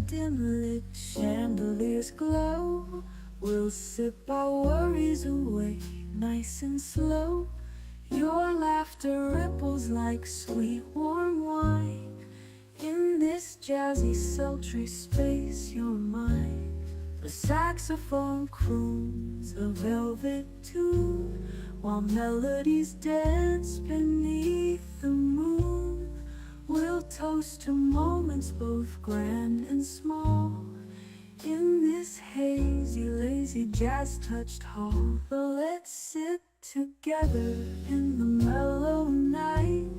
dim lit chandeliers glow. We'll sip our worries away, nice and slow. Your laughter ripples like sweet warm wine. In this jazzy sultry space, you're mine. The saxophone croons a velvet tune, while melodies dance beneath the moon. We'll toast to moments both grand and small, in this hazy, lazy, jazz-touched hall. Let's sit together in the mellow night.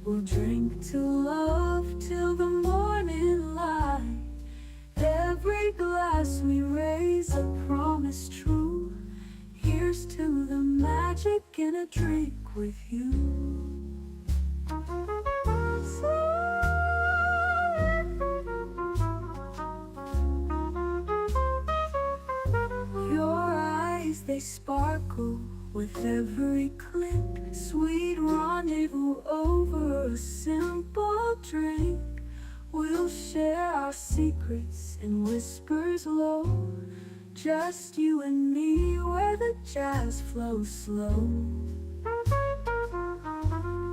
We'll drink to love till the morning light. Every glass we raise a promise true. Here's to the magic in a drink with you. Your eyes, they sparkle with every click. Sweet rendezvous over a simple drink. We'll share our secrets in whispers low, just you and me where the jazz flows slow.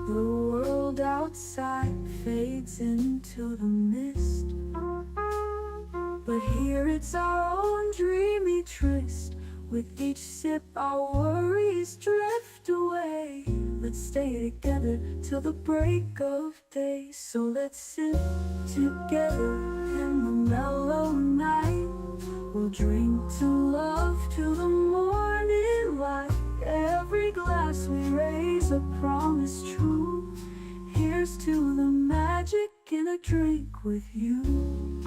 The world outside fades into the mist, but here it's our own dreamy tryst. With each sip our worries drift away. Let's stay together till the break of day. So let's sit together in the mellow night. We'll drink to love till the morning light. Every glass we raise a promise true. Here's to the magic in a drink with you.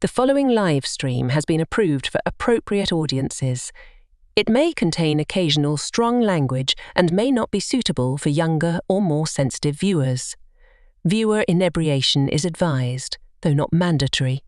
The following live stream has been approved for appropriate audiences. It may contain occasional strong language and may not be suitable for younger or more sensitive viewers. Viewer inebriation is advised, though not mandatory.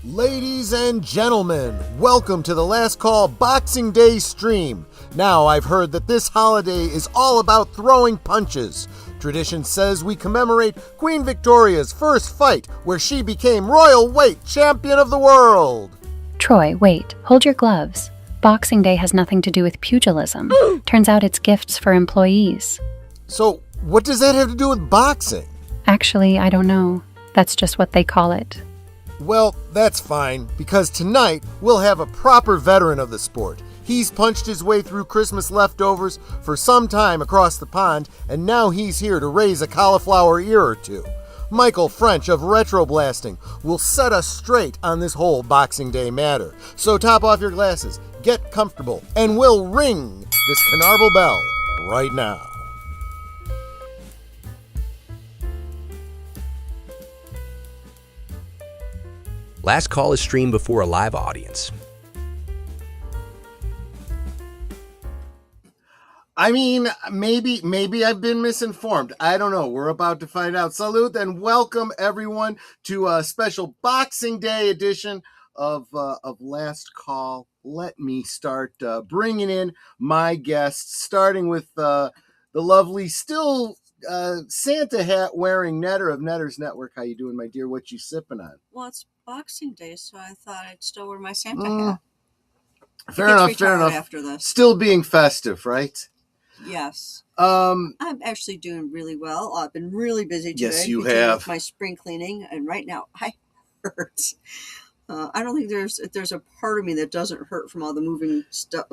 Ladies and gentlemen, welcome to the Last Call Boxing Day stream. Now, I've heard that this holiday is all about throwing punches. Tradition says we commemorate Queen Victoria's first fight, where she became royal weight champion of the world. Troy, wait. Hold your gloves. Boxing Day has nothing to do with pugilism. Turns out it's gifts for employees. So, what does that have to do with boxing? Actually, I don't know. That's just what they call it. Well, that's fine, because tonight we'll have a proper veteran of the sport. He's punched his way through Christmas leftovers for some time across the pond, and now he's here to raise a cauliflower ear or two. Michael French of RetroBlasting will set us straight on this whole Boxing Day matter. So top off your glasses, get comfortable, and we'll ring this Canarble bell right now. Last Call is streamed before a live audience. I mean, maybe I've been misinformed. I don't know. We're about to find out. Salute and welcome everyone to a special Boxing Day edition of Last Call. Let me start bringing in my guests, starting with the lovely, still Santa hat wearing Netter of Netter's Network. How you doing, my dear? What you sipping on? Well, it's Boxing Day, so I thought I'd still wear my Santa hat. Fair enough. After this. Still being festive, right? Yes. I'm actually doing really well. I've been really busy today. Yes, you have. With my spring cleaning, and right now I hurt. I don't think there's a part of me that doesn't hurt from all the moving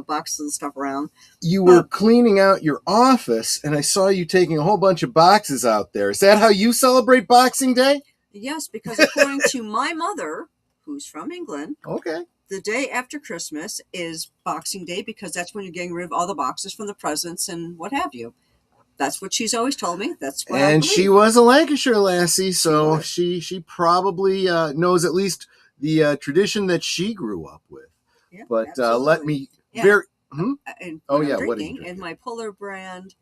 boxes and stuff around. You were cleaning out your office, and I saw you taking a whole bunch of boxes out there. Is that how you celebrate Boxing Day? Yes, because according to my mother, who's from England, okay, the day after Christmas is Boxing Day because that's when you're getting rid of all the boxes from the presents and what have you. That's what she's always told me. That's what I believe. She was a Lancashire lassie, so she probably knows at least the tradition that she grew up with. Yeah, but absolutely. let me Hmm? and Oh, what yeah, I'm what are you drinking is my Polar brand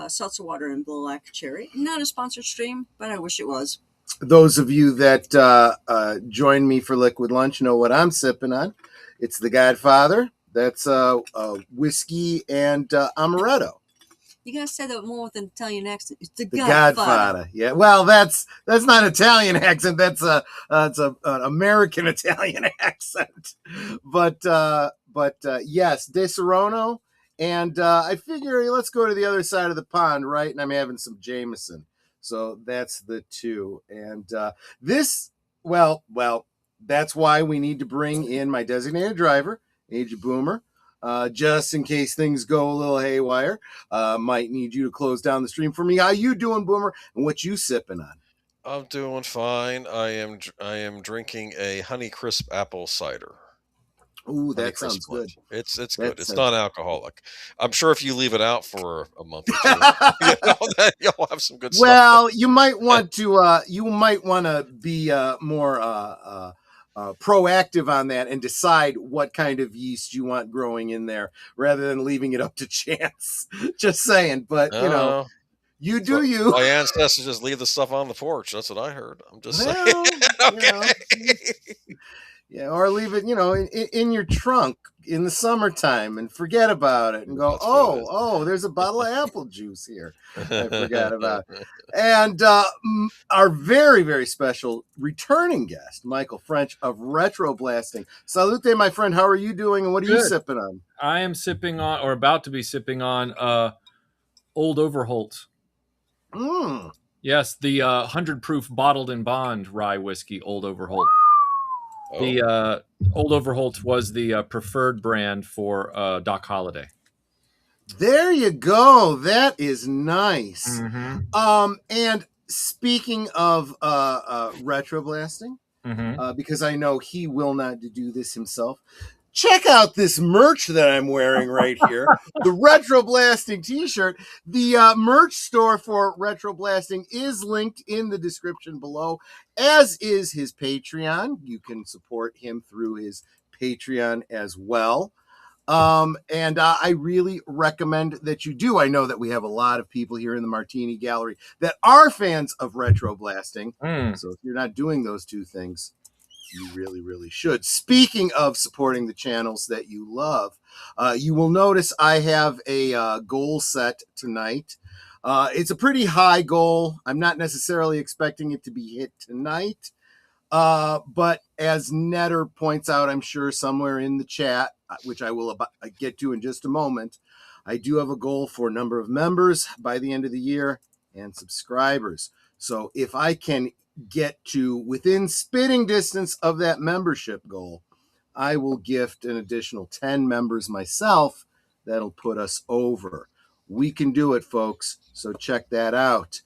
seltzer water and black cherry. Not a sponsored stream, but I wish it was. Those of you that join me for Liquid Lunch know what I'm sipping on. It's the Godfather. That's whiskey and amaretto. You gotta say that more with an Italian accent. It's the The Godfather. Godfather. Yeah. Well, that's not Italian accent. That's an American Italian accent. But yes, De Serono. And I figure let's go to the other side of the pond, right? And I'm having some Jameson. So that's the two. And this, well, that's why we need to bring in my designated driver, Agent Boomer. Just in case things go a little haywire, might need you to close down the stream for me. How you doing, Boomer? And what you sipping on? I'm doing fine. I am drinking a Honey Crisp apple cider. Ooh, Honey that sounds Crisp one. good. It's That good. It's sounds- non-alcoholic. I'm sure if you leave it out for a month or two, that you'll have some good stuff. Well, you might want to be more proactive on that and decide what kind of yeast you want growing in there rather than leaving it up to chance. Just saying, but you do you. My ancestors just leave the stuff on the porch. That's what I heard. I'm just saying. Okay. Yeah, or leave it, in your trunk in the summertime and forget about it and go, there's a bottle of apple juice here. I forgot about it. And our very, very special returning guest, Michael French of RetroBlasting. Salute, my friend. How are you doing? And what are you sipping on? I am sipping on, or about to be sipping on, Old Overholt. Yes, the 100 proof bottled in bond rye whiskey, Old Overholt. The Old Overholt was the preferred brand for Doc Holliday. There you go. That is nice. Mm-hmm. And speaking of RetroBlasting, because I know he will not do this himself, check out this merch that I'm wearing right here. The RetroBlasting t-shirt. The merch store for RetroBlasting is linked in the description below, as is his Patreon. You can support him through his Patreon as well. And I really recommend that you do. I know that we have a lot of people here in the Martini Gallery that are fans of RetroBlasting. So if you're not doing those two things, you really, really should. Speaking of supporting the channels that you love, you will notice I have a goal set tonight. It's a pretty high goal. I'm not necessarily expecting it to be hit tonight. But as Netter points out, I'm sure somewhere in the chat, which I will get to in just a moment, I do have a goal for number of members by the end of the year and subscribers. So if I can get to within spitting distance of that membership goal, I will gift an additional 10 members myself. That'll put us over. We can do it, folks. So check that out.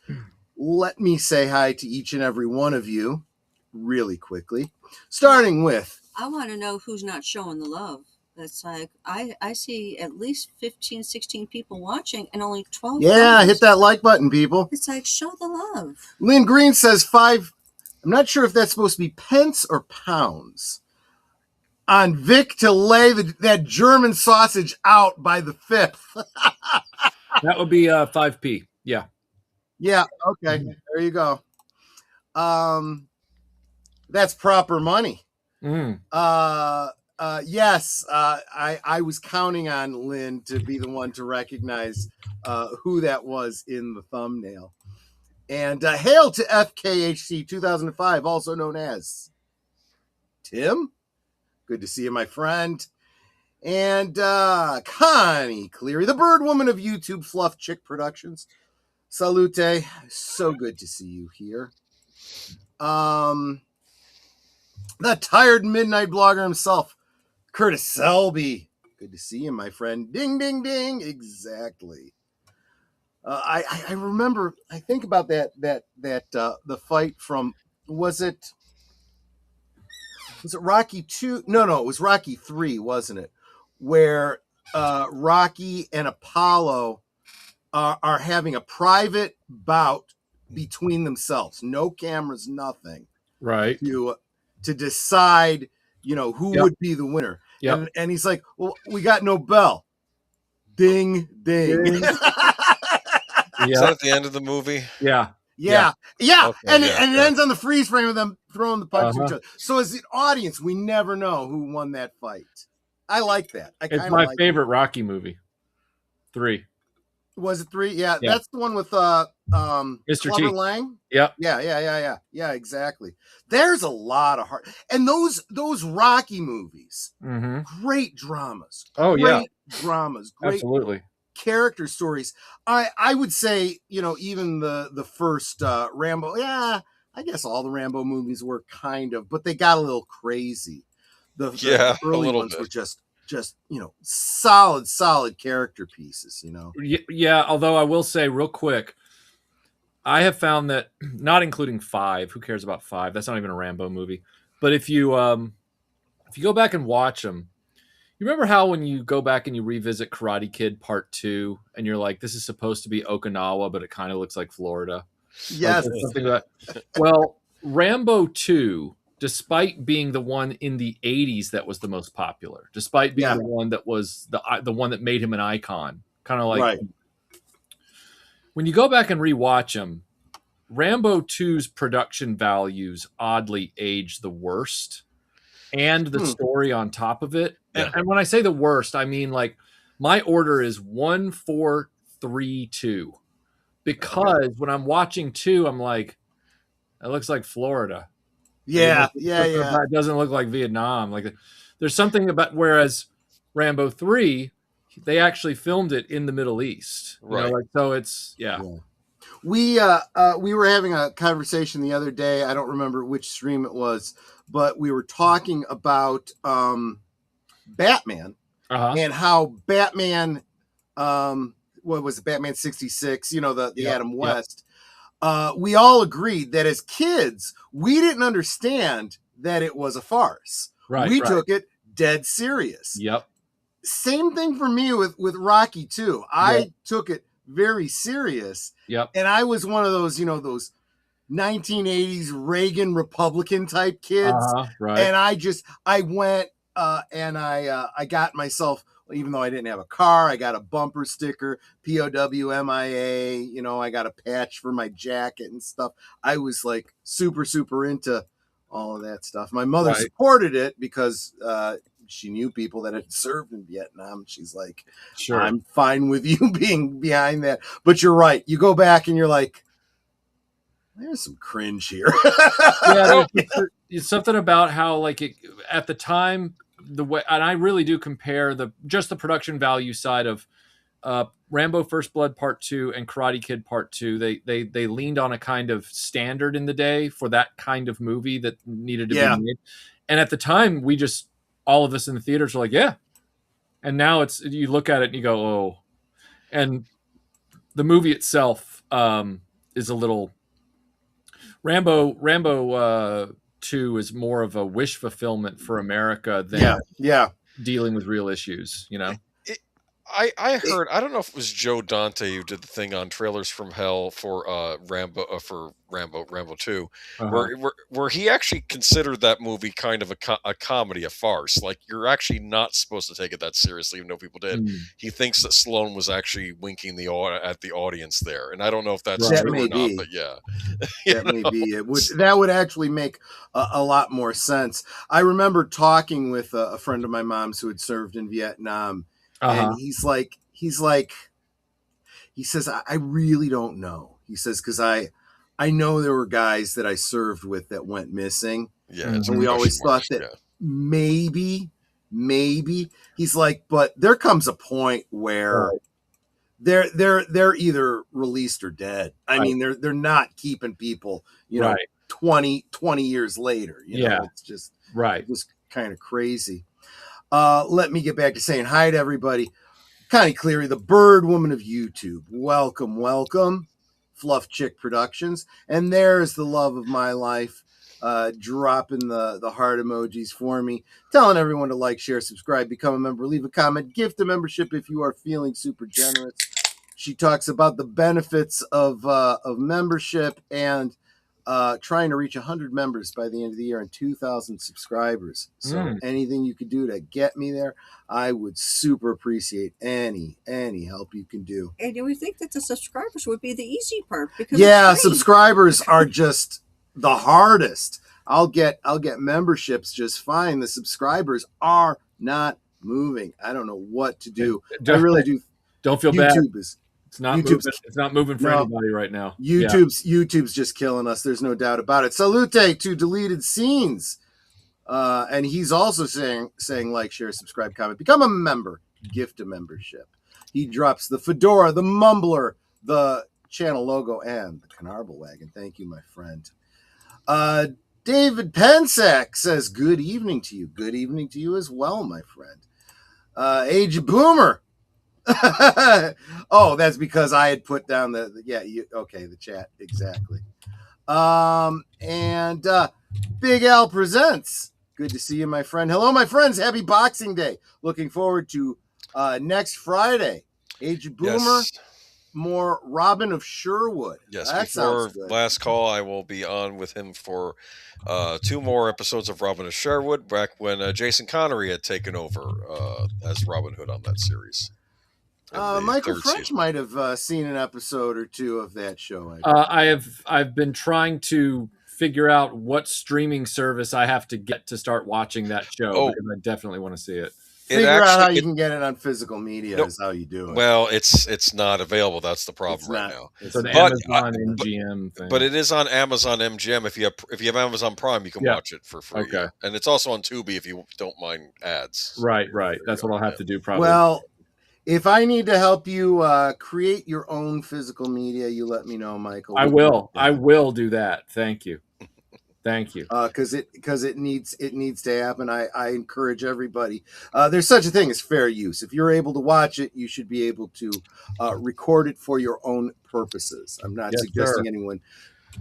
Let me say hi to each and every one of you really quickly, starting with... I want to know who's not showing the love. That's like, I see at least 15, 16 people watching and only 12. Yeah, hit that like button, people. It's like, show the love. Lynn Green says 5. I'm not sure if that's supposed to be pence or pounds. On Vic to lay that German sausage out by the 5th. That would be 5p. Yeah. Yeah. Okay. There you go. That's proper money. Yes. I was counting on Lynn to be the one to recognize who that was in the thumbnail. And hail to FKHC 2005, also known as Tim. Good to see you, my friend. And Connie Cleary, the bird woman of YouTube Fluff Chick Productions. Salute. So good to see you here. The tired midnight blogger himself, Curtis Selby. Good to see you, my friend. Ding, ding, ding. Exactly. I remember. I think about that the fight from was it Rocky 2? No, it was Rocky 3, wasn't it? Where Rocky and Apollo are having a private bout between themselves, no cameras, nothing, right? To decide, who would be the winner. Yep. And he's like, well, we got no bell. Ding, ding. Ding. Is that at the end of the movie? Yeah. Yeah. Okay, and yeah, it ends on the freeze frame of them throwing the punch to each Uh-huh. other. So as the audience, we never know who won that fight. I like that. I It's kind of my like favorite Rocky movie. 3. it. Was it 3? Yeah, Yeah. that's the one with Mr. Clubber T. Lang. Yep. Yeah, exactly. There's a lot of heart. And those Rocky movies, great dramas. Oh, yeah. Great dramas. Great Absolutely. character stories. I would say, even the first Rambo, I guess all the Rambo movies were kind of, but they got a little crazy. The early ones were just solid character pieces, Yeah, although I will say real quick, I have found that, not including 5, who cares about 5? That's not even a Rambo movie. But if you go back and watch them, you remember how when you go back and you revisit Karate Kid Part 2 and you're like, this is supposed to be Okinawa, but it kind of looks like Florida? Yes. Like, something like that. Well, Rambo 2, despite being the one in the 80s that was the most popular, despite being the one that was the one that made him an icon, kind of like, right. When you go back and rewatch them, Rambo 2's production values oddly age the worst, and the story on top of it. Yeah. And when I say the worst, I mean like my order is 1, 4, 3, 2, because when I'm watching 2, I'm like, it looks like Florida. Yeah. It doesn't look like Vietnam. Like there's something about, whereas Rambo 3, they actually filmed it in the Middle East. Right. So it's We were having a conversation the other day. I don't remember which stream it was, but we were talking about Batman and how Batman, what was it, Batman 66? The Adam West. We all agreed that as kids, we didn't understand that it was a farce. Right. We took it dead serious. Yep. Same thing for me with Rocky too. I took it very serious. Yep. And I was one of those, those 1980s Reagan Republican type kids. Right. And I went and I got myself, even though I didn't have a car, I got a bumper sticker, POWMIA, I got a patch for my jacket and stuff. I was like super, super into all of that stuff. My mother supported it because she knew people that had served in Vietnam. She's like, sure, I'm fine with you being behind that. But you're right. You go back and you're like, there's some cringe here. It's something about how, like, at the time, the way, and I really do compare the production value side of Rambo First Blood Part 2 and Karate Kid Part 2. They leaned on a kind of standard in the day for that kind of movie that needed to be made. And at the time, all of us in the theaters were like, yeah. And now you look at it and you go, oh. And the movie itself is a little... Rambo 2 is more of a wish fulfillment for America than dealing with real issues, I heard, I don't know if it was Joe Dante who did the thing on Trailers from Hell for Rambo 2, where he actually considered that movie kind of a comedy, a farce. Like, you're actually not supposed to take it that seriously, even though people did. He thinks that Stallone was actually winking at the audience there, and I don't know if that's true or not, but that may be. That would actually make a lot more sense. I remember talking with a friend of my mom's who had served in Vietnam. And he says, I really don't know. He says, because I know there were guys that I served with that went missing. Yeah. And we always thought that maybe he's like, but there comes a point where they're either released or dead. I mean, they're not keeping people, 20 years later. It's just kind of crazy. Let me get back to saying hi to everybody. Connie Cleary, the bird woman of YouTube. Welcome. Fluff Chick Productions. And there's the love of my life, dropping the heart emojis for me, telling everyone to like, share, subscribe, become a member, leave a comment, gift a membership if you are feeling super generous. She talks about the benefits of membership and trying to reach 100 members by the end of the year and 2,000 subscribers. So anything you could do to get me there, I would super appreciate any help you can do. And you would think that the subscribers would be the easy part, because subscribers are just the hardest. I'll get memberships just fine. The subscribers are not moving. I don't know what to do. I really do. Don't feel bad. It's not moving for No. anybody right now. YouTube's just killing us. There's no doubt about it. Salute to Deleted Scenes. And he's also saying like, share, subscribe, comment, become a member, gift a membership. He drops the fedora, the mumbler, the channel logo, and the Canarble Wagon. Thank you, my friend. David Pensack says, good evening to you. Good evening to you as well, my friend. Age Boomer. Oh, that's because I had put down the chat. Exactly. And Big Al Presents. Good to see you, my friend. Hello, my friends. Happy Boxing Day. Looking forward to next Friday. Age Boomer. Yes. More Robin of Sherwood. Yes, that before good. Last call, I will be on with him for 2 more episodes of Robin of Sherwood, back when Jason Connery had taken over as Robin Hood on that series. Michael French might have seen an episode or 2 of that show. I've been trying to figure out what streaming service I have to get to start watching that show, because I definitely want to see it. Figure out how you can get it on physical media is how you do it. Well, it's not available. That's the problem now. It's an Amazon MGM thing. But it is on Amazon MGM. If you have Amazon Prime, you can watch it for free. Okay. And it's also on Tubi if you don't mind ads. Right. That's what I'll have to do probably. Well, if I need to help you create your own physical media, you let me know, Michael. I will. I will do that. Thank you. Thank you. Because it needs to happen. I encourage everybody. There's such a thing as fair use. If you're able to watch it, you should be able to record it for your own purposes. I'm not suggesting anyone.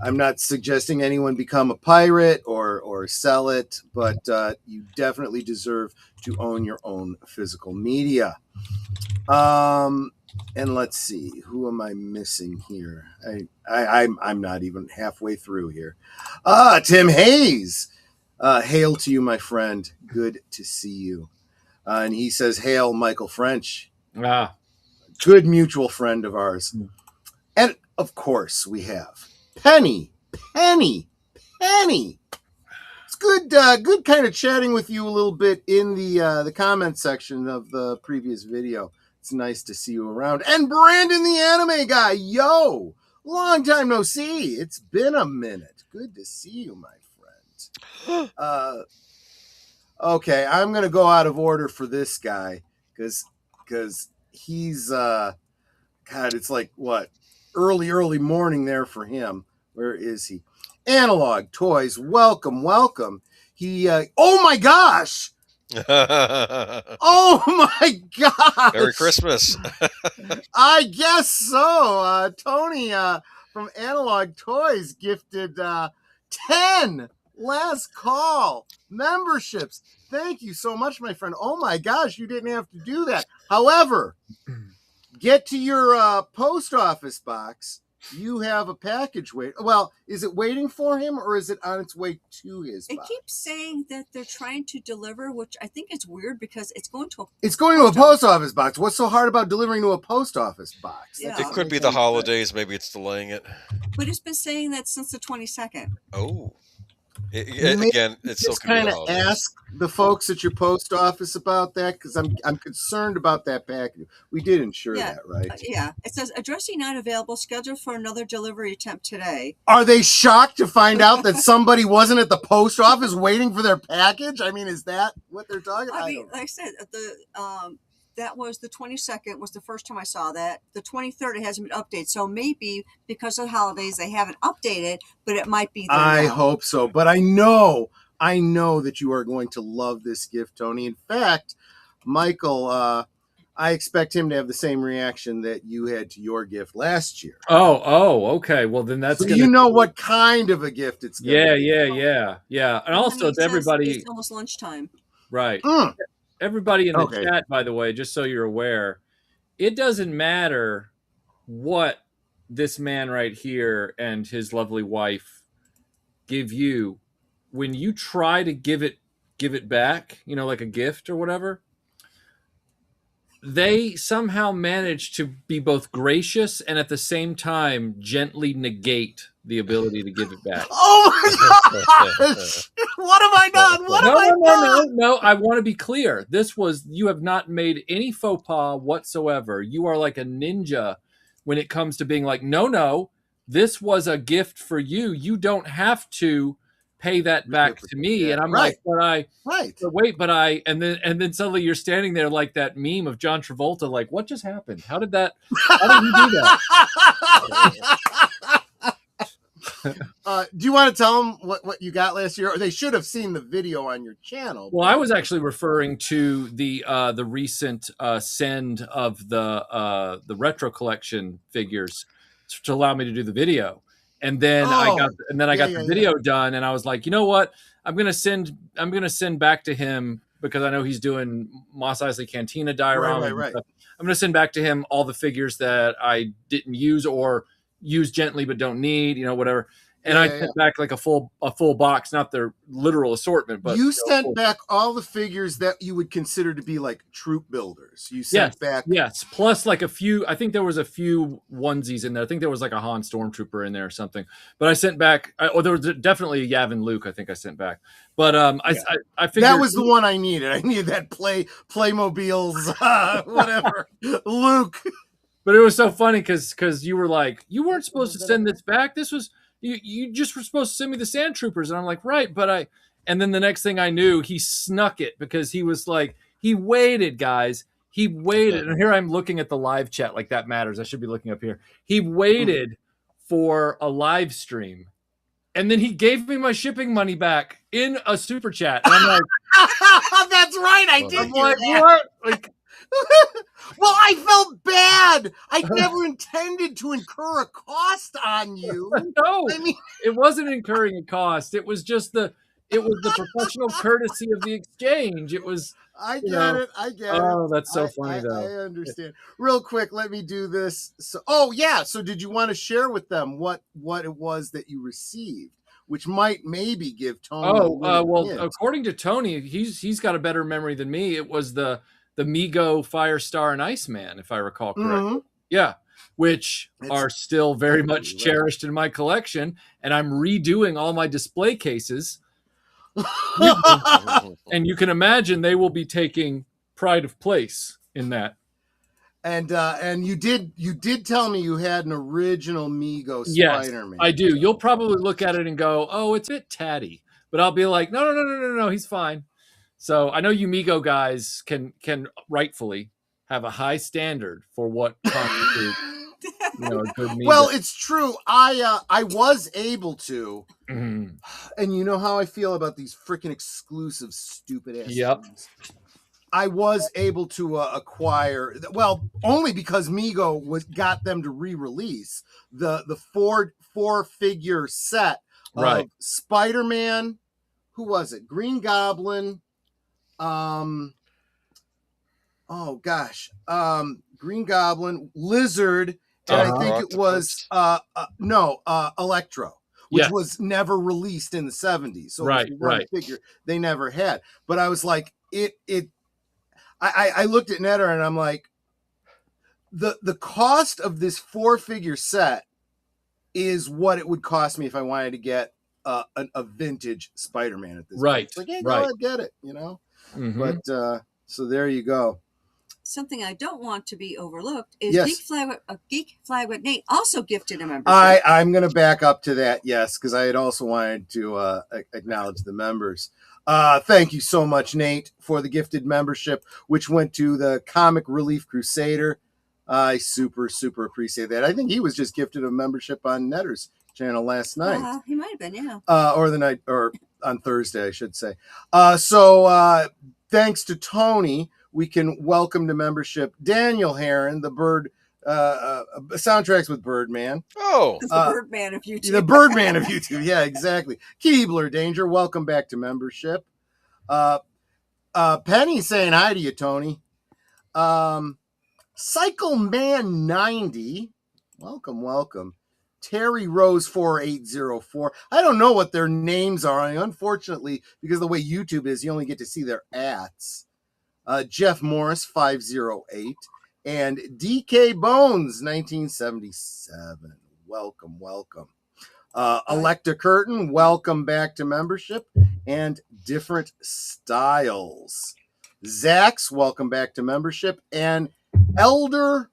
I'm not suggesting anyone become a pirate or sell it, but you definitely deserve to own your own physical media. And let's see, who am I missing here? I'm not even halfway through here. Tim Hayes. Hail to you, my friend. Good to see you. And he says, hail, Michael French. Good mutual friend of ours. And of course we have Penny. It's good kind of chatting with you a little bit in the comment section of the previous video. It's nice to see you around. And Brandon, the anime guy. Yo, long time no see. It's been a minute. Good to see you, my friend. Okay, I'm going to go out of order for this guy because he's, it's like, what, early morning there for him. Where is he? Analog Toys, welcome. He, oh my gosh! Oh my gosh! Merry Christmas. I guess so. Tony from Analog Toys gifted 10 last call memberships. Thank you so much, my friend. Oh my gosh, you didn't have to do that. However, get to your post office box. You have a package wait. Well, is it waiting for him or is it on its way to his box? It keeps saying that they're trying to deliver, which I think is weird because it's going to a post office box. What's so hard about delivering to a post office box? Yeah. It could be the holidays. Maybe it's delaying it. But it's been saying that since the 22nd. Oh. Again, it still could be the holidays. Ask the folks at your post office about that because I'm concerned about that package. We did ensure that, right? Yeah. It says addressing not available, scheduled for another delivery attempt today. Are they shocked to find out that somebody wasn't at the post office waiting for their package? I mean, is that what they're talking about? I mean, like I said, that was the 22nd was the first time I saw that. The 23rd, it hasn't been updated. So maybe because of the holidays, they haven't updated, but it might be there I now. hope so. But I know that you are going to love this gift, Tony. In fact, Michael, I expect him to have the same reaction that you had to your gift last year. Oh, okay. Well, then that's so you know what kind of a gift it's going to be. Yeah. And also, it's everybody. It's almost lunchtime. Right. Everybody in the chat, by the way, just so you're aware, it doesn't matter what this man right here and his lovely wife give you when you try to give it back, you know, like a gift or whatever. They somehow manage to be both gracious and at the same time gently negate the ability to give it back. Oh my gosh! What have I done? What have I done? No. I want to be clear. You have not made any faux pas whatsoever. You are like a ninja when it comes to being like, no, this was a gift for you. You don't have to pay that back to me. And I'm like, but and then suddenly you're standing there like that meme of John Travolta, like, what just happened? How did you do that? Do you want to tell them what you got last year? Or they should have seen the video on your channel. Well, I was actually referring to the recent send of the retro collection figures to allow me to do the video. And then I got the video done, and I was like, you know what? I'm gonna send back to him because I know he's doing Mos Eisley Cantina diorama. Right. I'm gonna send back to him all the figures that I didn't use or use gently but don't need, you know, whatever. And I sent back like a full box, not their literal assortment, but you sent back all the figures that you would consider to be like troop builders. You sent back, plus like a few. I think there was a few onesies in there. I think there was like a Han Stormtrooper in there or something. But I sent back. There was definitely a Yavin Luke. I think I sent back. But I figured that was the one I needed. I needed that Playmobil's whatever Luke. But it was so funny because you were like, you weren't supposed to send this back. This was. You just were supposed to send me the Sand Troopers. And I'm like, right. And then the next thing I knew, he snuck it because he was like, he waited, guys. He waited. And here I'm looking at the live chat like that matters. I should be looking up here. He waited for a live stream. And then he gave me my shipping money back in a super chat. And I'm like, that's right. I did. I'm like, what? Like, well, I felt bad. I never intended to incur a cost on you. No, I mean, it wasn't incurring a cost. It was just the professional courtesy of the exchange. It was. I get it. Oh, that's so funny, though. I understand. Real quick, let me do this. So, so did you want to share with them what it was that you received? Which might maybe give Tony. According to Tony, he's got a better memory than me. It was the Mego, Firestar, and Iceman, if I recall correctly. Mm-hmm. Yeah, which are still very much cherished in my collection, and I'm redoing all my display cases. And you can imagine they will be taking pride of place in that. And you did tell me you had an original Mego Spider-Man. Yes, I do. You'll probably look at it and go, "Oh, it's a bit tatty," but I'll be like, "No, he's fine." So I know you Mego guys can rightfully have a high standard for what constitutes a good Mego. Well, it's true. I was able to, and you know how I feel about these freaking exclusive stupid ass things. I was able to acquire, only because Mego got them to re-release the four figure set of Spider-Man. Who was it? Green Goblin. Green Goblin, Lizard, and I think it was Electro, which was never released in the 70s. So it was one figure they never had. But I was like, I looked at Netter and I'm like, the cost of this 4-figure set is what it would cost me if I wanted to get a vintage Spider-Man at this point. It's like, go ahead, get it, you know? Mm-hmm. But so there you go. Something I don't want to be overlooked is Geek Flag with Nate also gifted a membership. I'm going to back up to that, yes, because I had also wanted to acknowledge the members. Thank you so much, Nate, for the gifted membership, which went to the Comic Relief Crusader. I super, super appreciate that. I think he was just gifted a membership on Netter's channel last night. He might have been, yeah. Or on Thursday, I should say. So thanks to Tony, we can welcome to membership Daniel Heron, the Bird soundtracks with Birdman. Oh, the Birdman of YouTube. The Birdman of YouTube. Yeah, exactly. Keebler Danger, welcome back to membership. Penny saying hi to you, Tony. Cycle Man 90, welcome. Terry Rose 4804. I don't know what their names are. Unfortunately, because of the way YouTube is, you only get to see their ats. Jeff Morris 508 and DK Bones 1977. Welcome. Electa Curtin, welcome back to membership. And Different Styles. Zax, welcome back to membership. And Elder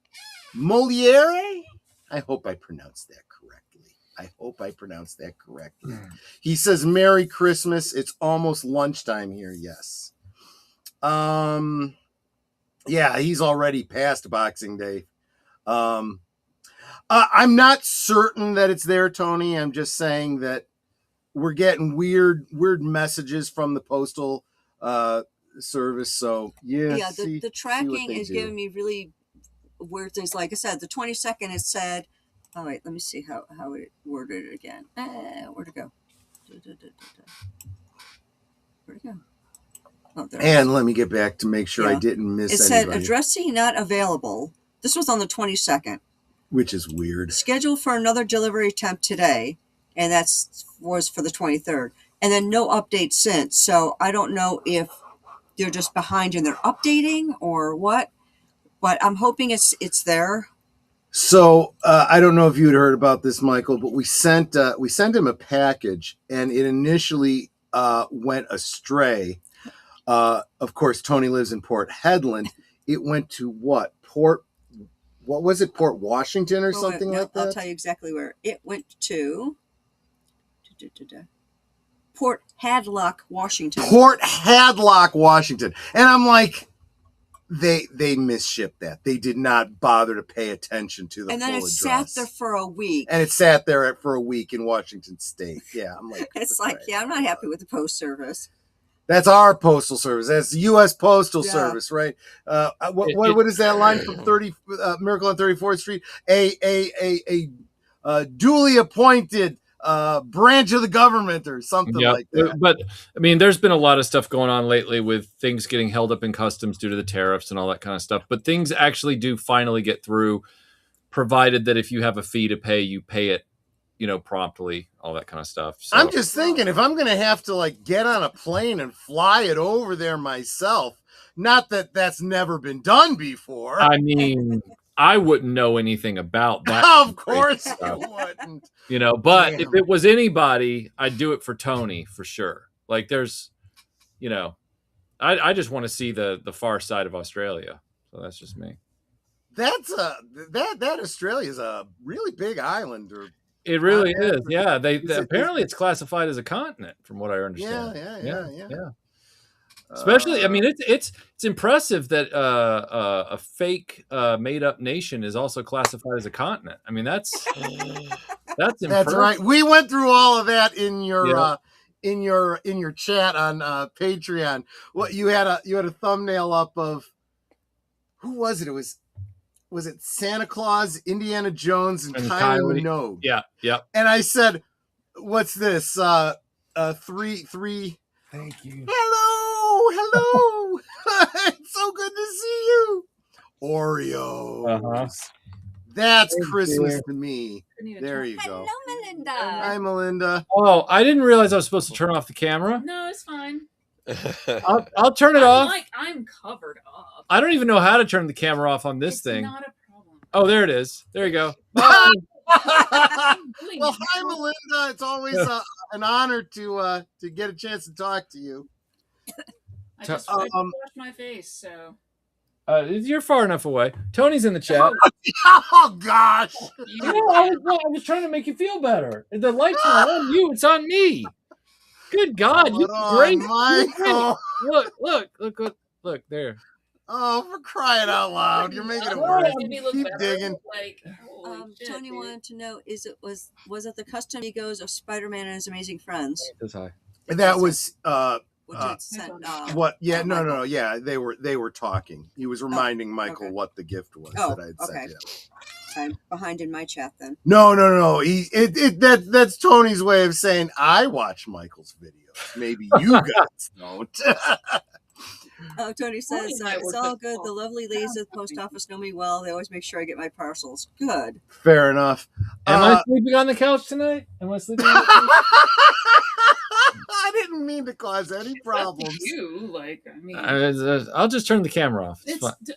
Moliere? I hope I pronounced that correctly. He says, Merry Christmas. It's almost lunchtime here. Yes. Yeah, he's already past Boxing Day. I'm not certain that it's there, Tony. I'm just saying that we're getting weird messages from the postal service. So yeah, the tracking is giving me really weird things. Like I said, the 22nd it said, oh wait, let me see how it worded it again. Where'd it go? Where'd it go? Oh, and let me get back to make sure I didn't miss it anybody. Said addressee not available. This was on the 22nd. Which is weird. Scheduled for another delivery attempt today, and was for the 23rd. And then no update since. So I don't know if they're just behind and they're updating or what. But I'm hoping it's there. So I don't know if you had heard about this, Michael, but we sent him a package, and it initially went astray. Of course, Tony lives in Port Hedland. It went to what? Port Washington or something like that? I'll tell you exactly where. It went to Port Hadlock, Washington. Port Hadlock, Washington. And I'm like, they misshipped that. They did not bother to pay attention to the full address. And then it sat there for a week. And it sat there for a week in Washington State. Yeah, I'm like, it's like, I'm not happy with the post service. That's our postal service. That's the U.S. Postal Service, right? What is that line from Miracle on 34th Street? A duly appointed branch of the government or something like that. But I mean, there's been a lot of stuff going on lately with things getting held up in customs due to the tariffs and all that kind of stuff. But things actually do finally get through, provided that if you have a fee to pay, you pay it, promptly, all that kind of stuff. So I'm just thinking, if I'm going to have to get on a plane and fly it over there myself, not that that's never been done before. I mean, I wouldn't know anything about that. Of course you wouldn't. But if it was anybody, I'd do it for Tony for sure. Like there's, I just want to see the far side of Australia. So that's just me. That's that Australia is a really big island. It really is. Yeah. Apparently it's classified as a continent from what I understand. Yeah. Especially, I mean, it's impressive that a fake made up nation is also classified as a continent. I mean, that's impressive. That's right. We went through all of that in your in your chat on Patreon. What you had a thumbnail up of, who was it? Was it Santa Claus, Indiana Jones, and Kylie Minogue? Yeah. And I said, "What's this? Three. Thank you. Hello. It's so good to see you. Oreos. That's Christmas to me. There you go. Hello, Melinda. Hi, Melinda. Oh, I didn't realize I was supposed to turn off the camera. No, it's fine. I'll turn it off. I'm covered up. I don't even know how to turn the camera off on this thing. Not a problem. Oh, there it is. There you go. Well, hi, Melinda. It's always an honor to get a chance to talk to you. I just washed my face, so. You're far enough away. Tony's in the chat. Oh gosh! I was trying to make you feel better. The light's not on you; it's on me. Good God, you're great, Michael. Look there. Oh, for crying out loud! You're making it worse. Keep digging. Tony wanted to know: was it the custom egos of Spider-Man and his amazing friends? That was what? Yeah, no. Yeah, they were talking. He was reminding Michael what the gift was that I had said. Yeah. I'm behind in my chat then. No. That's Tony's way of saying I watch Michael's videos. Maybe you guys don't. Tony says, it's all good. The lovely ladies at the post office know me well. They always make sure I get my parcels. Good. Fair enough. Am I sleeping on the couch tonight? Am I sleeping on the couch? I didn't mean to cause any problems. I'll just turn the camera off.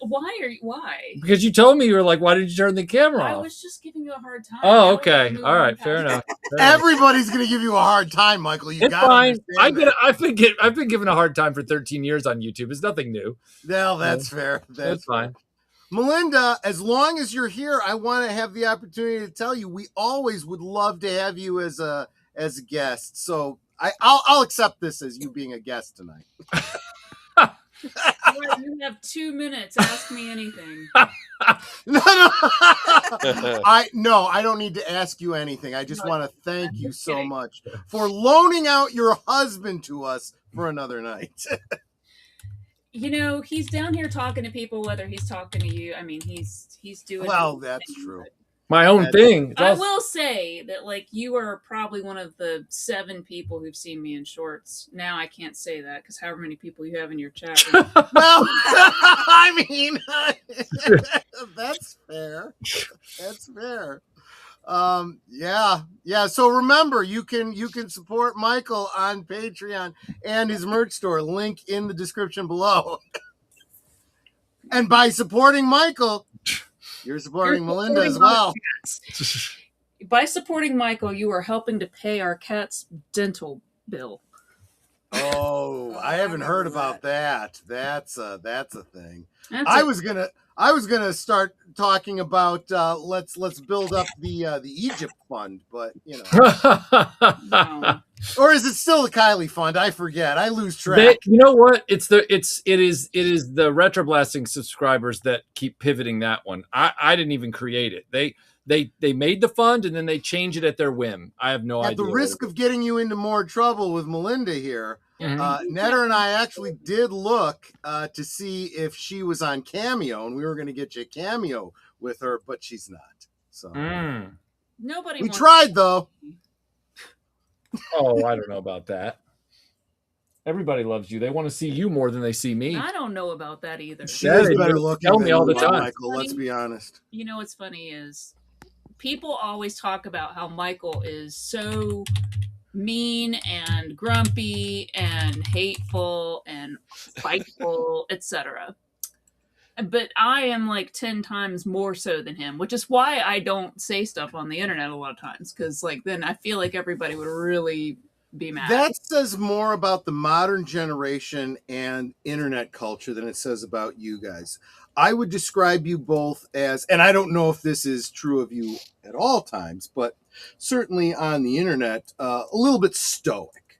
Why? Because you told me, you were like, why did you turn the camera off? I was just giving you a hard time. Oh, okay. All right. Fair enough. Everybody's going to give you a hard time, Michael. You got to understand. I've been given a hard time for 13 years on YouTube. It's nothing new. No, that's fair. That's fine. Melinda, as long as you're here, I want to have the opportunity to tell you we always would love to have you as a guest. So I'll accept this as you being a guest tonight. You have 2 minutes. Ask me anything. No. I don't need to ask you anything. I just want to thank you so much for loaning out your husband to us for another night. He's down here talking to people, whether he's talking to you. I mean, he's doing. Well, that's true. My own thing. I will say that, you are probably one of the 7 people who've seen me in shorts. Now I can't say that because however many people you have in your chat room. Well, I mean, that's fair. That's fair. Yeah. So remember, you can support Michael on Patreon and his merch store. Link in the description below. And by supporting Michael, you're supporting Melinda as well. By supporting Michael, you are helping to pay our cat's dental bill. Oh, I haven't heard about that. That's a thing. I was gonna start talking about let's build up the Egypt fund, but No. Or is it still the Kylie fund? I forget. I lose track. You know what? It is the RetroBlasting subscribers that keep pivoting that one. I didn't even create it. They made the fund and then they change it at their whim. I have no idea. At the risk of getting you into more trouble with Melinda here, Netter and I actually did look to see if she was on Cameo, and we were going to get you a cameo with her, but she's not. So Nobody. We tried though. Oh, I don't know about that. Everybody loves you. They want to see you more than they see me. I don't know about that either. She is better looking. Tell me all the time, Michael. Let's be honest. What's funny is people always talk about how Michael is so mean and grumpy and hateful and spiteful, etc. But I am 10 times more so than him, which is why I don't say stuff on the internet a lot of times, because then I feel like everybody would really be mad. That says more about the modern generation and internet culture than it says about you guys. I would describe you both as, and I don't know if this is true of you at all times, but certainly on the internet, a little bit stoic,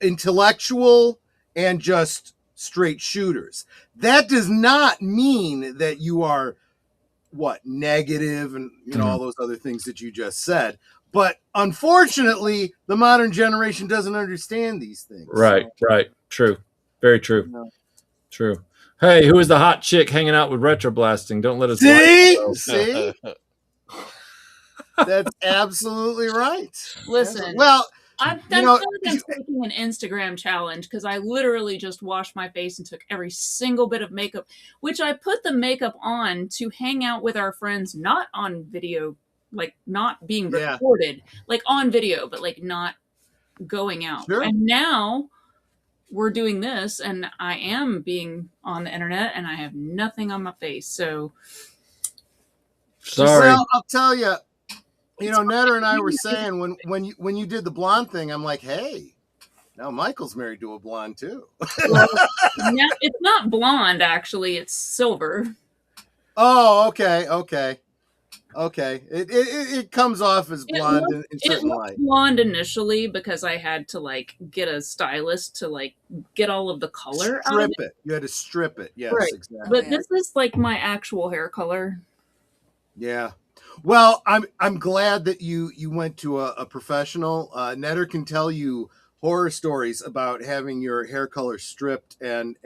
intellectual, and just straight shooters. That does not mean that you are negative and all those other things that you just said. But unfortunately, the modern generation doesn't understand these things. Right. True. Very true. True. Hey, who is the hot chick hanging out with RetroBlasting? Don't let us see. That's absolutely right. Listen. Well, I'm taking an Instagram challenge because I literally just washed my face and took every single bit of makeup, which I put the makeup on to hang out with our friends, not on video, not being recorded, on video, but not going out. Sure. And now we're doing this, and I am being on the internet, and I have nothing on my face. So sorry. Well, I'll tell you. Netter and I were saying when you did the blonde thing, I'm like, hey, now Michael's married to a blonde too. Well, it's not blonde, actually. It's silver. Oh, okay. It comes off as blonde in certain light. It was blonde initially because I had to get a stylist to get all of the color out of it. You had to strip it. Yes, right. Exactly. But this is my actual hair color. Yeah. Well, I'm glad that you went to a professional. Netter can tell you horror stories about having your hair color stripped and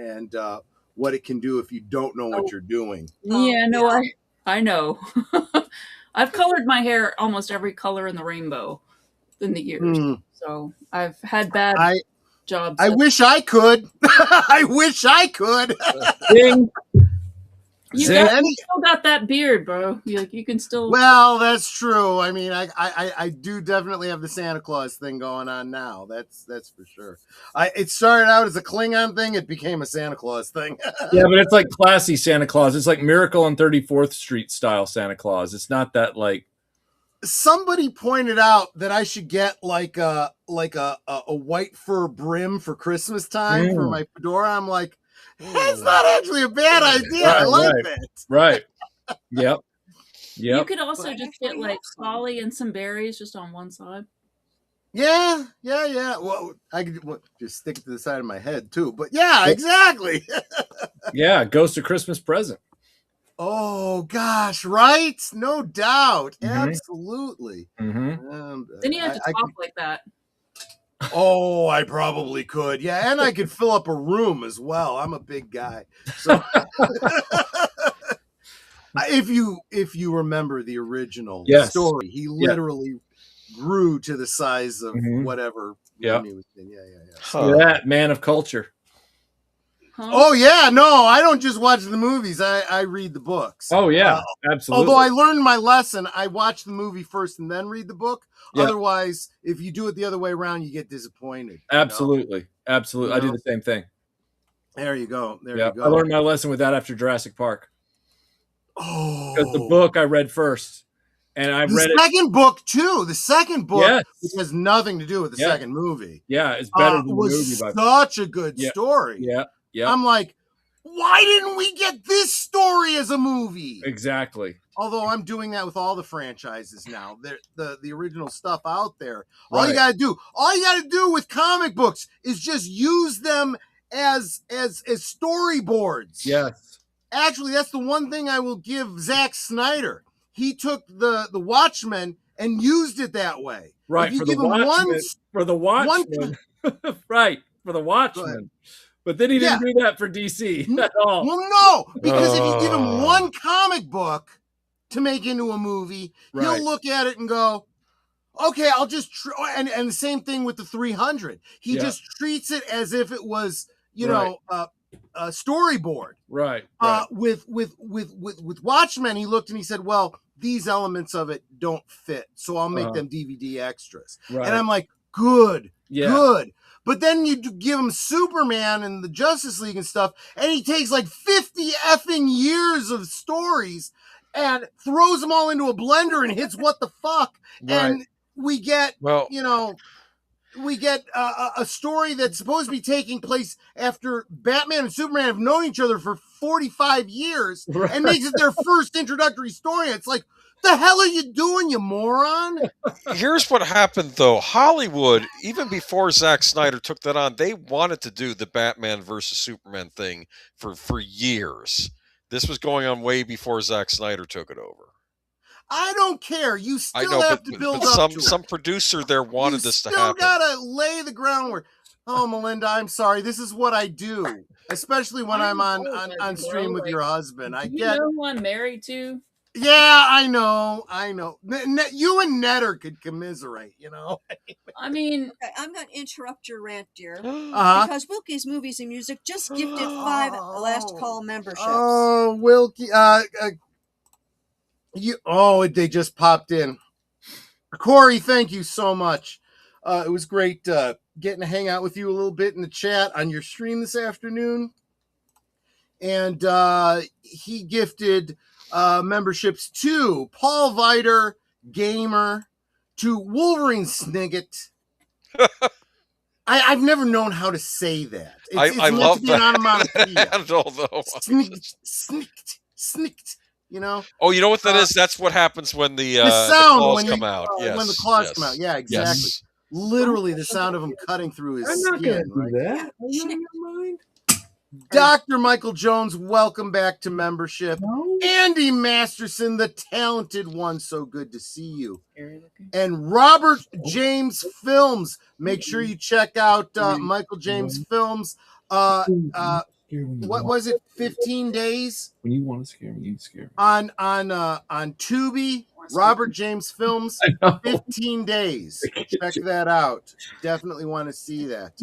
what it can do if you don't know what you're doing. Yeah, no, I know. I've colored my hair almost every color in the rainbow in the years. So I've had bad job. I wish I could. I wish I could. Ding. You Zing. still got that beard, bro. You can still. Well, that's true. I mean, I do definitely have the Santa Claus thing going on now. That's for sure. It started out as a Klingon thing. It became a Santa Claus thing. Yeah, but it's like classy Santa Claus. It's like Miracle on 34th Street style Santa Claus. It's not that like. Somebody pointed out that I should get like a white fur brim for Christmas time for my fedora. I'm like, that's not actually a bad idea. I like that. Right. Yep. You could also just get like holly and some berries just on one side. Yeah. Well, I could just stick it to the side of my head too. But yeah, exactly. Yeah, Ghost of Christmas Present. Oh gosh, right? No doubt, absolutely. Then you have to talk like that. Oh, I probably could. Yeah, and I could fill up a room as well. I'm a big guy. So if you remember the original story, he literally grew to the size of whatever room he was in. Yeah. That man of culture. Oh yeah, no, I don't just watch the movies. I read the books. Oh yeah, absolutely. Although I learned my lesson, I watch the movie first and then read the book. Yeah. Otherwise, if you do it the other way around, you get disappointed. Absolutely. Absolutely. I do the same thing. There you go. There you go. I learned my lesson with that after Jurassic Park. Oh, because the book I read first. And I read the second book too. The second book, which has nothing to do with the second movie. Yeah, it's better than the movie. Such a good story. Yeah. I'm like, why didn't we get this story as a movie? Exactly. Although I'm doing that with all the franchises now. The original stuff out there. All you gotta do with comic books is just use them as storyboards. Yes. Actually, that's the one thing I will give Zack Snyder. He took the Watchmen and used it that way. Right, for the Watchmen. Right, for the Watchmen. But then he didn't do that for DC at all. Well, no, because if you give him one comic book to make into a movie, he'll look at it and go, okay, I'll just and the same thing with the 300. He just treats it as if it was, a storyboard. Right. With Watchmen, he looked and he said, well, these elements of it don't fit, so I'll make them DVD extras. Right. And I'm like, good. But then you give him Superman and the Justice League and stuff, and he takes like 50 effing years of stories and throws them all into a blender and hits what the fuck. Right. And we get, a story that's supposed to be taking place after Batman and Superman have known each other for 45 years and makes it their first introductory story. It's like, the hell are you doing, you moron? Here's what happened, though. Hollywood, even before Zack Snyder took that on, they wanted to do the Batman versus Superman thing for years. This was going on way before Zack Snyder took it over. I don't care. You still have to build up to it. Some producer there wanted this to happen. You still gotta lay the groundwork. Oh, Melinda, I'm sorry. This is what I do, especially when I'm on stream with your husband. You know who I'm married to? Yeah, I know. You and Netter could commiserate, I mean, okay, I'm going to interrupt your rant, dear, because Wilkie's Movies and Music just gifted 5 last call memberships. Oh, Wilkie, they just popped in. Corey, thank you so much. It was great getting to hang out with you a little bit in the chat on your stream this afternoon, and he gifted memberships to Paul Viter, Gamer, to Wolverine Snigget. I've never known how to say that. I love that. Snicked. Oh, you know what that is? That's what happens when the sound claws come out. Yes, when the claws come out. Yeah, exactly. Yes. Literally the sound of them cutting through his skin. I'm not going to do that. Yeah. Dr. Michael Jones, welcome back to membership. No. Andy Masterson, the talented one, so good to see you. And Robert James Films. Make sure you check out Michael James Films. What was it? 15 days? When you want to scare me, you scare me. On Tubi, Robert James Films, 15 days. Check that out. Definitely want to see that.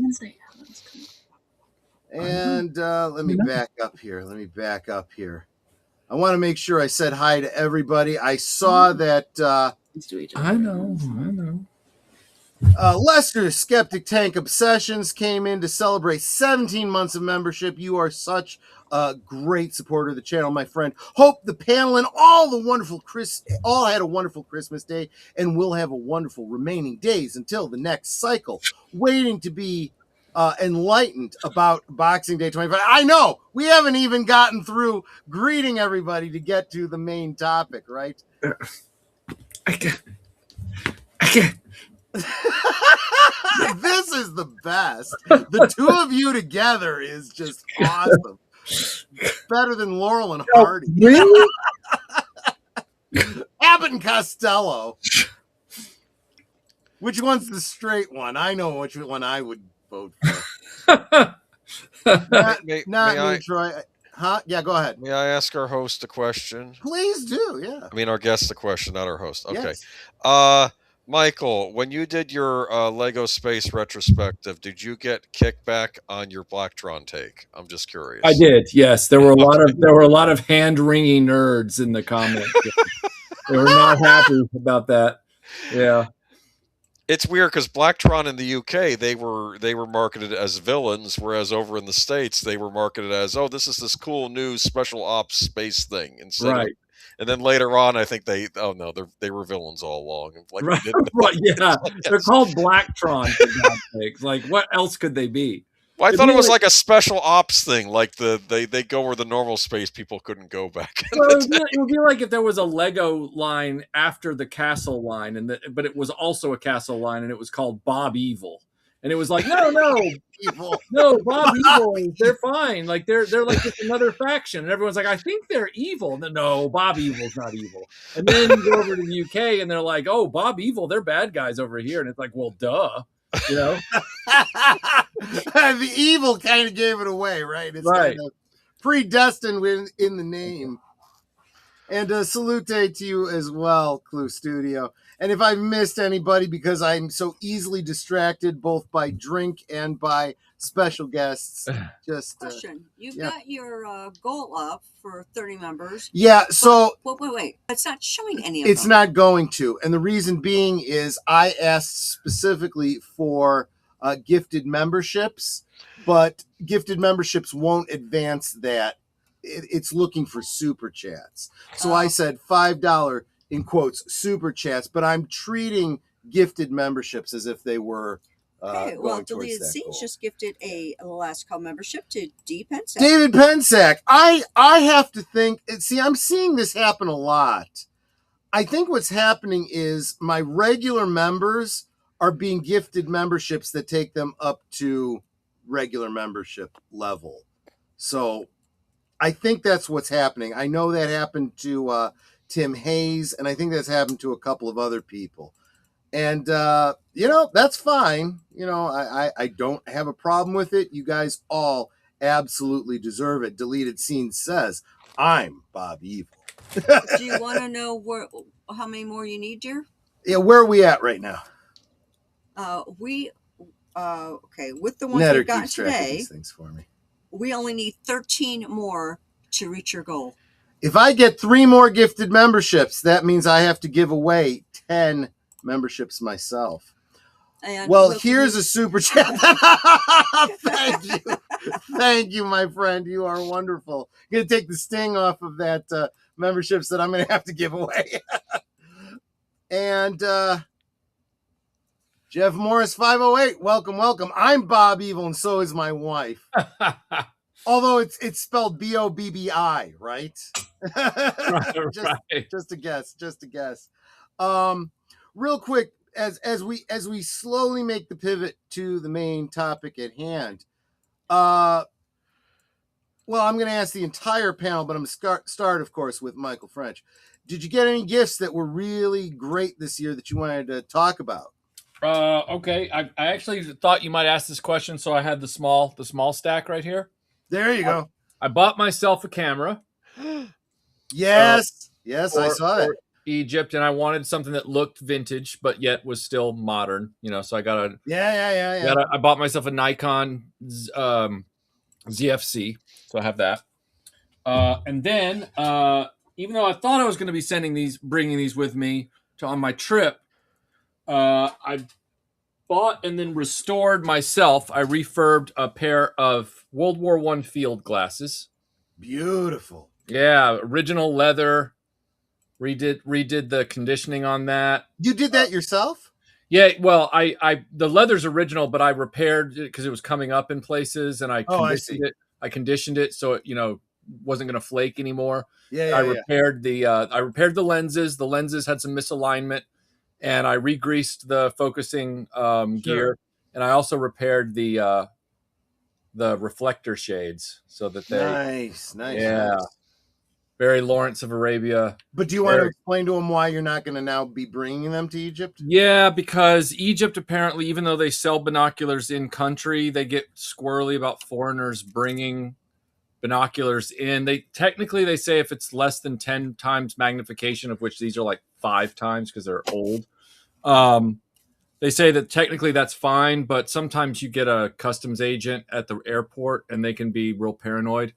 And let me back up here. I want to make sure I said hi to everybody. I saw that I know. Lester Skeptic Tank Obsessions came in to celebrate 17 months of membership. You are such a great supporter of the channel, my friend. Hope the panel and all had a wonderful Christmas day, and we'll have a wonderful remaining days until the next cycle. Waiting to be enlightened about Boxing Day 25. I know we haven't even gotten through greeting everybody to get to the main topic, right? I can't. This is the best. The two of you together is just awesome. Better than Laurel and Hardy. Really? Abbott and Costello. Which one's the straight one? I know which one I would vote for. not me, Troy. Huh? Yeah, go ahead. May I ask our host a question? Please do, yeah. I mean, our guest a question, not our host. Okay. Yes. Michael, when you did your Lego Space retrospective, did you get kickback on your Blacktron take? I'm just curious. I did. Yes, there were a lot of hand-wringing nerds in the comments. They were not happy about that. Yeah. It's weird because Blacktron in the UK, they were marketed as villains, whereas over in the States they were marketed as, oh, this is this cool new special ops space thing. Right. And then later on, I think they were villains all along. Like, right, yeah. They're called Blacktron, for God's sake. Like, what else could they be? Well, I thought it was like a special ops thing, like they go where the normal space people couldn't go back. Well, it would be like if there was a Lego line after the Castle line, but it was also a Castle line, and it was called Bob Evil. And it was like, no, Bob Evil, they're fine. Like they're like just another faction. And everyone's like, I think they're evil. And then, no, Bob Evil's not evil. And then you go over to the UK and they're like, oh, Bob Evil, they're bad guys over here. And it's like, well, duh. You know? The evil kind of gave it away, right? It's kind of predestined in the name. And salute to you as well, CluuStudio. And if I've missed anybody, because I'm so easily distracted both by drink and by special guests, just question. You've got your goal up for 30 members. Yeah, so wait. It's not showing any of them. It's not going to. And the reason being is I asked specifically for gifted memberships, but gifted memberships won't advance that. It's looking for super chats. So I said $5 in quotes super chats, but I'm treating gifted memberships as if they were going Deleted Scenes just gifted a last call membership to D. Pensac. David Pensac. I have to think. See, I'm seeing this happen a lot. I think what's happening is my regular members are being gifted memberships that take them up to regular membership level. So I think that's what's happening. I know that happened to Tim Hayes, and I think that's happened to a couple of other people. And, that's fine. I don't have a problem with it. You guys all absolutely deserve it. Deleted Scene says, I'm Bob Evil. Do you want to know how many more you need, dear? Yeah, where are we at right now? With the ones we've gotten today, these things for me. We only need 13 more to reach your goal. If I get 3 more gifted memberships, that means I have to give away 10 memberships myself. And here's a super chat. Thank you, my friend. You are wonderful. I'm going to take the sting off of that memberships that I'm going to have to give away. And Jeff Morris 508, welcome. I'm Bob Evil, and so is my wife. Although it's spelled Bobbi, right? Just a guess. Real quick, as we slowly make the pivot to the main topic at hand. I'm going to ask the entire panel, but I'm going to start, of course, with Michael French. Did you get any gifts that were really great this year that you wanted to talk about? Okay. I actually thought you might ask this question, so I had the small stack right here. There you go. I bought myself a camera. Yes, I saw that. Egypt, and I wanted something that looked vintage but yet was still modern. So I got I bought myself a Nikon ZFC, so I have that. And then, even though I thought I was going to be bringing these with me on my trip, I bought and then restored myself. I refurbed a pair of World War I field glasses. Beautiful. Yeah, original leather. Redid the conditioning on that. You did that yourself? Yeah, well, I the leather's original, but I repaired it because it was coming up in places, and I conditioned it. I conditioned it so it wasn't going to flake anymore. I repaired the lenses. The lenses had some misalignment, and I re-greased the focusing gear, and I also repaired the reflector shades so that they nice. Very Lawrence of Arabia. But do you want to explain to them why you're not going to now be bringing them to Egypt? Yeah, because Egypt apparently, even though they sell binoculars in country, they get squirrely about foreigners bringing binoculars in. They say if it's less than 10 times magnification, of which these are like 5 times because they're old. They say that technically that's fine, but sometimes you get a customs agent at the airport and they can be real paranoid.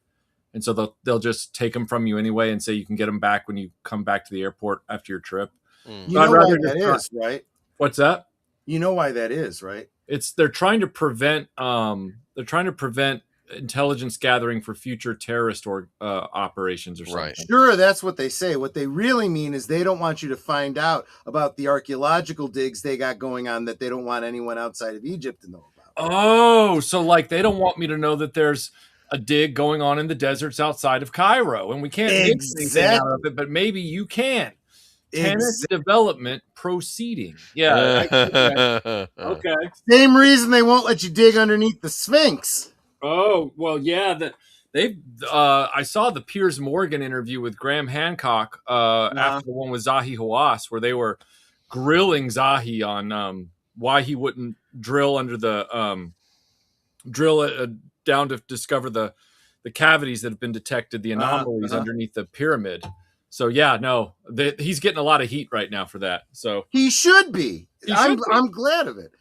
And so they'll just take them from you anyway and say you can get them back when you come back to the airport after your trip. You know why that is, right? What's that? You know why that is, right? They're trying to prevent intelligence gathering for future terrorist operations or something. Right. Sure, that's what they say. What they really mean is they don't want you to find out about the archaeological digs they got going on that they don't want anyone outside of Egypt to know about. Oh, so like they don't want me to know that there's a dig going on in the deserts outside of Cairo, and we can't make anything out of it, but maybe you can. Tennis development proceeding. Yeah. Okay. Same reason they won't let you dig underneath the Sphinx. Oh, well, yeah. I saw the Piers Morgan interview with Graham Hancock after the one with Zahi Hawass, where they were grilling Zahi on why he wouldn't drill under the down to discover the cavities that have been detected, the anomalies underneath the pyramid. So yeah, no, he's getting a lot of heat right now for that. So he should be. I'm glad of it.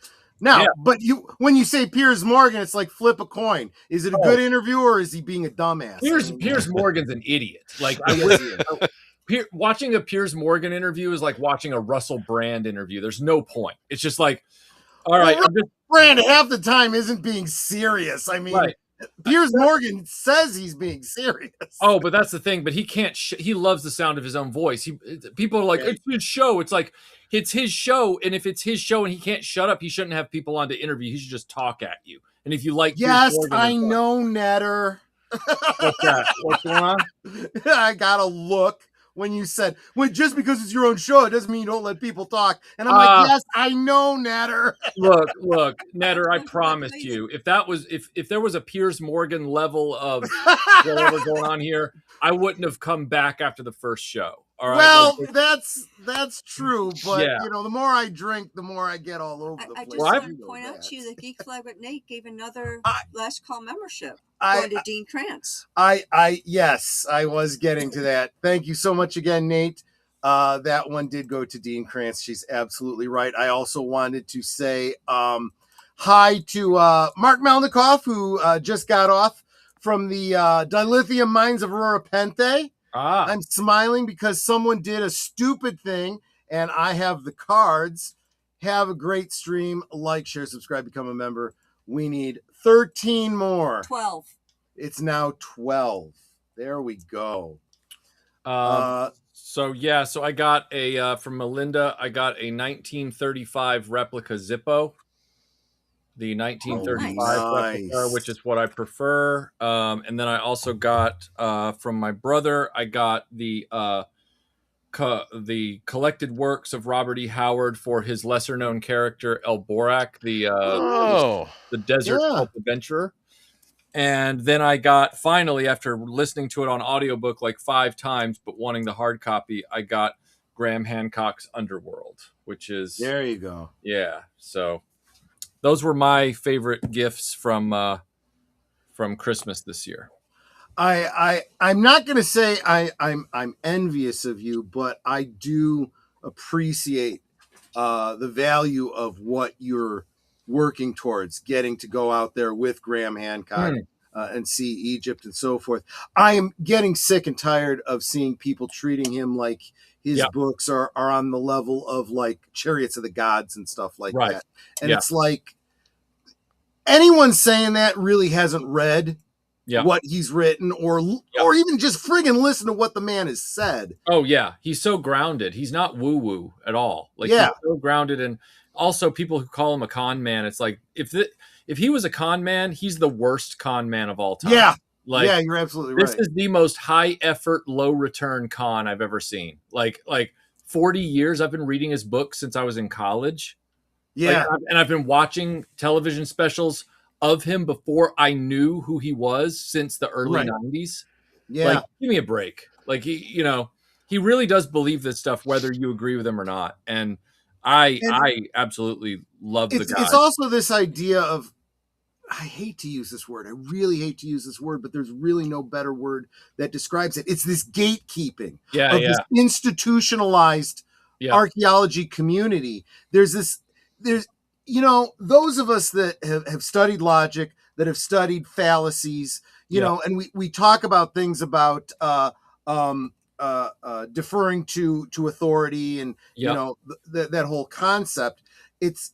Now, but when you say Piers Morgan, it's like flip a coin. Is it a good interview or is he being a dumbass? Piers Morgan's an idiot. Like watching a Piers Morgan interview is like watching a Russell Brand interview. There's no point. It's just like, all right, Brand half the time isn't being serious. I mean, Piers Morgan says he's being serious. Oh, but that's the thing. But he can't. He loves the sound of his own voice. People are like, it's his show. It's like it's his show, and if it's his show and he can't shut up, he shouldn't have people on to interview. He should just talk at you. And if you like, yes, I know, Netter. What's that? What's going on? I gotta look. When you said, just because it's your own show, it doesn't mean you don't let people talk. And I'm like, yes, I know, Netter. look, Netter, I promised you, if there was a Piers Morgan level of whatever going on here, I wouldn't have come back after the first show. All right. Well, that's true, but the more I drink, the more I get all over the place. I just want to point out to you that Geek Flag with Nate gave another last call membership going to Dean Krantz. Yes, I was getting to that. Thank you so much again, Nate. That one did go to Dean Krantz. She's absolutely right. I also wanted to say hi to Mark Melnikoff, who just got off from the dilithium mines of Aurora Pente. I'm smiling because someone did a stupid thing, and I have the cards. Have a great stream. Like, share, subscribe, become a member. We need 13 more. 12. It's now 12. There we go. So I got from Melinda, I got a 1935 replica Zippo. The 1935 replica, which is what I prefer. And then I also got from my brother, I got the collected works of Robert E. Howard for his lesser known character El Borak, the desert adventurer. And then I got, finally, after listening to it on audiobook like 5 times but wanting the hard copy, I got Graham Hancock's Underworld, which is there you go. Yeah, so those were my favorite gifts from Christmas this year. I'm not going to say I'm envious of you, but I do appreciate the value of what you're working towards, getting to go out there with Graham Hancock and see Egypt and so forth. I am getting sick and tired of seeing people treating him like his books are on the level of like Chariots of the Gods and stuff like that. And it's like anyone saying that really hasn't read what he's written or even just friggin' listen to what the man has said. Oh yeah. He's so grounded. He's not woo woo at all. Like he's so grounded. And also people who call him a con man, it's like, if he was a con man, he's the worst con man of all time. Yeah. Like, yeah, you're absolutely right. This is the most high effort, low return con I've ever seen. Like 40 years I've been reading his book since I was in college. Yeah. And I've been watching television specials of him before I knew who he was since the early 90s. Yeah. Like, give me a break. Like he really does believe this stuff, whether you agree with him or not. And I absolutely love the guy. It's also this idea of, I hate to use this word. I really hate to use this word, but there's really no better word that describes it. It's this gatekeeping of this institutionalized archaeology community. There's those of us that have studied logic, that have studied fallacies, you know, and we talk about things about deferring to authority and, you know, that whole concept.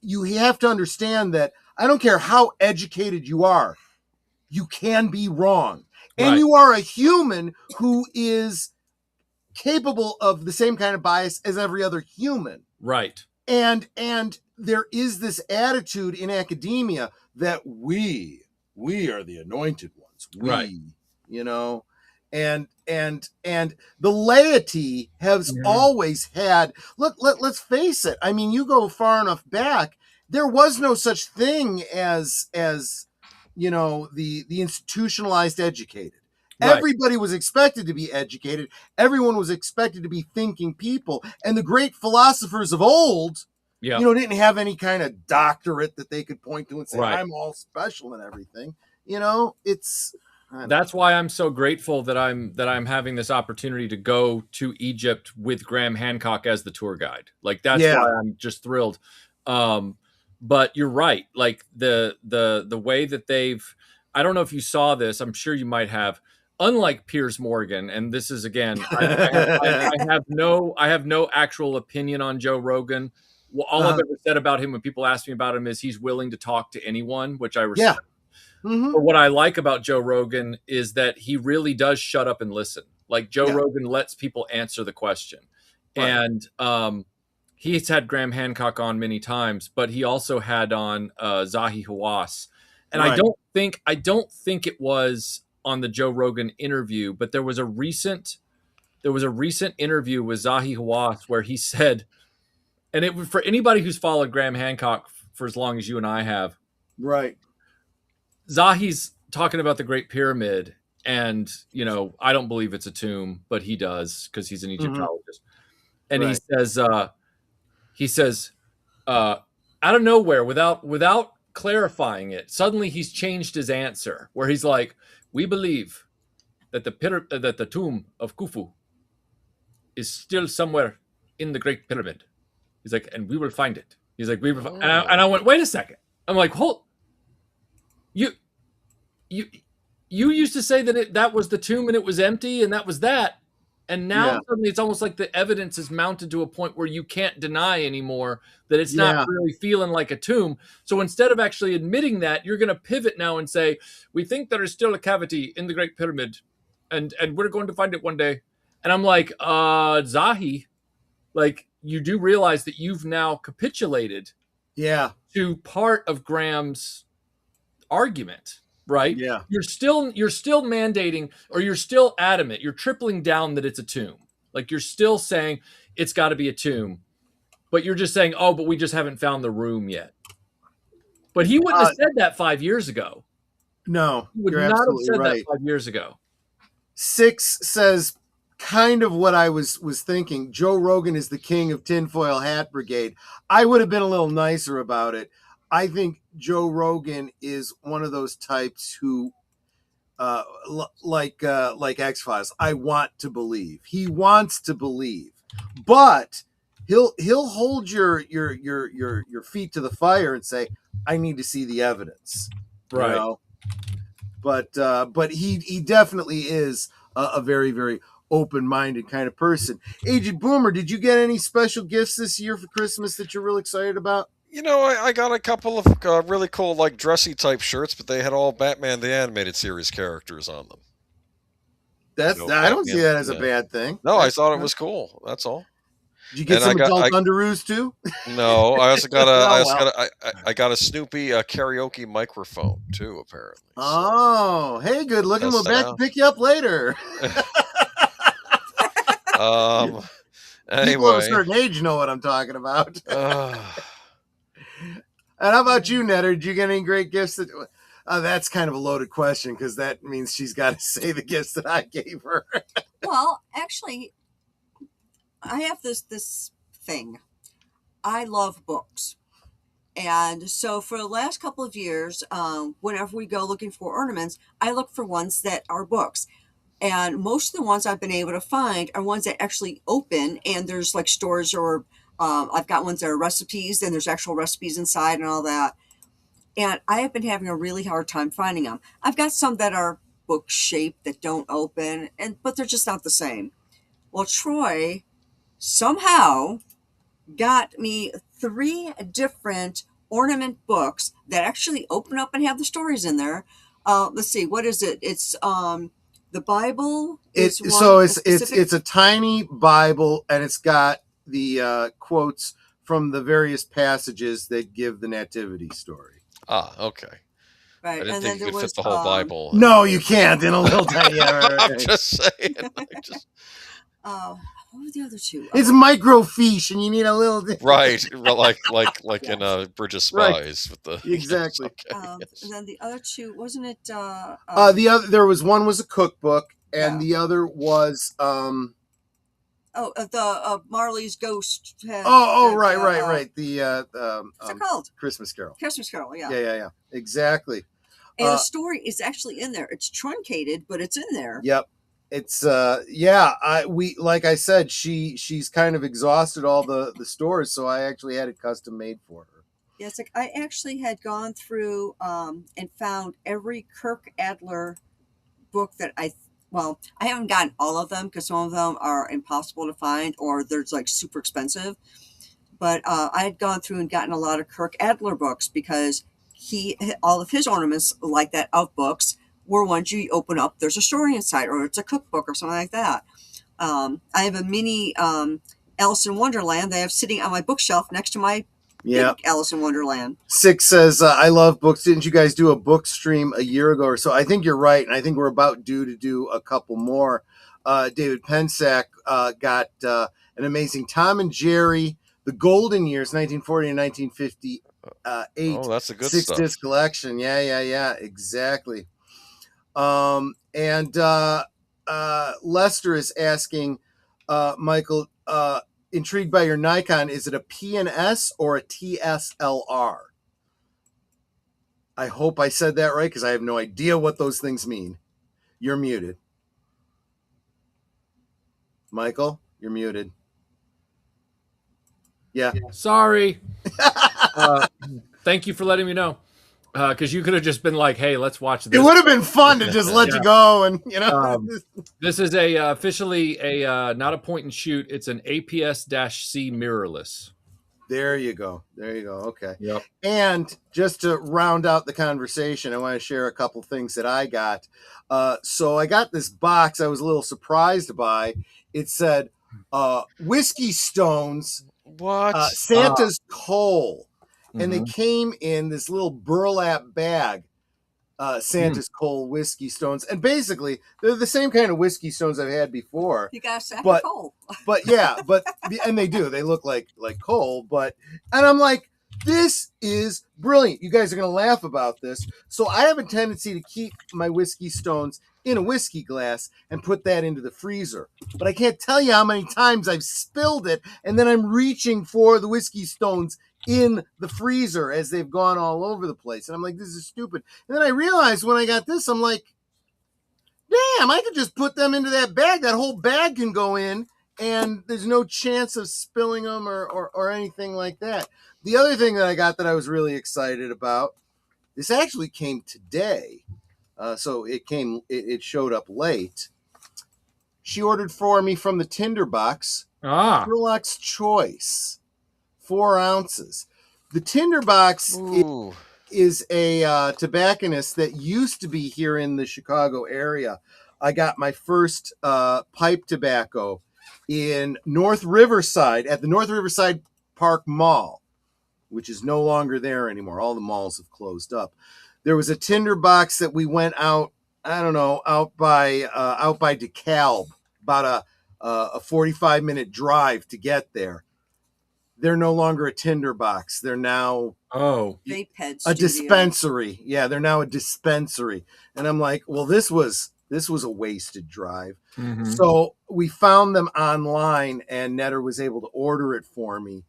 You have to understand that I don't care how educated you are, you can be wrong. And you are a human who is capable of the same kind of bias as every other human. Right. And there is this attitude in academia that we are the anointed ones. You know, and the laity has always had, let's face it. I mean, you go far enough back, there was no such thing as you know, the institutionalized educated. Everybody was expected to be educated. Everyone was expected to be thinking people. And the great philosophers of old, you know, didn't have any kind of doctorate that they could point to and say, I'm all special and everything. You know, that's why I'm so grateful that I'm having this opportunity to go to Egypt with Graham Hancock as the tour guide. Like, that's why I'm just thrilled. But you're right. Like the way that I don't know if you saw this, I'm sure you might have. Unlike Piers Morgan, and this is again, I have no actual opinion on Joe Rogan. Well, all I've ever said about him when people ask me about him is he's willing to talk to anyone, which I respect. But what I like about Joe Rogan is that he really does shut up and listen. Like Joe Rogan lets people answer the question. And he's had Graham Hancock on many times, but he also had on Zahi Hawass. And I don't think it was on the Joe Rogan interview, but there was a recent interview with Zahi Hawass where he said, and it was for anybody who's followed Graham Hancock for as long as you and I have. Right. Zahi's talking about the Great Pyramid, and, you know, I don't believe it's a tomb, but he does because he's an Egyptologist. And he says, out of nowhere, without clarifying it, suddenly he's changed his answer, where he's like, we believe that the tomb of Khufu is still somewhere in the Great Pyramid. He's like, and we will find it. He's like, and I went, wait a second. I'm like, hold. You used to say that that was the tomb and it was empty and that was that. And now suddenly it's almost like the evidence is mounted to a point where you can't deny anymore that it's not really feeling like a tomb. So instead of actually admitting that, you're going to pivot now and say, we think there is still a cavity in the Great Pyramid and we're going to find it one day. And I'm like, Zahi, like, you do realize that you've now capitulated to part of Graham's argument, right? Yeah. You're still mandating, or you're still adamant. You're tripling down that it's a tomb. Like, you're still saying it's got to be a tomb, but you're just saying, oh, but we just haven't found the room yet. But he wouldn't have said that 5 years ago. No, he would not have said that 5 years ago. Six says kind of what I was thinking. Joe Rogan is the king of tinfoil hat brigade. I would have been a little nicer about it. I think Joe Rogan is one of those types who like X-Files. I want to believe. He wants to believe, but he'll hold your feet to the fire and say, I need to see the evidence. Right. You know? But he definitely is a very, very open-minded kind of person. Aged Boomer, did you get any special gifts this year for Christmas that you're real excited about? You know, I got a couple of really cool, like, dressy type shirts, but they had all Batman the Animated Series characters on them. That's I don't see that as a bad thing. No, I thought it was cool. That's all. Did you get some adult underoos too? No, I also got I got a Snoopy karaoke microphone too, apparently. Oh, hey, good looking. We'll back to pick you up later. Anyway, people of a certain age know what I'm talking about. And how about you, Netter? Did you get any great gifts? That's kind of a loaded question because that means she's got to say the gifts that I gave her. Well, actually, I have this thing. I love books. And so for the last couple of years, whenever we go looking for ornaments, I look for ones that are books. And most of the ones I've been able to find are ones that actually open, and there's like stores, or I've got ones that are recipes, and there's actual recipes inside and all that. And I have been having a really hard time finding them. I've got some that are book shaped that don't open, but they're just not the same. Well, Troy somehow got me 3 different ornament books that actually open up and have the stories in there. Let's see, what is it? It's the Bible. It's a tiny Bible, and it's got the quotes from the various passages that give the nativity story. Ah, okay. Right, I didn't and think then you there could fit the whole Bible. No, you can't in a little tiny. I'm just saying. What were the other 2? It's microfiche, and you need a little right, like in Bridge of Spies with the exactly. Okay, And then the other 2, wasn't it? The other there was one was a cookbook, and the other was the Marley's Ghost. Right. The what's it called? Christmas Carol. Christmas Carol. Yeah. Yeah. Exactly. And the story is actually in there. It's truncated, but it's in there. Yep. It's like I said, she's kind of exhausted all the stores, so I actually had it custom made for her. Yeah, it's like I actually had gone through and found every Kirk Adler book that I haven't gotten all of them because some of them are impossible to find or they're like super expensive. But I had gone through and gotten a lot of Kirk Adler books because all of his ornaments like that of books were ones you open up, there's a story inside, or it's a cookbook or something like that. I have a mini Alice in Wonderland that I have sitting on my bookshelf next to my big Alice in Wonderland. 6 says, I love books. Didn't you guys do a book stream a year ago or so? I think you're right, and I think we're about due to do a couple more. David Pensack got an amazing Tom and Jerry, The Golden Years, 1940 and 1958. Oh, that's a good 6-disc collection. Yeah, exactly. And Lester is asking, Michael, intrigued by your Nikon, is it a P&S or a TSLR? I hope I said that right because I have no idea what those things mean. You're muted. Michael, you're muted. Yeah. Sorry. Thank you for letting me know. Because you could have just been like, "Hey, let's watch this." It would have been fun to just let you go, and this is officially a not a point and shoot. It's an APS-C mirrorless. There you go. Okay. Yep. And just to round out the conversation, I want to share a couple things that I got. So I got this box I was a little surprised by. It said Whiskey Stones, Santa's Coal. And they came in this little burlap bag, Santa's Coal Whiskey Stones. And basically, they're the same kind of whiskey stones I've had before. You got a sack of coal. And they do. They look like coal. And I'm like, this is brilliant. You guys are going to laugh about this. So I have a tendency to keep my whiskey stones in a whiskey glass and put that into the freezer. But I can't tell you how many times I've spilled it, and then I'm reaching for the whiskey stones in the freezer as they've gone all over the place. And I'm like, this is stupid. And then I realized when I got this, I'm like, damn, I could just put them into that bag. That whole bag can go in, and there's no chance of spilling them or anything like that. The other thing that I got that I was really excited about, this actually came today. So it showed up late. She ordered for me from the Tinderbox. Sherlock's Choice, 4 ounces. The Tinderbox is a tobacconist that used to be here in the Chicago area. I got my first pipe tobacco in North Riverside at the North Riverside Park Mall, which is no longer there anymore. All the malls have closed up. There was a Tinderbox that we went out, I don't know, out by DeKalb, about a 45-minute drive to get there. They're no longer a Tinderbox. They're now a dispensary. Yeah, they're now a dispensary. And I'm like, well, this was a wasted drive. Mm-hmm. So we found them online, and Netter was able to order it for me.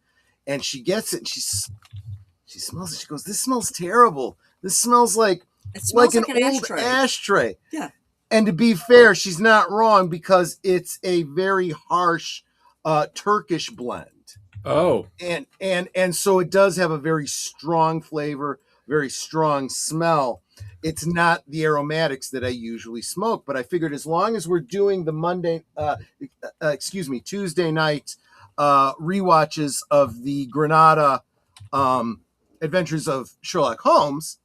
And she gets it, and she smells it. She goes, "This smells terrible. This smells like an old ashtray." Yeah. And to be fair, she's not wrong, because it's a very harsh Turkish blend. Oh. And so it does have a very strong flavor, very strong smell. It's not the aromatics that I usually smoke, but I figured as long as we're doing the Tuesday night rewatches of the Granada Adventures of Sherlock Holmes,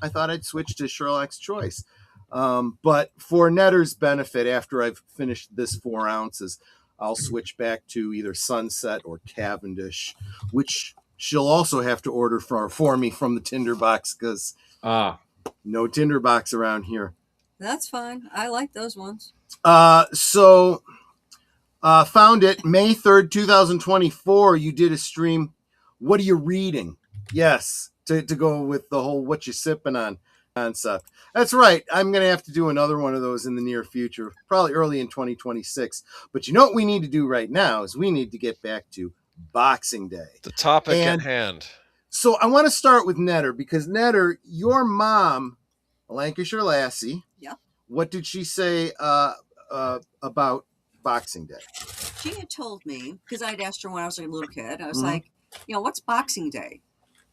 I thought I'd switch to Sherlock's Choice. But for Netter's benefit, after I've finished this 4 ounces, I'll switch back to either Sunset or Cavendish, which she'll also have to order for me from the Tinderbox, because no Tinderbox around here. That's fine. I like those ones. So found it May 3rd, 2024. You did a stream. What are you reading? Yes, to go with the whole what you sipping on concept. That's right. I'm going to have to do another one of those in the near future, probably early in 2026. But you know what we need to do right now is we need to get back to Boxing Day. The topic at hand. So I want to start with Netter, because Netter, your mom, a Lancashire lassie. Yeah. What did she say about Boxing Day? She had told me, because I'd asked her when I was a little kid, I was like, what's Boxing Day?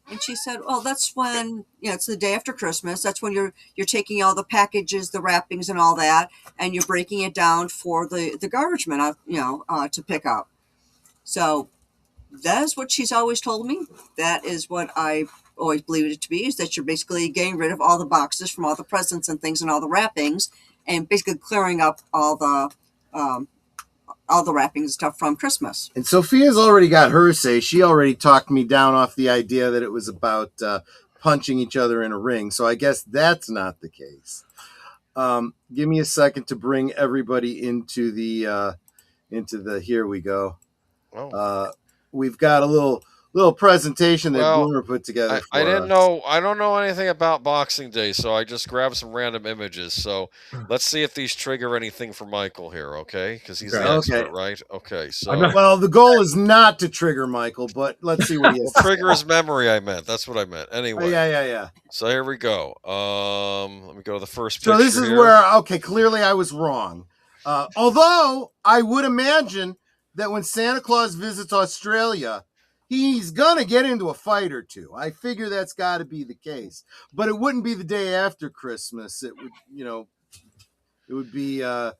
And she said, well, that's when, it's the day after Christmas. That's when you're taking all the packages, the wrappings and all that, and you're breaking it down for the garbage men, to pick up. So that is what she's always told me. That is what I always believed it to be, is that you're basically getting rid of all the boxes from all the presents and things and all the wrappings, and basically clearing up all the wrappings and stuff from Christmas. And Sophia's already got her say. She already talked me down off the idea that it was about punching each other in a ring. So I guess that's not the case. Give me a second to bring everybody into the here we go. Oh. We've got a little presentation that Bloomer put together. I don't know anything about Boxing Day, so I just grabbed some random images. So let's see if these trigger anything for Michael here, okay? Because he's the expert, right? Okay, so well, the goal is not to trigger Michael, but let's see what he has. Trigger his memory. I meant that's what I meant. Anyway, yeah. So here we go. Let me go to the first picture. So this is where clearly I was wrong. Although I would imagine that when Santa Claus visits Australia, he's going to get into a fight or two. I figure that's got to be the case. But it wouldn't be the day after Christmas. It would, it would be the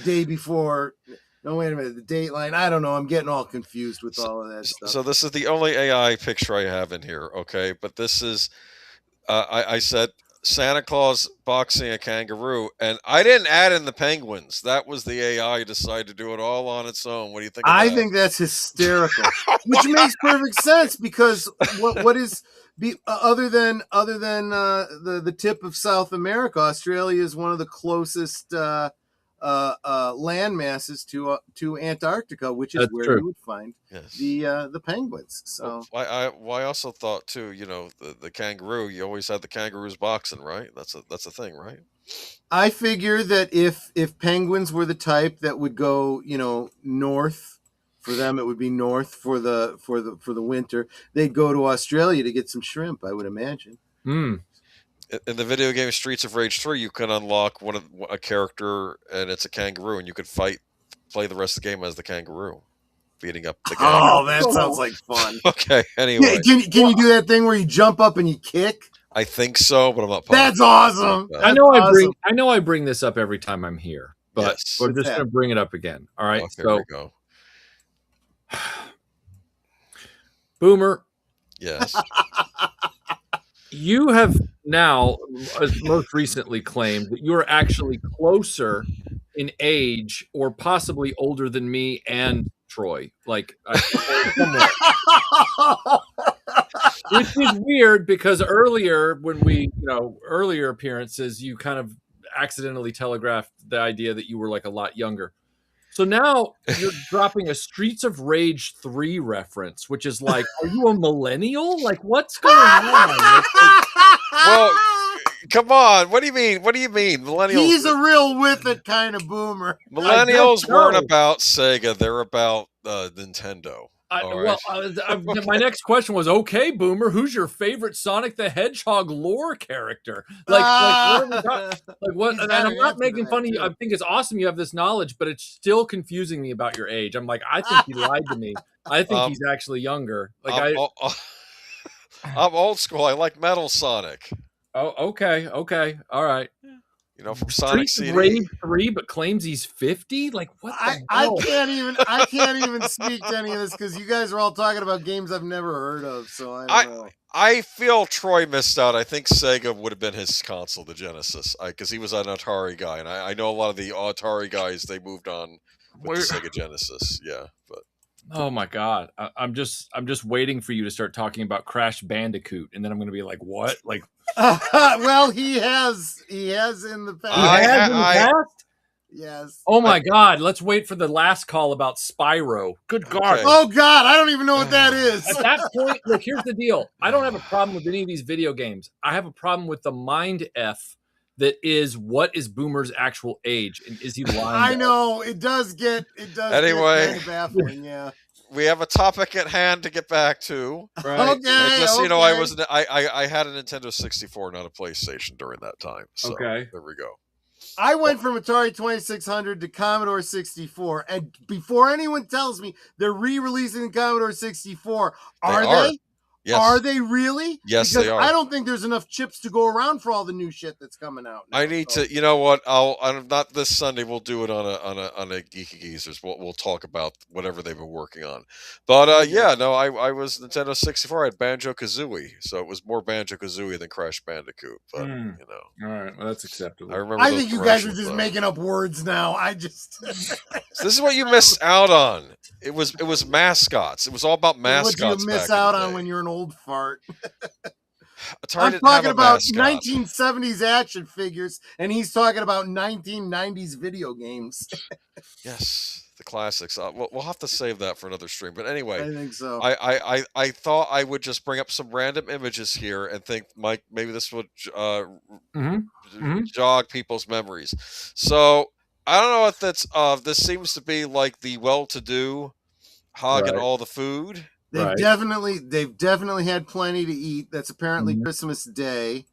day before. No, wait a minute. The dateline. I don't know. I'm getting all confused with all of that stuff. So this is the only AI picture I have in here, okay? But this is, I said, Santa Claus boxing a kangaroo, and I didn't add in the penguins. That was the AI decided to do it all on its own. What do you think of that? I think that's hysterical, which makes perfect sense, because what is other than the tip of South America, Australia is one of the closest land masses to Antarctica, which is where you would find the penguins. So I also thought too, the kangaroo. You always had the kangaroos boxing, right? That's a thing, right? I figure that if penguins were the type that would go, north, for them it would be north for the winter. They'd go to Australia to get some shrimp, I would imagine. in the video game Streets of Rage 3, you can unlock a character, and it's a kangaroo, and you could play the rest of the game as the kangaroo, beating up the gang. Oh, that sounds like fun. Okay, anyway. Can you do that thing where you jump up and you kick? I think so, but I'm not. That's awesome. I know I bring this up every time I'm here, but Yes. we're just going to bring it up again. All right. Okay, there we go. Boomer. Yes. You have now, most recently, claimed that you are actually closer in age, or possibly older than me and Troy. Like, which is weird because earlier, when earlier appearances, you kind of accidentally telegraphed the idea that you were like a lot younger. So now you're dropping a Streets of Rage 3 reference, which is like, are you a millennial? Like, what's going on? Well, come on. What do you mean? What do you mean? Millennials. He's a real with it kind of boomer. Millennials weren't about Sega. They're about Nintendo. My next question was, okay, Boomer, who's your favorite Sonic the Hedgehog lore character? What? And I'm not making fun of you. I think it's awesome you have this knowledge, but it's still confusing me about your age. I'm like, I think he lied to me. I think he's actually younger. Like I'm old school. I like Metal Sonic. Oh, okay, all right. From Sonic CD. Rage 3, but claims he's 50. Like, what? I can't even speak to any of this because you guys are all talking about games I've never heard of. So I don't know. I feel Troy missed out. I think Sega would have been his console, the Genesis, because he was an Atari guy, and I know a lot of the Atari guys. They moved on with the Sega Genesis. Yeah, but. Oh my God! I'm just waiting for you to start talking about Crash Bandicoot, and then I'm going to be like, "What?" Like, well, he has in the past. Yes. Oh my God! Let's wait for the last call about Spyro. Good God! Okay. Oh God! I don't even know what that is. At that point, look. Here's the deal. I don't have a problem with any of these video games. I have a problem with the mind f. That is, what is Boomer's actual age, and is he lying? I know it does get anyway. Get kind of baffling. Yeah, we have a topic at hand to get back to. Right. Okay. Just so you know, I had a Nintendo 64, not a PlayStation during that time. So okay, there we go. I went from Atari 2600 to Commodore 64, and before anyone tells me they're re-releasing the Commodore 64, are they? Yes. Are they really? Yes, because they are. I don't think there's enough chips to go around for all the new shit that's coming out now. I need to. You know what? I'm not this Sunday. We'll do it on a Geeky Geezers. We'll talk about whatever they've been working on. But I was Nintendo 64. I had Banjo-Kazooie, so it was more Banjo-Kazooie than Crash Bandicoot. But all right, well, that's acceptable. I think you guys are just making up words now. So this is what you miss out on. It was mascots. It was all about mascots. What you miss out on when you're an old fart. I'm talking about 1970s action figures, and he's talking about 1990s video games. Yes, the classics. We'll have to save that for another stream. But anyway, I think so. I thought I would just bring up some random images here and think, Mike, maybe this would jog people's memories. So I don't know if that's this seems to be like the well-to-do hogging all the food. They've definitely had plenty to eat. That's apparently Christmas Day.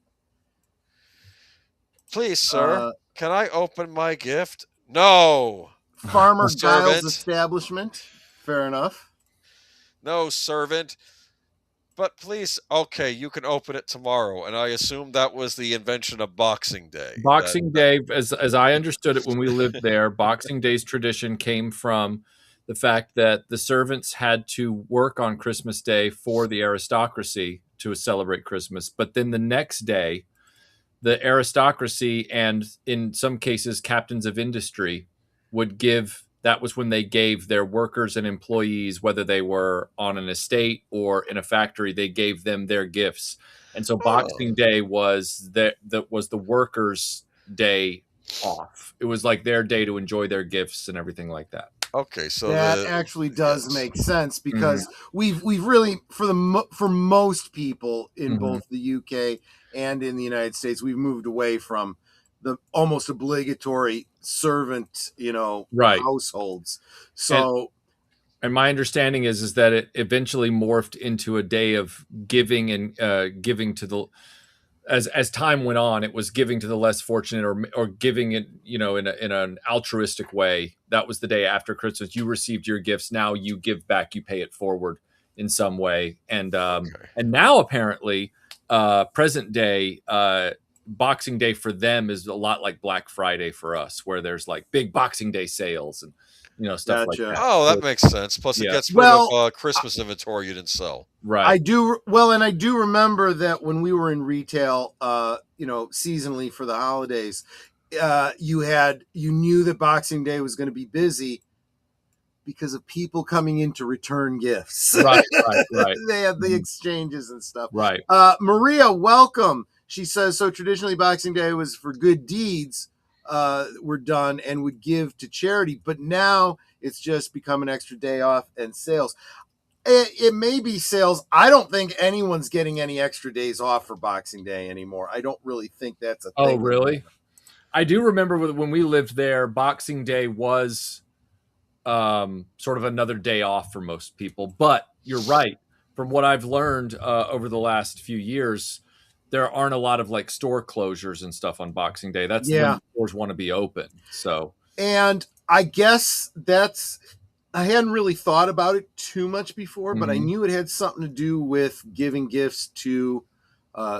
Please, sir, can I open my gift? No. Farmer Giles establishment. Fair enough. No, servant. But please, okay, you can open it tomorrow. And I assume that was the invention of Boxing Day. Boxing Day, as I understood it when we lived there, Boxing Day's tradition came from the fact that the servants had to work on Christmas Day for the aristocracy to celebrate Christmas. But then the next day, the aristocracy and in some cases captains of industry would give, that was when they gave their workers and employees, whether they were on an estate or in a factory, they gave them their gifts. And so Boxing Day was the workers' day off. It was like their day to enjoy their gifts and everything like that. Okay, so that actually does make sense because we've really for most people in both the UK and in the United States, we've moved away from the almost obligatory servant, households. So, and my understanding is that it eventually morphed into a day of giving and giving to as time went on, it was giving to the less fortunate, or giving it, in an altruistic way. That was the day after Christmas. You received your gifts. Now you give back. You pay it forward in some way. And now apparently, present day, Boxing Day for them is a lot like Black Friday for us, where there's like big Boxing Day sales and stuff like that. Oh, that makes sense. Plus, it gets rid of Christmas inventory you didn't sell. Right. I do remember that when we were in retail, seasonally for the holidays, you knew that Boxing Day was going to be busy because of people coming in to return gifts. Right. They had the exchanges and stuff. Right. Maria, welcome. She says, so traditionally Boxing Day was for good deeds were done and would give to charity, but now it's just become an extra day off and sales. It may be sales. I don't think anyone's getting any extra days off for Boxing Day anymore. I don't really think that's a thing. Oh, really? I do remember when we lived there, Boxing Day was sort of another day off for most people. But you're right. From what I've learned over the last few years, there aren't a lot of like store closures and stuff on Boxing Day. That's when stores want to be open. So, and I guess I hadn't really thought about it too much before, but I knew it had something to do with giving gifts to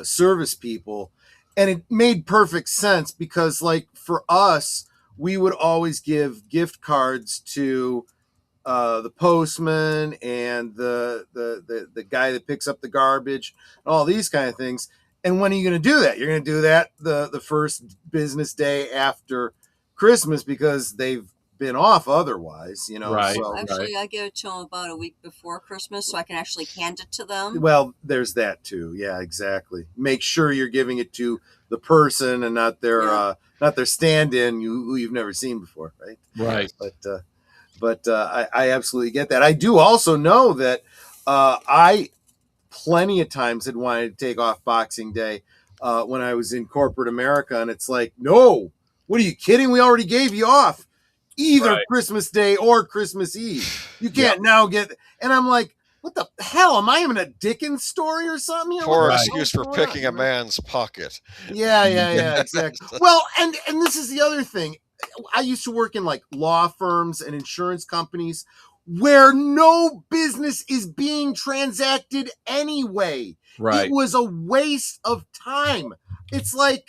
service people. And it made perfect sense because, like, for us, we would always give gift cards to the postman and the guy that picks up the garbage, and all these kind of things. And when are you going to do that? You're going to do that the first business day after Christmas because they've been off otherwise, Right. So, Actually, I give it to them about a week before Christmas so I can actually hand it to them. Well, there's that too. Yeah, exactly. Make sure you're giving it to the person and not their stand-in who you've never seen before, right? Right. But I absolutely get that. I do also know that I plenty of times had wanted to take off Boxing Day when I was in corporate America, and it's like, no, what are you kidding? We already gave you off either Christmas Day or Christmas Eve. You can't now get, and I'm like, what the hell? Am I in a Dickens story or something? Or excuse for picking a man's pocket. Yeah, exactly. Well, and this is the other thing. I used to work in like law firms and insurance companies where no business is being transacted anyway. Right. It was a waste of time. It's like,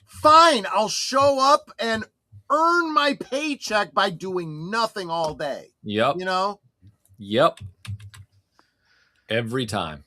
fine, I'll show up and earn my paycheck by doing nothing all day. Yep. Yep. Every time.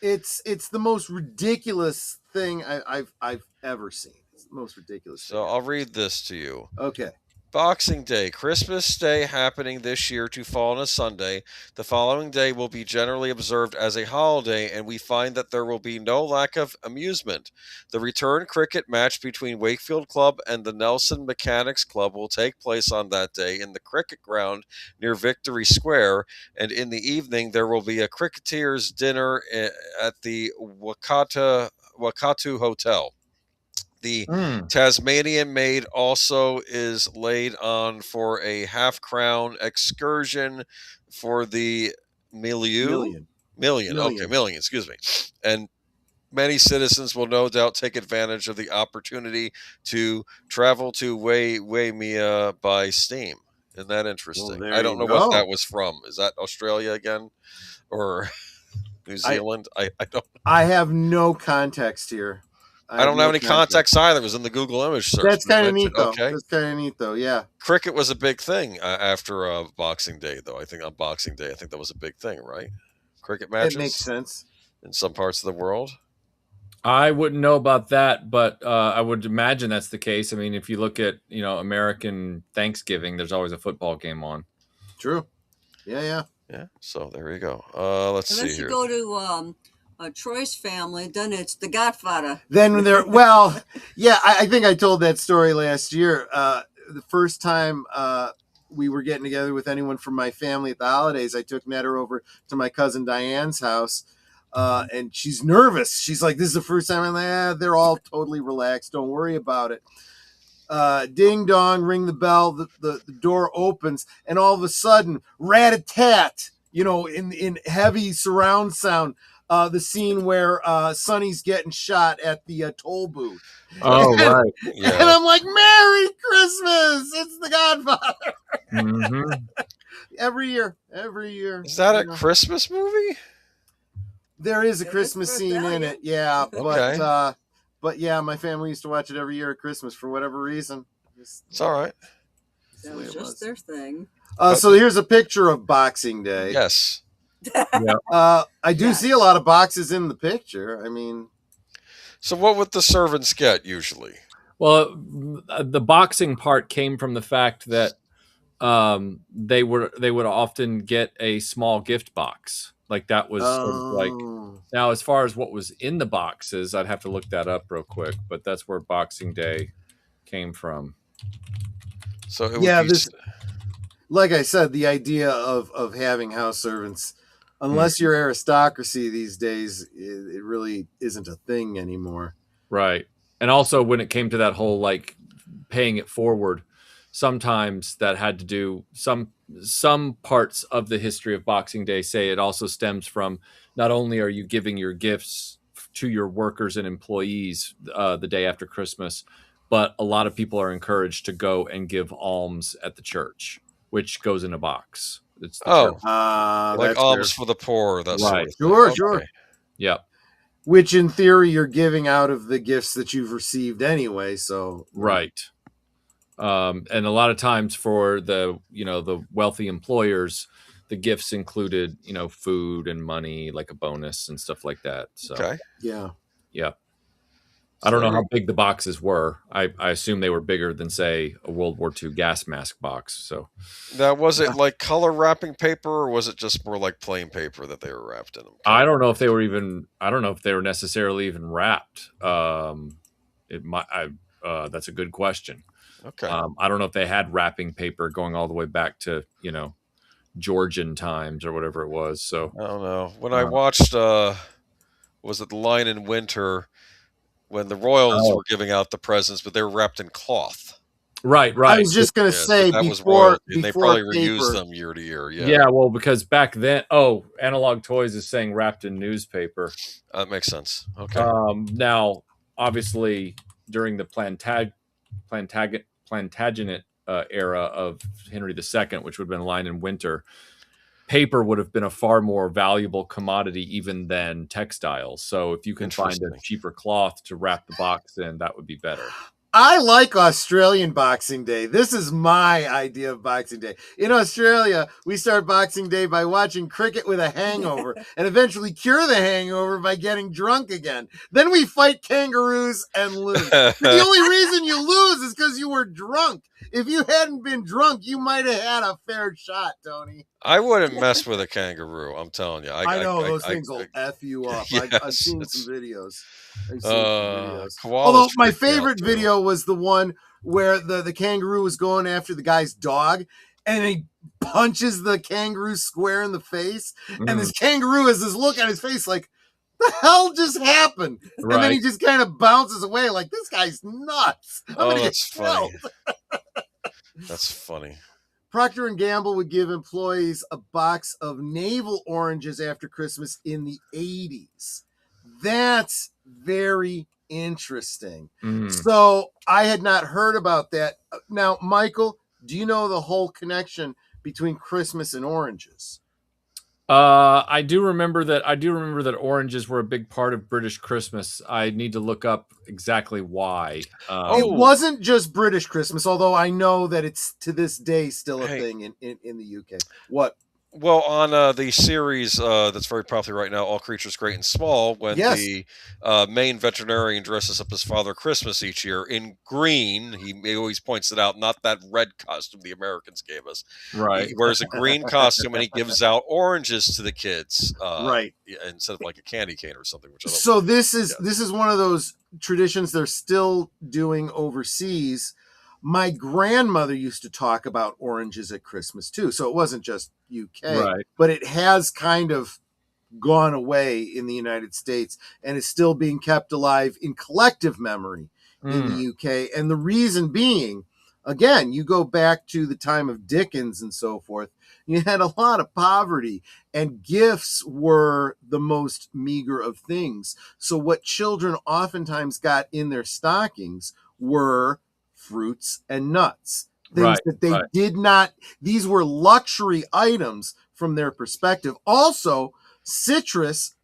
It's the most ridiculous thing I've ever seen. It's the most ridiculous thing. So I'll read this to you. Okay. Boxing Day, Christmas Day happening this year to fall on a Sunday. The following day will be generally observed as a holiday, and we find that there will be no lack of amusement. The return cricket match between Wakefield Club and the Nelson Mechanics Club will take place on that day in the cricket ground near Victory Square, and in the evening there will be a cricketers' dinner at the Wakatu Hotel. The Tasmanian Maid also is laid on for a half-crown excursion for the million, excuse me. And many citizens will no doubt take advantage of the opportunity to travel to Waimea by steam. Isn't that interesting? I don't know what that was from. Is that Australia again? Or New Zealand? I don't know. I have no context here. I don't have any context either. It was in the Google image search. That's kind of neat, though. Okay. That's kind of neat, though. Yeah. Cricket was a big thing after Boxing Day, though. I think on Boxing Day, that was a big thing, right? Cricket matches. It makes sense. In some parts of the world. I wouldn't know about that, but I would imagine that's the case. I mean, if you look at, American Thanksgiving, there's always a football game on. True. Yeah. So there you go. Let's see here. Unless you go to Troy's family, then it's The Godfather. Then I think I told that story last year. The first time we were getting together with anyone from my family at the holidays, I took Netta over to my cousin Diane's house, and she's nervous. She's like, this is the first time. I'm like, they're all totally relaxed. Don't worry about it. Ding dong, ring the bell. The door opens, and all of a sudden, rat-a-tat, in heavy surround sound. the scene where Sonny's getting shot at the toll booth. Oh, right. Yeah. And I'm like, Merry Christmas! It's the Godfather. Mm-hmm. Every year. Is that a you know. Christmas movie? There is a Christmas scene in it, yeah. Okay. But yeah, my family used to watch it every year at Christmas for whatever reason. It's all right. That was just their thing. So here's a picture of Boxing Day. Yes. I do see a lot of boxes in the picture. I mean, so what would the servants get usually? Well, the boxing part came from the fact that they would often get a small gift box. Like that was sort of like, now as far as what was in the boxes, I'd have to look that up real quick, but that's where Boxing Day came from. So it would yeah, be... this, like I said, the idea of having house servants, unless you're aristocracy these days, it really isn't a thing anymore. Right. And also when it came to that whole like paying it forward, sometimes that had to do some parts of the history of Boxing Day say it also stems from not only are you giving your gifts to your workers and employees the day after Christmas, but a lot of people are encouraged to go and give alms at the church, which goes in a box. It's the church. Like alms for the poor. That's right. Sure. Yep. Which in theory you're giving out of the gifts that you've received anyway. So right. And a lot of times for the wealthy employers, the gifts included, food and money, like a bonus and stuff like that. So, okay. Yeah. I don't know how big the boxes were. I assume they were bigger than, say, a World War II gas mask box. So now, was it like color wrapping paper, or was it just more like plain paper that they were wrapped in them? I don't know if they were necessarily even wrapped. That's a good question. Okay. I don't know if they had wrapping paper going all the way back to, Georgian times or whatever it was. So I don't know. When I watched, was it The Lion in Winter, when the royals were giving out the presents, but they were wrapped in cloth. Right. I was just going to say that before they probably reused them year to year. Yeah. Well, because back then, Analog Toys is saying wrapped in newspaper. That makes sense. Okay. Now, obviously, during the Plantagenet era of Henry II, which would have been Lion in Winter, paper would have been a far more valuable commodity even than textiles. So if you can find a cheaper cloth to wrap the box in, that would be better. I like Australian Boxing Day. This is my idea of Boxing Day. In Australia, we start Boxing Day by watching cricket with a hangover and eventually cure the hangover by getting drunk again. Then we fight kangaroos and lose. The only reason you lose is because you were drunk. If you hadn't been drunk, you might have had a fair shot, Tony. I wouldn't mess with a kangaroo. I'm telling you. I know those things will F you up. Yes, I've seen some videos. Koalas Although my favorite video was the one where the kangaroo was going after the guy's dog and he punches the kangaroo square in the face. And this kangaroo has this look on his face like, the hell just happened? Right. And then he just kind of bounces away like, this guy's nuts. I'm gonna get funny. killed. That's funny. Procter & Gamble would give employees a box of navel oranges after Christmas in the 80s. That's very interesting. So I had not heard about that. Now, Michael, do you know the whole connection between Christmas and oranges? I do remember that oranges were a big part of British Christmas. I need to look up exactly why. It wasn't just British Christmas, although I know that it's to this day still a thing in the UK. What? Well, on the series that's very popular right now, All Creatures Great and Small, when the main veterinarian dresses up as Father Christmas each year in green, he always points it out, not that red costume the Americans gave us. Right. He wears a green costume and he gives out oranges to the kids. Right. Instead of like a candy cane or something. Which I so this is one of those traditions they're still doing overseas. My grandmother used to talk about oranges at Christmas too. So it wasn't just UK, but it has kind of gone away in the United States and is still being kept alive in collective memory in the UK. And the reason being, again, you go back to the time of Dickens and so forth, you had a lot of poverty, and gifts were the most meager of things. So what children oftentimes got in their stockings were fruits and nuts, things that they did not, these were luxury items from their perspective. Also, citrus,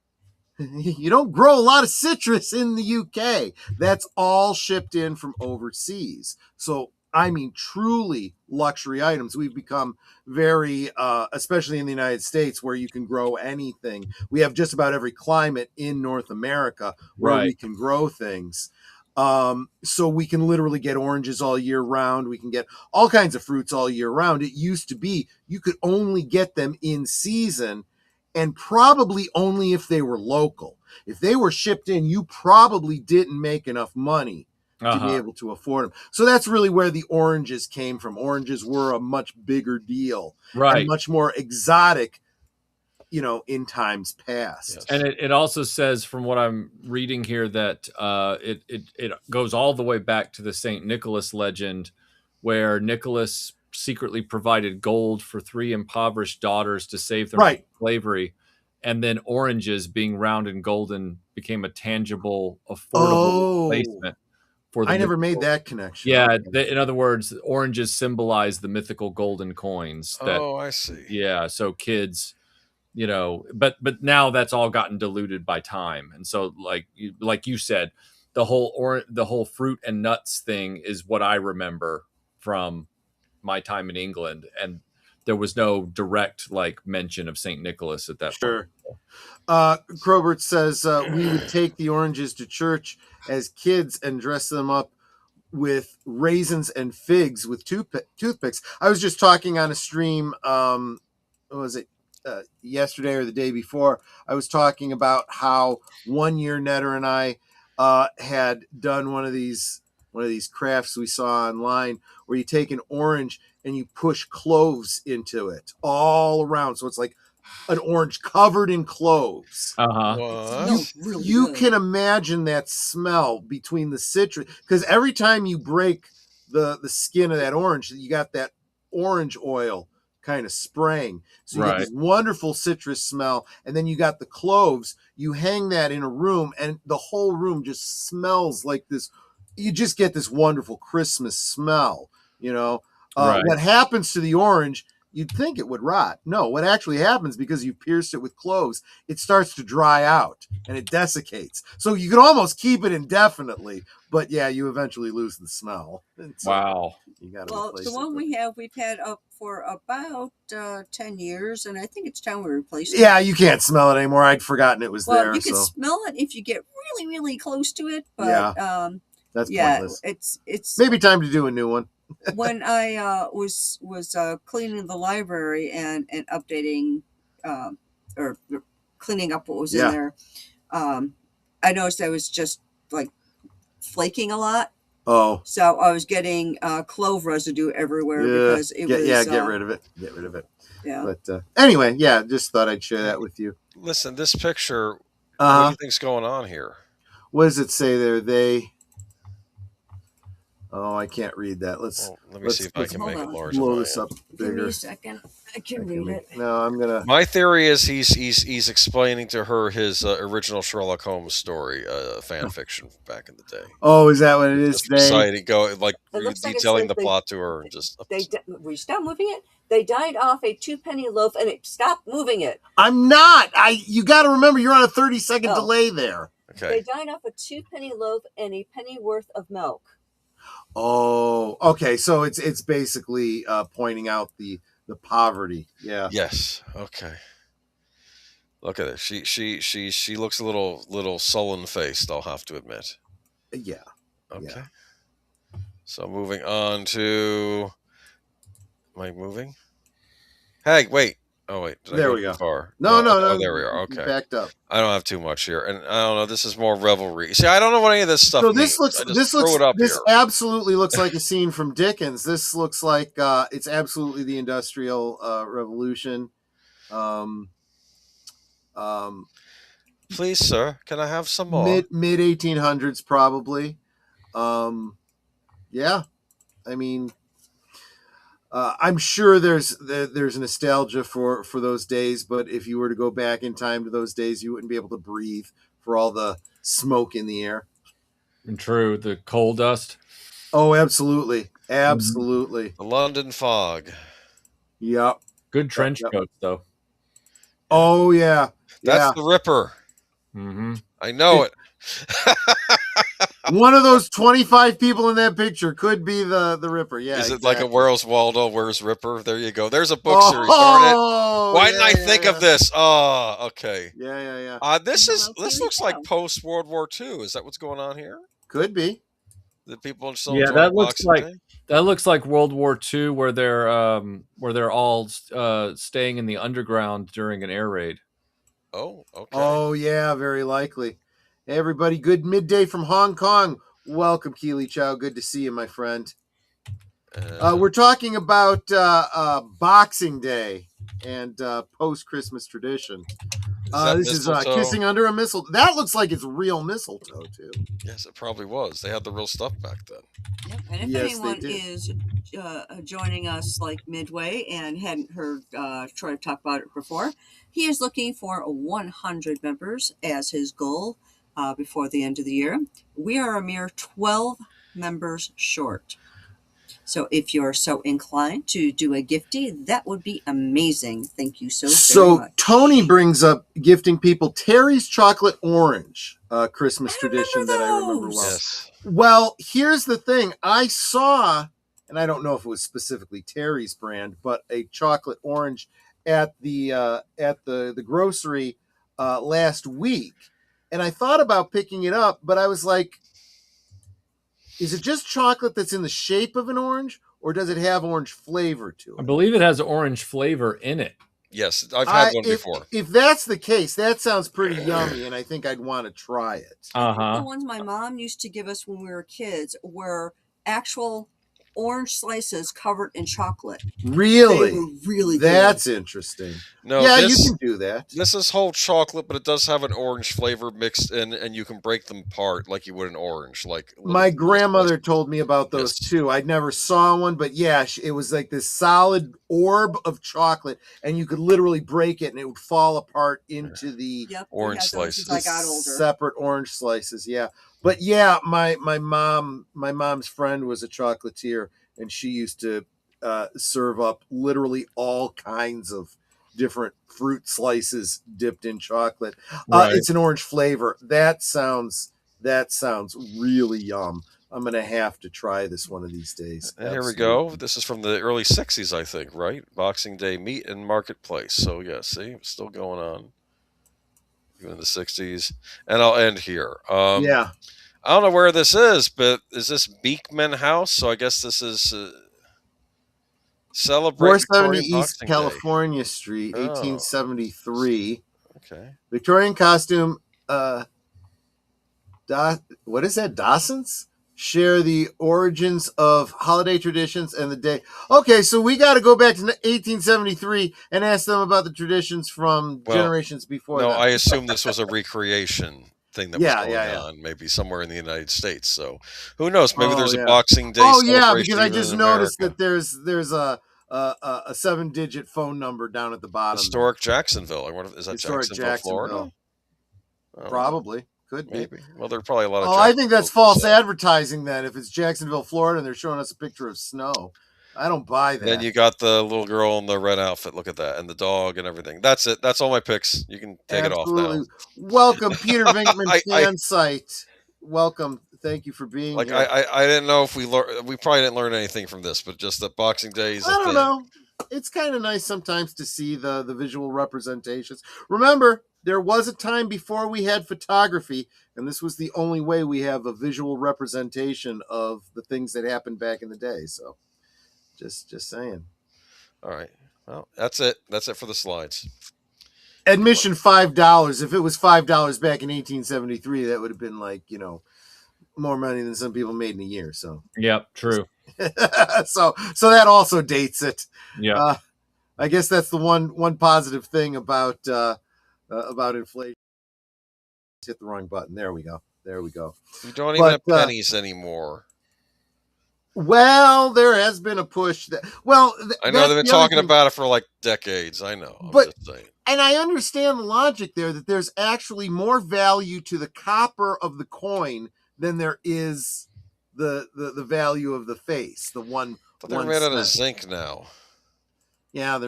you don't grow a lot of citrus in the UK. That's all shipped in from overseas. So, I mean, truly luxury items. We've become very, especially in the United States, where you can grow anything. We have just about every climate in North America where we can grow things. So we can literally get oranges all year round. We can get all kinds of fruits all year round. It used to be you could only get them in season, and probably only if they were local. If they were shipped in, you probably didn't make enough money to be able to afford them. So that's really where the oranges came from. Oranges were a much bigger deal, and much more exotic, in times past. Yes. And it also says, from what I'm reading here, that it goes all the way back to the St. Nicholas legend, where Nicholas secretly provided gold for 3 impoverished daughters to save them from slavery, and then oranges, being round and golden, became a tangible, affordable replacement for the. I never made that connection. Yeah, in other words, oranges symbolize the mythical golden coins. I see. Yeah, so kids, but now that's all gotten diluted by time, and so like you said, the whole fruit and nuts thing is what I remember from my time in England, and there was no direct mention of St. Nicholas at that point. Crobert says we would take the oranges to church as kids and dress them up with raisins and figs with toothpicks. I was just talking on a stream, what was it, yesterday or the day before. I was talking about how one year Netter and I had done one of these crafts we saw online, where you take an orange and you push cloves into it all around. So it's like an orange covered in cloves. You can imagine that smell between the citrus, because every time you break the skin of that orange, you got that orange oil kind of spraying. So you get this wonderful citrus smell, and then you got the cloves. You hang that in a room, and the whole room just smells like this. You just get this wonderful Christmas smell, What happens to the orange, you'd think it would rot. No, what actually happens, because you've pierced it with cloves, it starts to dry out and it desiccates. So you can almost keep it indefinitely, but yeah, you eventually lose the smell. So you gotta the one we've had up for about 10 years, and I think it's time we replace it. Yeah, you can't smell it anymore. I'd forgotten it was there. You can smell it if you get really, really close to it, but that's pointless. It's maybe time to do a new one. When I was cleaning the library and updating or cleaning up what was in there, I noticed I was just flaking a lot. So I was getting clove residue everywhere because it was. Get rid of it. Get rid of it. Yeah. But anyway, just thought I'd share that with you. Listen, this picture. What do you think's going on here? What does it say there? I can't read that. Let me see if I can make it larger. Blow this up bigger. Give me a second. I can read it. No, I'm gonna. My theory is he's explaining to her his original Sherlock Holmes story, fan fiction back in the day. Oh, is that what it is today? Detailing the plot to her and just. Will you stop moving it? They dined off a 2-penny loaf and it stopped moving it. I'm not. You got to remember, you're on a 30-second delay there. Okay. They dined off a 2-penny loaf and a penny worth of milk. Oh, okay. So it's basically pointing out the poverty. Yeah. Yes. Okay. Look at her. She looks a little sullen faced, I'll have to admit. Yeah. Okay. Yeah. So moving on to. Am I moving? Hey, wait. Oh wait, there we go. Far? No. Oh, there we are. Okay, backed up. I don't have too much here, and I don't know. This is more revelry. See, I don't know what any of this stuff. So this means. This absolutely looks like a scene from Dickens. This looks like it's absolutely the Industrial Revolution. Please, sir, can I have some more? Mid 1800s, probably. Yeah, I mean, I'm sure there's nostalgia for those days, but if you were to go back in time to those days, you wouldn't be able to breathe for all the smoke in the air. And true, the coal dust. Oh, absolutely, absolutely. The London fog. Yep. Good trench coats, though. Oh yeah, That's the Ripper. Mm-hmm. I know it. One of those 25 people in that picture could be the Ripper. Yeah. Is it exactly. like a Where's Waldo, Where's Ripper? There you go. There's a book series. Darn it. Why didn't I think of this? Oh, okay. Yeah. This looks like post World War II. Is that what's going on here? Could be. The people still that looks like World War II, where they're all staying in the underground during an air raid. Oh, okay. Oh yeah, very likely. Hey, everybody, good midday from Hong Kong. Welcome, Keely Chow. Good to see you, my friend. We're talking about Boxing Day and post-Christmas tradition. This is kissing under a mistletoe. That looks like it's real mistletoe, too. Yes, it probably was. They had the real stuff back then. Yep. And if anyone is joining us like midway and hadn't heard Troy talk about it before, he is looking for 100 members as his goal before the end of the year. We are a mere 12 members short. So if you're so inclined to do a gifty, that would be amazing. Thank you so very much. Tony brings up gifting people Terry's Chocolate Orange Christmas tradition that I remember well. Yes. Well, here's the thing. I saw, and I don't know if it was specifically Terry's brand, but a chocolate orange at the grocery last week. And I thought about picking it up, but I was like, is it just chocolate that's in the shape of an orange, or does it have orange flavor to it? I believe it has orange flavor in it. Yes, I've had one before. If that's the case, that sounds pretty yummy, and I think I'd want to try it. The ones my mom used to give us when we were kids were actual orange slices covered in chocolate. Really? They were really good. That's interesting. No, you can do that. This is whole chocolate, but it does have an orange flavor mixed in, and you can break them apart like you would an orange. Like my grandmother told me about those too. I never saw one, but yeah, it was like this solid orb of chocolate, and you could literally break it, and it would fall apart into the orange slices. I got older. Separate orange slices. Yeah. But yeah, my mom's friend was a chocolatier, and she used to serve up literally all kinds of different fruit slices dipped in chocolate. Right. It's an orange flavor. That sounds really yum. I'm gonna have to try this one of these days. And here we go. This is from the early '60s, I think, right? Boxing Day meat and marketplace. So yeah, see, it's still going on. Even in the '60s, and I'll end here. Yeah. I don't know where this is, but is this Beekman House? So I guess this is Celebrate 470 Victorian East Boxing California Street, 1873. Day. Okay. Victorian costume. What is that? Dawson's? Share the origins of holiday traditions and the day. Okay, so we got to go back to 1873 and ask them about the traditions from generations before. No, that. I assume this was a recreation thing that was going on, maybe somewhere in the United States. So who knows? Maybe there's a Boxing Day. Oh yeah, because I just in noticed America. that there's a 7-digit phone number down at the bottom. Historic Jacksonville. I wonder, is that Historic Jacksonville, Florida? Probably. Could be. Maybe. Well, there are probably a lot of. I think that's false advertising then. If it's Jacksonville, Florida, and they're showing us a picture of snow, I don't buy that. Then you got the little girl in the red outfit. Look at that, and the dog and everything. That's it. That's all my picks. You can take it off now. Welcome, Peter Vinkman fan site. Welcome. Thank you for being here. I didn't know if we probably didn't learn anything from this, but just that Boxing Day is. I don't know. It's kind of nice sometimes to see the visual representations. Remember, there was a time before we had photography, and this was the only way we have a visual representation of the things that happened back in the day. So, just saying. All right. Well, that's it. That's it for the slides. Admission $5. If it was $5 back in 1873, that would have been like, more money than some people made in a year. So. Yep. True. so that also dates it. Yeah. I guess that's the one positive thing about inflation. Hit the wrong button. There we go. You don't even have pennies anymore. Well, there has been a push. I know they've been talking about it for like decades. I know. I'm just saying. And I understand the logic there that there's actually more value to the copper of the coin than there is the value of the face. The one. But they're made out of zinc now. Yeah,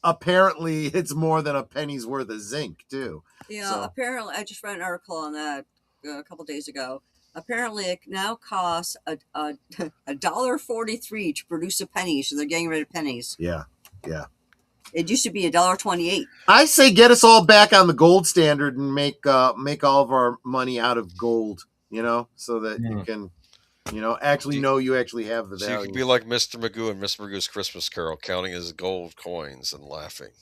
apparently it's more than a penny's worth of zinc too. Yeah, so. Apparently I just read an article on that a couple days ago. Apparently it now costs $1.43 to produce a penny, so they're getting rid of pennies. Yeah. It used to be $1.28. I say get us all back on the gold standard and make all of our money out of gold, so that you can, actually know you actually have the value. So you could be like Mr. Magoo and Mr. Magoo's Christmas Carol, counting his gold coins and laughing,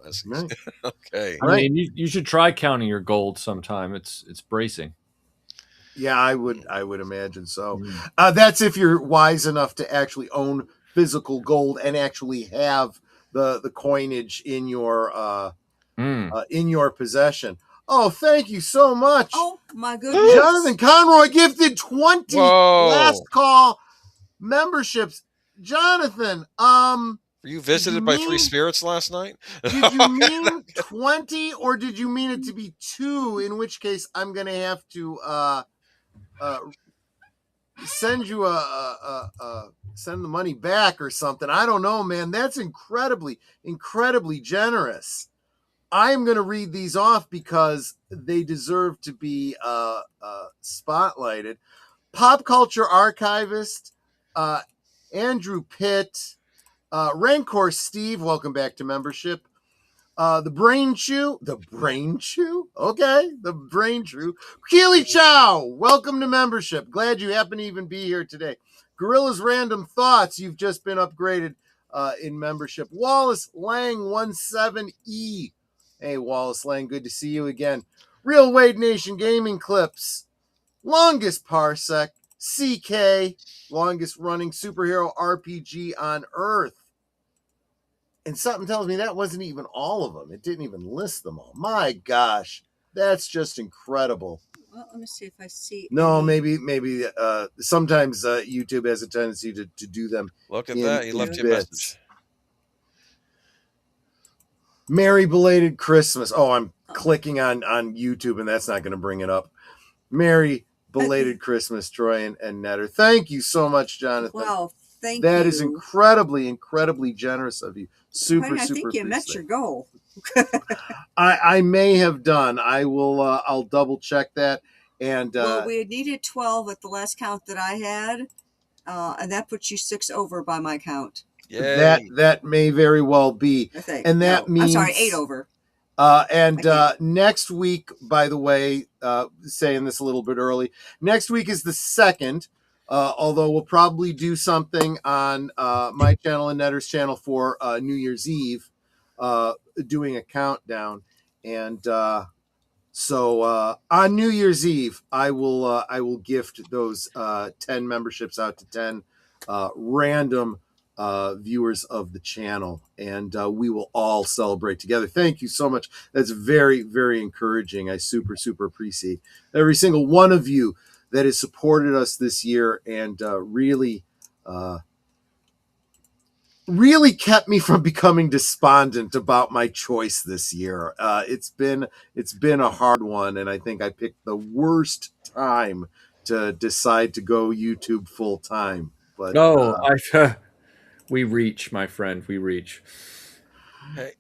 as he's right. Okay. I mean, you should try counting your gold sometime. It's bracing. Yeah, I would imagine so. That's if you're wise enough to actually own physical gold and actually have the coinage in your possession. Oh, thank you so much. Oh my goodness. Jonathan Conroy gifted 20 last call memberships. Jonathan, were you visited by three spirits last night? Did you mean 20 or did you mean it to be 2? In which case I'm going to have to send you send the money back or something. I don't know, man. That's incredibly generous. I'm going to read these off because they deserve to be spotlighted. Pop culture archivist Andrew Pitt, Rancor Steve, welcome back to membership. The Brain Chew. Okay, the Brain Chew. Keely Chow, welcome to membership. Glad you happen to even be here today. Gorilla's Random Thoughts, you've just been upgraded in membership. Wallace Lang 17E. Hey, Wallace Lang, good to see you again. Real Wade Nation Gaming Clips. Longest Parsec. CK, longest running superhero RPG on Earth. And something tells me that wasn't even all of them. It didn't even list them all. My gosh, that's just incredible. Well, let me see if I see. No, maybe. Sometimes YouTube has a tendency to do them. Look at that. He left you a message. Merry belated Christmas. Oh, I'm clicking on YouTube, and that's not going to bring it up. Merry belated Christmas, Troy and Netter. Thank you so much, Jonathan. Wow, thank you. That is incredibly generous of you. Super. I think you met your goal. I may have done. I will. I'll double check that. And well, we needed 12 at the last count that I had, and that puts you 6 over by my count. Yay. That may very well be. I think. And that means I'm sorry, 8 over. Next week, by the way, saying this a little bit early, next week is the 2nd. Although we'll probably do something on my channel and Netter's channel for New Year's Eve, doing a countdown. And so on New Year's Eve, I will gift those 10 memberships out to 10 random viewers of the channel, and we will all celebrate together. Thank you so much. That's very, very encouraging. I super appreciate every single one of you that has supported us this year and really kept me from becoming despondent about my choice this year. It's been a hard one, and I think I picked the worst time to decide to go YouTube full time. But we reach, my friend. We reach. Hey,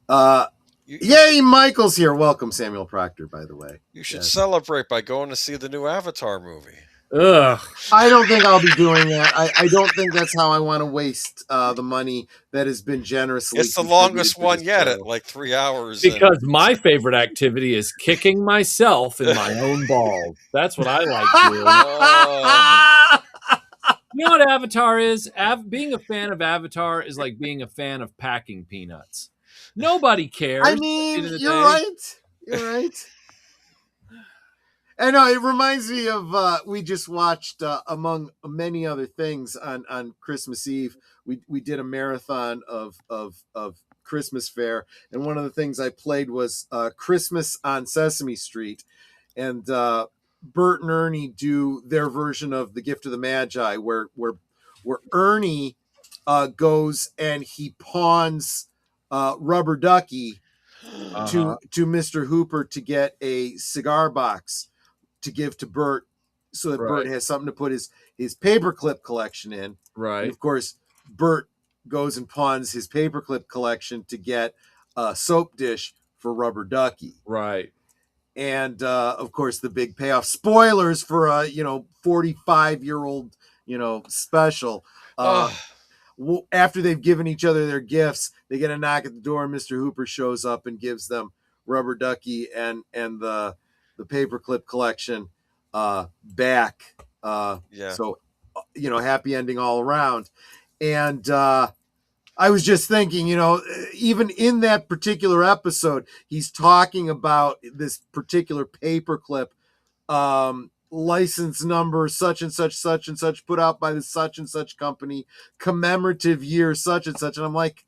yay, Michael's here. Welcome, Samuel Proctor, by the way. You should celebrate by going to see the new Avatar movie. Ugh. I don't think I'll be doing that. I don't think that's how I want to waste the money that has been generously. It's the longest one yet at like 3 hours. Because my favorite activity is kicking myself in my own balls. That's what I like doing. You know what Avatar is? Being a fan of Avatar is like being a fan of packing peanuts. Nobody cares. I mean, you're right. You're right. I know, it reminds me of we just watched among many other things on Christmas Eve. We did a marathon of Christmas Fair, and one of the things I played was Christmas on Sesame Street, and Bert and Ernie do their version of The Gift of the Magi, where where Ernie goes and he pawns Rubber Ducky to Mr. Hooper to get a cigar box to give to Bert, so that Bert has something to put his paperclip collection in. Right. And of course, Bert goes and pawns his paperclip collection to get a soap dish for Rubber Ducky. Right. And of course, the big payoff. Spoilers for a 45-year-old special. After they've given each other their gifts, they get a knock at the door. Mr. Hooper shows up and gives them Rubber Ducky and the paperclip collection back. So happy ending all around. And I was just thinking, even in that particular episode, he's talking about this particular paperclip, license number such and such put out by the such and such company, commemorative year such and such, and I'm like,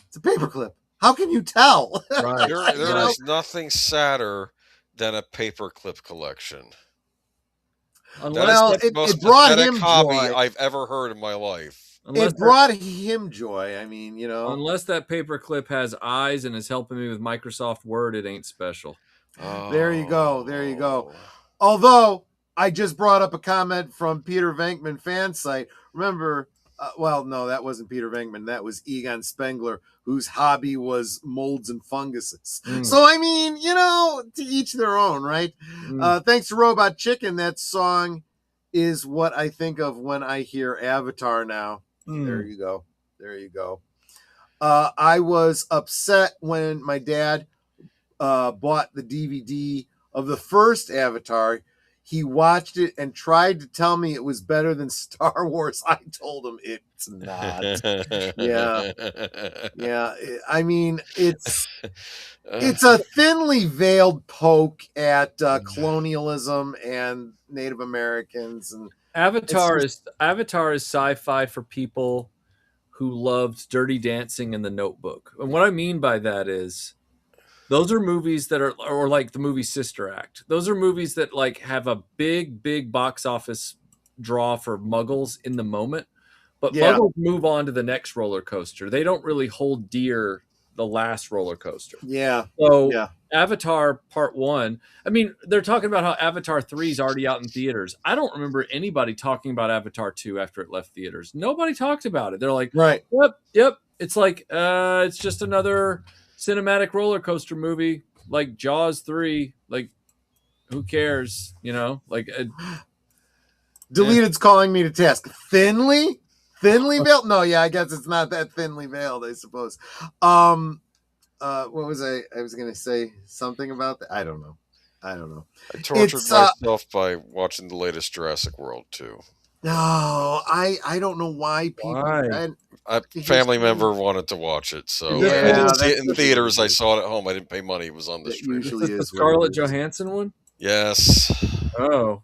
it's a paperclip. How can you tell? Right. There is nothing sadder than a paperclip collection. Well, that is the most it brought pathetic him hobby joy. I've ever heard in my life. It brought him joy. I mean, Unless that paperclip has eyes and is helping me with Microsoft Word, it ain't special. There you go. Although, I just brought up a comment from Peter Venkman fan site. Remember, no, that wasn't Peter Venkman. That was Egon Spengler, whose hobby was molds and funguses. So, I mean, to each their own, right? Thanks to Robot Chicken, that song is what I think of when I hear Avatar now. There you go. I was upset when my dad bought the DVD of the first Avatar. He watched it and tried to tell me it was better than Star Wars. I told him it's not. Yeah. I mean, it's a thinly veiled poke at colonialism and Native Americans. And Avatar is sci-fi for people who loved Dirty Dancing and The Notebook. And what I mean by that is, those are movies that are, or like the movie Sister Act. Those are movies that like have a big box office draw for Muggles in the moment, but Muggles move on to the next roller coaster. They don't really hold dear the last roller coaster. So Avatar Part 1, I mean, they're talking about how Avatar 3 is already out in theaters. I don't remember anybody talking about Avatar 2 after it left theaters. Nobody talked about it. They're like, yep. It's like, it's just another cinematic roller coaster movie like Jaws 3. Like, who cares? Deleted's calling me to task. Thinly veiled? No, I guess it's not that thinly veiled, I suppose. What was I was gonna say something about that. I don't know. I tortured myself by watching the latest Jurassic World too. No, I don't know why people. A family member wanted to watch it, so I didn't see it in theaters. I saw it at home. I didn't pay money. It was on the stream. Usually is the Scarlett Johansson one. Yes. Oh.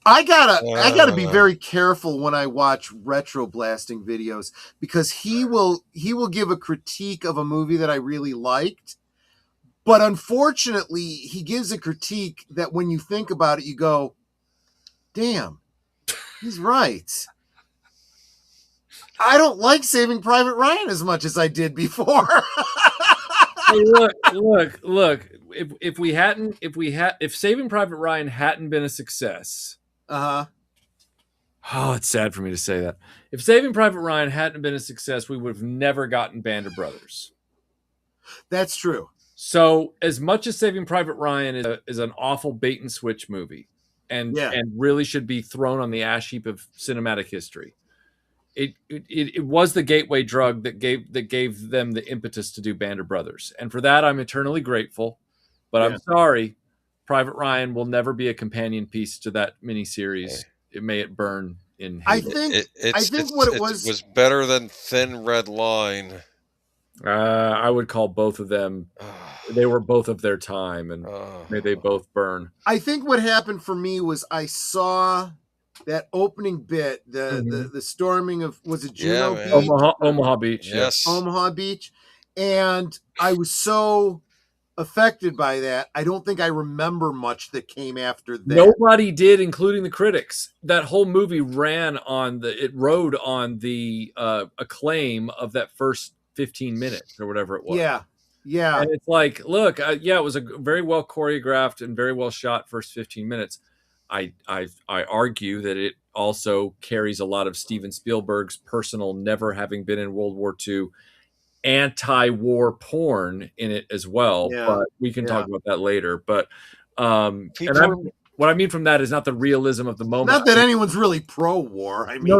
I gotta be very careful when I watch RetroBlasting videos, because he will give a critique of a movie that I really liked, but unfortunately he gives a critique that when you think about it, you go, "Damn, he's right." I don't like Saving Private Ryan as much as I did before. Hey, look. If Saving Private Ryan hadn't been a success, oh, it's sad for me to say that. If Saving Private Ryan hadn't been a success, we would have never gotten Band of Brothers. That's true. So, as much as Saving Private Ryan is an awful bait and switch movie, and really should be thrown on the ash heap of cinematic history, It was the gateway drug that gave them the impetus to do Band of Brothers, and for that I'm eternally grateful. But I'm sorry, Private Ryan will never be a companion piece to that miniseries. May it burn in. I think it was better than Thin Red Line. I would call both of them. They were both of their time, and may they both burn. I think what happened for me was I saw that opening bit, the storming of, was it Juno Beach? Omaha Beach. Yes. Omaha Beach. And I was so affected by that. I don't think I remember much that came after that. Nobody did, including the critics. That whole movie rode on the acclaim of that first 15 minutes or whatever it was. Yeah. Yeah. And it's like, look, it was a very well choreographed and very well shot first 15 minutes. I argue that it also carries a lot of Steven Spielberg's personal, never having been in World War II, anti-war porn in it as well. Yeah. But we can talk about that later. But what I mean from that is not the realism of the moment. Not that anyone's really pro-war. I mean, no.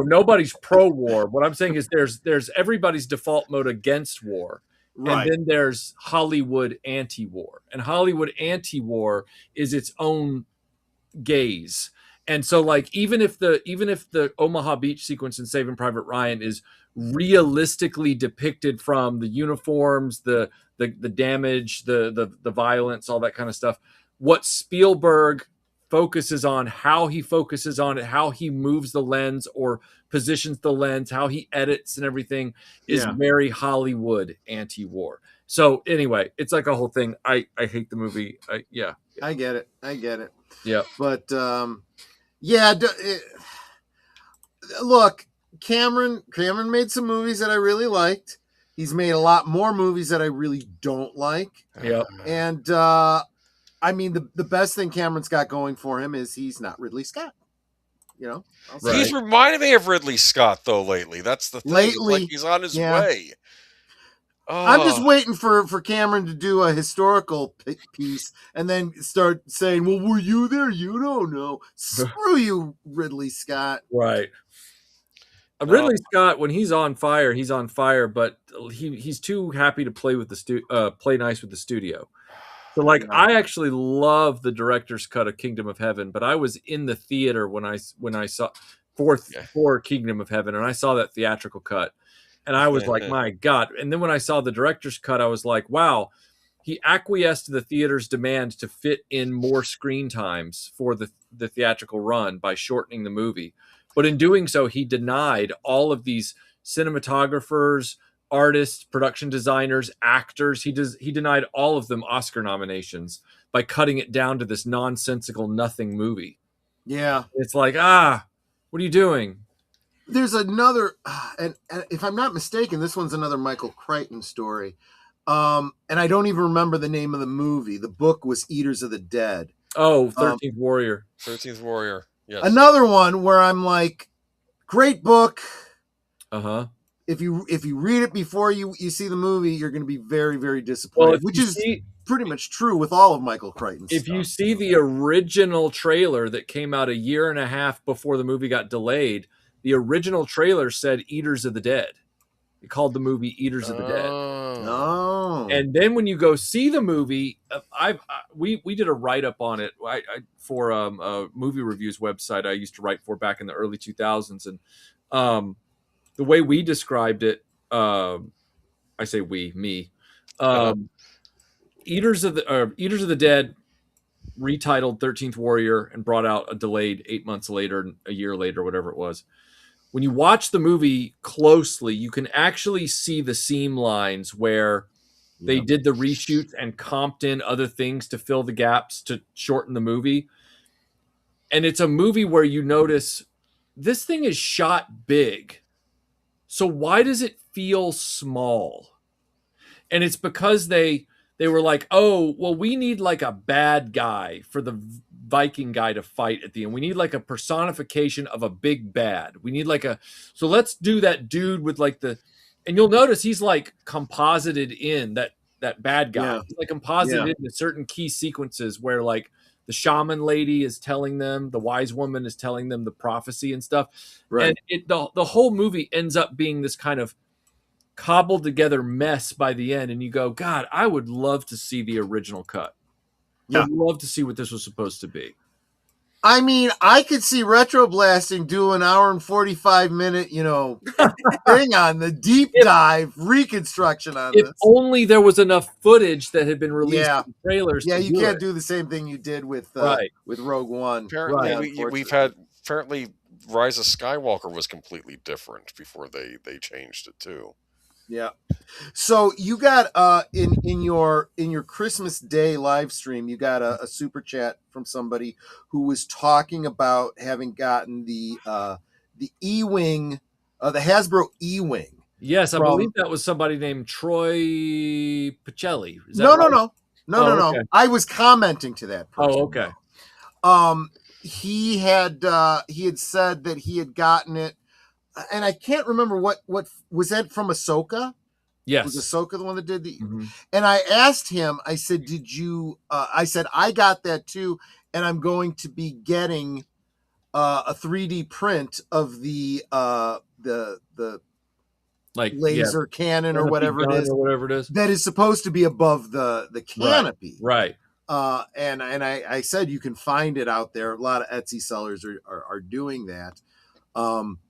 Nobody's pro-war. What I'm saying is there's everybody's default mode against war. Right. And then there's Hollywood anti-war. And Hollywood anti-war is its own gaze. And so, like, even if the Omaha Beach sequence in Saving Private Ryan is realistically depicted from the uniforms, the damage, the violence, all that kind of stuff, what Spielberg focuses on, how he focuses on it, how he moves the lens or positions the lens, how he edits and everything is very Hollywood anti-war. So anyway, it's like a whole thing. I hate the movie. I get it. Yeah. But look, Cameron made some movies that I really liked. He's made a lot more movies that I really don't like. Yeah. And I mean, the best thing Cameron's got going for him is he's not Ridley Scott. You know, he's reminded me of Ridley Scott though lately. That's the thing. Lately, like he's on his way. Oh. I'm just waiting for Cameron to do a historical piece and then start saying, "Well, were you there? You don't know." Screw you, Ridley Scott. Right. Ridley Scott, when he's on fire, but he's too happy to play with play nice with the studio. So, like, I actually love the director's cut of Kingdom of Heaven, but I was in the theater when I saw for Kingdom of Heaven, and I saw that theatrical cut, and I was like, my God. And then when I saw the director's cut, I was like, wow, he acquiesced to the theater's demand to fit in more screen times for the theatrical run by shortening the movie. But in doing so, he denied all of these cinematographers, artists, production designers, actors. He denied all of them Oscar nominations by cutting it down to this nonsensical nothing movie. Yeah. It's like, what are you doing? There's another, and if I'm not mistaken, this one's another Michael Crichton story. And I don't even remember the name of the movie. The book was Eaters of the Dead. Oh, 13th Warrior. 13th Warrior. Yes. Another one where I'm like, great book. Uh-huh. If you read it before you see the movie, you're going to be very, very disappointed, which is pretty much true with all of Michael Crichton's stuff. If you see the original trailer that came out a year and a half before the movie got delayed, the original trailer said Eaters of the Dead. It called the movie Eaters of the Dead. Oh. And then when you go see the movie, we did a write-up on it for a movie reviews website I used to write for back in the early 2000s. And the way we described it, I say me, Eaters of the Dead retitled 13th Warrior and brought out a delayed 8 months later, a year later, whatever it was. When you watch the movie closely, you can actually see the seam lines where they did the reshoots and comped in other things to fill the gaps to shorten the movie. And it's a movie where you notice this thing is shot big. So why does it feel small? And it's because they were like, oh, well, we need like a bad guy for the Viking guy to fight at the end. We need like a personification of a big bad. We need like so let's do that dude with like and you'll notice he's like composited in that bad guy. Yeah. He's like composited into certain key sequences where like the shaman lady is telling them, the wise woman is telling them the prophecy and stuff. Right. And the whole movie ends up being this kind of cobbled together mess by the end. And you go, God, I would love to see the original cut. Yeah. I'd love to see what this was supposed to be. I mean, I could see RetroBlasting do an hour and 45-minute, thing on the deep dive reconstruction on this. If only there was enough footage that had been released in trailers. Yeah, you can't do the same thing you did with Rogue One. Apparently, we've had Rise of Skywalker was completely different before they changed it too. Yeah. So you got in your Christmas Day live stream, you got a super chat from somebody who was talking about having gotten the E-wing, the Hasbro E-wing. Yes, I from- believe that was somebody named Troy Pacelli. Is that No, right? no. Okay. I was commenting to that person. Oh, okay. He had said that he had gotten it, and I can't remember what was that from Ahsoka. Yes. Was Ahsoka the one that did the? Mhm. And I asked him. I said, "Did you?" I said, "I got that too, and I'm going to be getting a 3D print of the like laser cannon or whatever it is, that is supposed to be above the canopy." Right. And I said you can find it out there. A lot of Etsy sellers are doing that.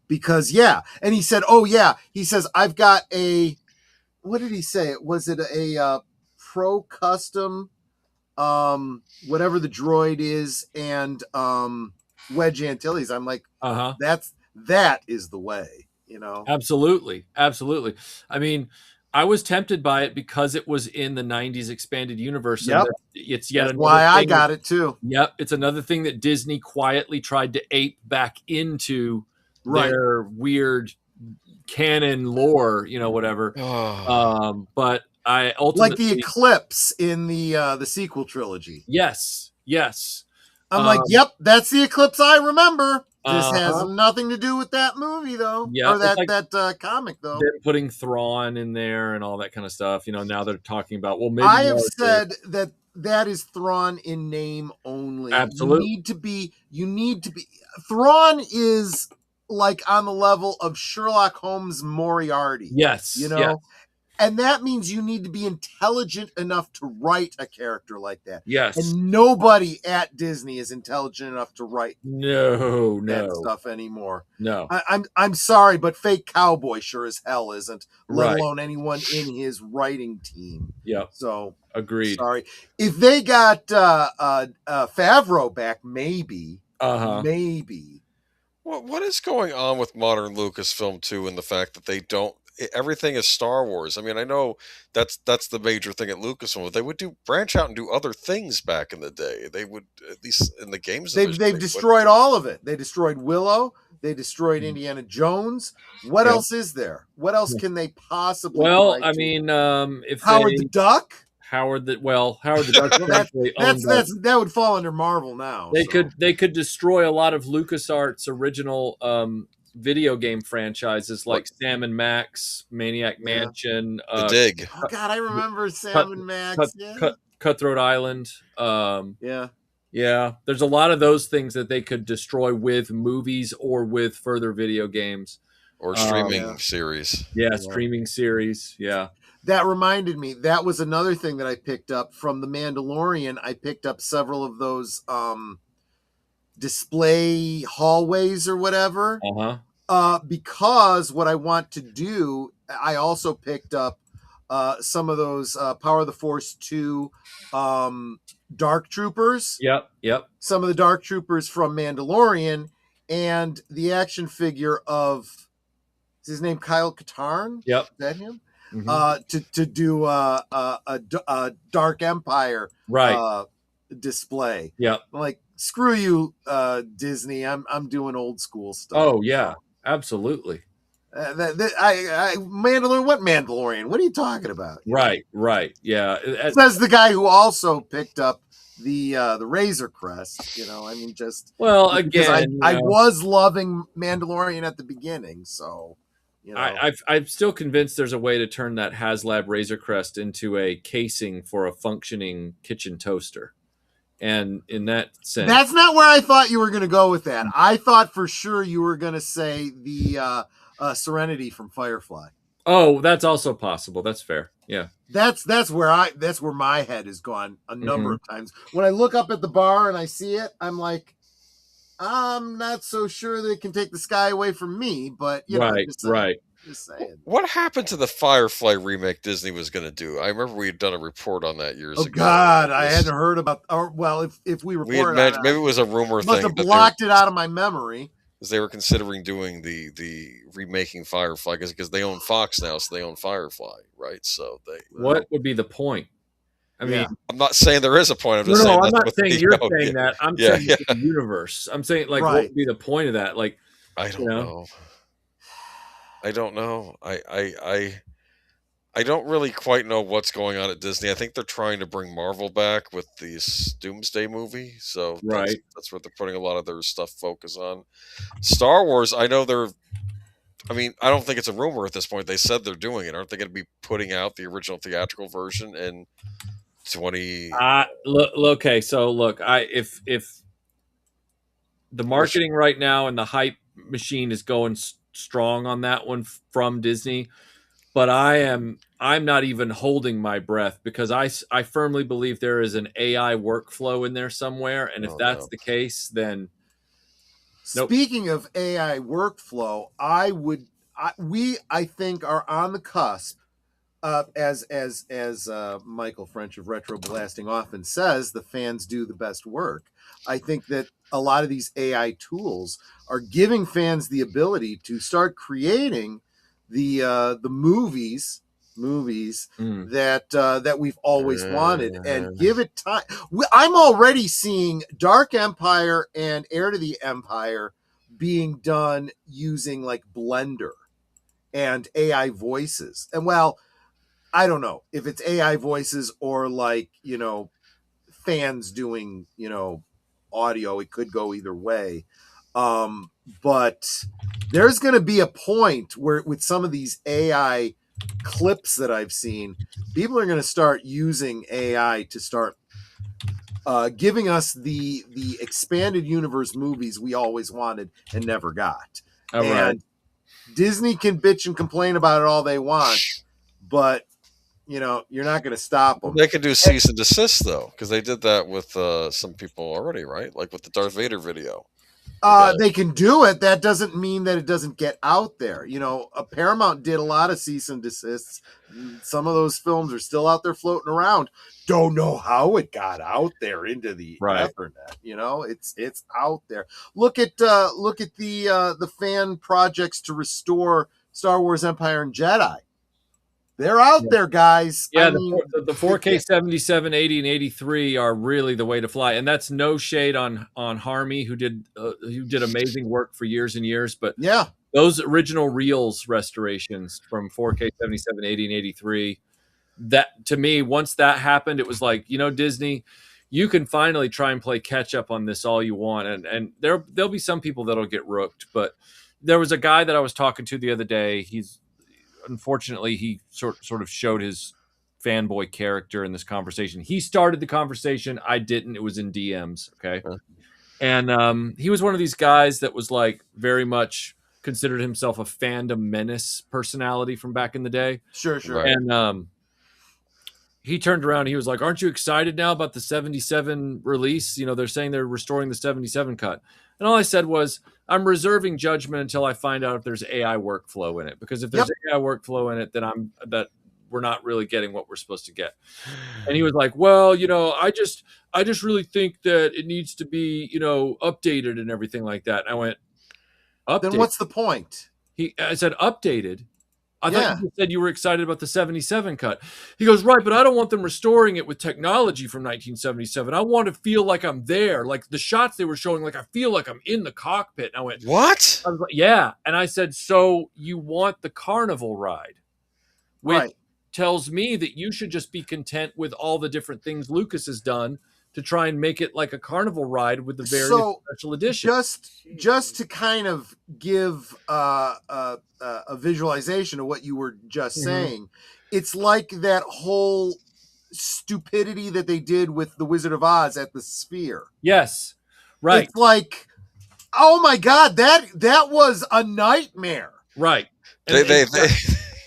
Because and he said, "Oh yeah," he says, "I've got a." What did he say? Was it a pro custom, whatever the droid is, and Wedge Antilles? I'm like, that is the way, you know. Absolutely. I mean, I was tempted by it because it was in the 90s expanded universe. Yep. And it's yet That's another why I thing got it too. Yep. It's another thing that Disney quietly tried to ape back into their weird canon lore, whatever. But I ultimately, like the eclipse in the sequel trilogy. Yes. I'm like, yep, that's the eclipse I remember. This has nothing to do with that movie though, or that comic though. They're putting Thrawn in there and all that kind of stuff. Now they're talking about, well, maybe I have said that is Thrawn in name only. Absolutely. You need to be. Thrawn is like on the level of Sherlock Holmes Moriarty. Yes. Yes. And that means you need to be intelligent enough to write a character like that. Yes. And nobody at Disney is intelligent enough to write that stuff anymore. No. I'm sorry, but fake cowboy sure as hell isn't, let Right. alone anyone in his writing team. Yeah. So agreed. Sorry. If they got Favreau back, maybe. Maybe. What is going on with modern Lucasfilm too, in the fact that they don't? Everything is Star Wars. I mean, I know that's the major thing at Lucasfilm, but they would branch out and do other things back in the day. They would, at least in the games. They've destroyed all of it. They destroyed Willow. They destroyed Indiana Jones. What else is there? What else can they possibly? Well, I mean, if Howard the Duck. Howard the Duck. That would fall under Marvel now. They could destroy a lot of LucasArts original video game franchises like Sam and Max, Maniac Mansion, The Dig. Oh God, I remember Sam and Max. Cutthroat Island. Yeah. There's a lot of those things that they could destroy with movies or with further video games or streaming series. Streaming series. Yeah. That reminded me. That was another thing that I picked up from The Mandalorian. I picked up several of those display hallways or whatever. Because what I want to do, I also picked up some of those Power of the Force 2 Dark Troopers. Yep. Some of the Dark Troopers from Mandalorian, and the action figure of, is his name Kyle Katarn? Yep. Is that him? To do a Dark Empire display. Yeah. I'm like, screw you, Disney. I'm doing old school stuff. Oh yeah, absolutely. Mandalorian. What Mandalorian? What are you talking about? Right. Yeah. Says the guy who also picked up the Razor Crest. I mean, just again, I was loving Mandalorian at the beginning, so. I'm still convinced there's a way to turn that HasLab Razor Crest into a casing for a functioning kitchen toaster. And in that sense, that's not where I thought you were going to go with that. I thought for sure you were going to say the Serenity from Firefly. Oh, that's also possible. That's fair. Yeah. That's where my head has gone a number of times. When I look up at the bar and I see it, I'm like, I'm not so sure that it can take the sky away from me, but just saying. What happened to the Firefly remake Disney was going to do? I remember we had done a report on that years ago. Oh God, I hadn't heard about. Or well, if we reported on it, maybe it was a rumor thing. Must have blocked it out of my memory. because they were considering doing the remaking Firefly because they own Fox now, so they own Firefly, right? So they. What would be the point? I mean, I'm not saying there is a point. I'm no, just saying I'm that's not what saying they you're go. saying that. I'm Yeah, saying the universe. I'm saying like, what would be the point of that? Like, I don't know. I don't know. I don't really quite know what's going on at Disney. I think they're trying to bring Marvel back with this Doomsday movie, so that's what they're putting a lot of their stuff focus on. Star Wars, I know they're. I mean, I don't think it's a rumor at this point. They said they're doing it. Aren't they going to be putting out the original theatrical version in 20? Look. Okay, so look, if the marketing right now and the hype machine is going strong on that one from Disney, but I'm not even holding my breath because I firmly believe there is an AI workflow in there somewhere, and if that's the case, then Speaking of AI workflow, I think are on the cusp. As Michael French of RetroBlasting often says, the fans do the best work. I think that a lot of these AI tools are giving fans the ability to start creating the movies that we've always wanted, and give it time. I'm already seeing Dark Empire and Heir to the Empire being done using like Blender and AI voices. And well, I don't know if it's AI voices or like, fans doing, audio. It could go either way. But there's going to be a point where with some of these AI clips that I've seen, people are going to start using AI to start giving us the expanded universe movies we always wanted and never got. Right. Disney can bitch and complain about it all they want, but you're not going to stop them. They could do cease and desist though, because they did that with some people already, right? Like with the Darth Vader video. They can do it. That doesn't mean that it doesn't get out there. Paramount did a lot of cease and desists. Some of those films are still out there floating around. Don't know how it got out there into the Ethernet. It's out there. Look at the fan projects to restore Star Wars Empire and Jedi. They're out there, guys. Yeah, the 4K 77, 80, and 83 are really the way to fly, and that's no shade on Harmy, who did amazing work for years and years. But yeah, those original reels restorations from 4K 77, 80, and 83, that to me, once that happened, it was like, Disney, you can finally try and play catch up on this all you want, and there'll be some people that'll get rooked. But there was a guy that I was talking to the other day. Unfortunately, he sort of showed his fanboy character in this conversation. He started the conversation. I didn't. It was in DMs. Okay. And he was one of these guys that was like very much considered himself a fandom menace personality from back in the day. Sure. And he turned around. He was like, "Aren't you excited now about the 77 release? They're saying they're restoring the 77 cut." And all I said was, I'm reserving judgment until I find out if there's AI workflow in it. Because if there's AI workflow in it, then we're not really getting what we're supposed to get. And he was like, "Well, I just really think that it needs to be, updated and everything like that." And I went, "Updated? Then what's the point?" I said, "Updated? I thought you said you were excited about the 77 cut." He goes, "Right, but I don't want them restoring it with technology from 1977. I want to feel like I'm there. Like the shots they were showing, like I feel like I'm in the cockpit." And I went, "What?" I was like, "Yeah." And I said, "So you want the carnival ride?" Which tells me that you should just be content with all the different things Lucas has done to try and make it like a carnival ride with the various special editions. Just to kind of give a visualization of what you were just saying, it's like that whole stupidity that they did with the Wizard of Oz at the Sphere. Yes, right. It's like, oh my God, that was a nightmare. Right.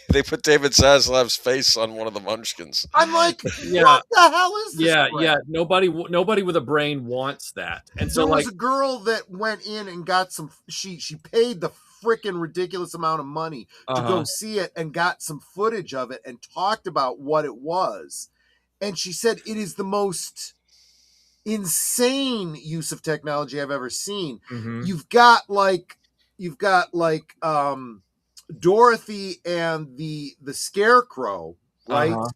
They put David Zaslav's face on one of the Munchkins. I'm like, what the hell is this? Yeah. Nobody with a brain wants that. And so there was a girl that went in and got some. She paid the freaking ridiculous amount of money to go see it and got some footage of it and talked about what it was. And she said it is the most insane use of technology I've ever seen. You've got like you've got like Dorothy and the Scarecrow, right? Uh-huh.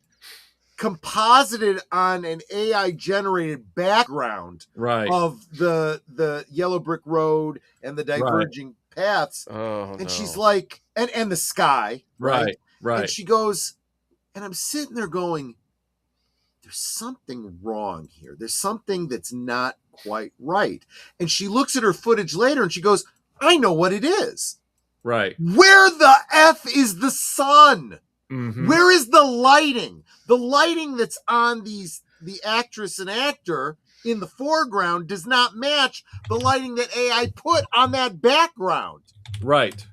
Composited on an AI generated background Right. of the yellow brick road and the diverging paths. Oh, And no. she's like, and the sky, right? Right. And she goes, and I'm sitting there going, there's something wrong here. There's something that's not quite right. And she looks at her footage later and she goes, I know what it is. Right. Where the F is the sun? Mhm. Where is the lighting? The lighting that's on the actress and actor in the foreground does not match the lighting that AI put on that background. Right.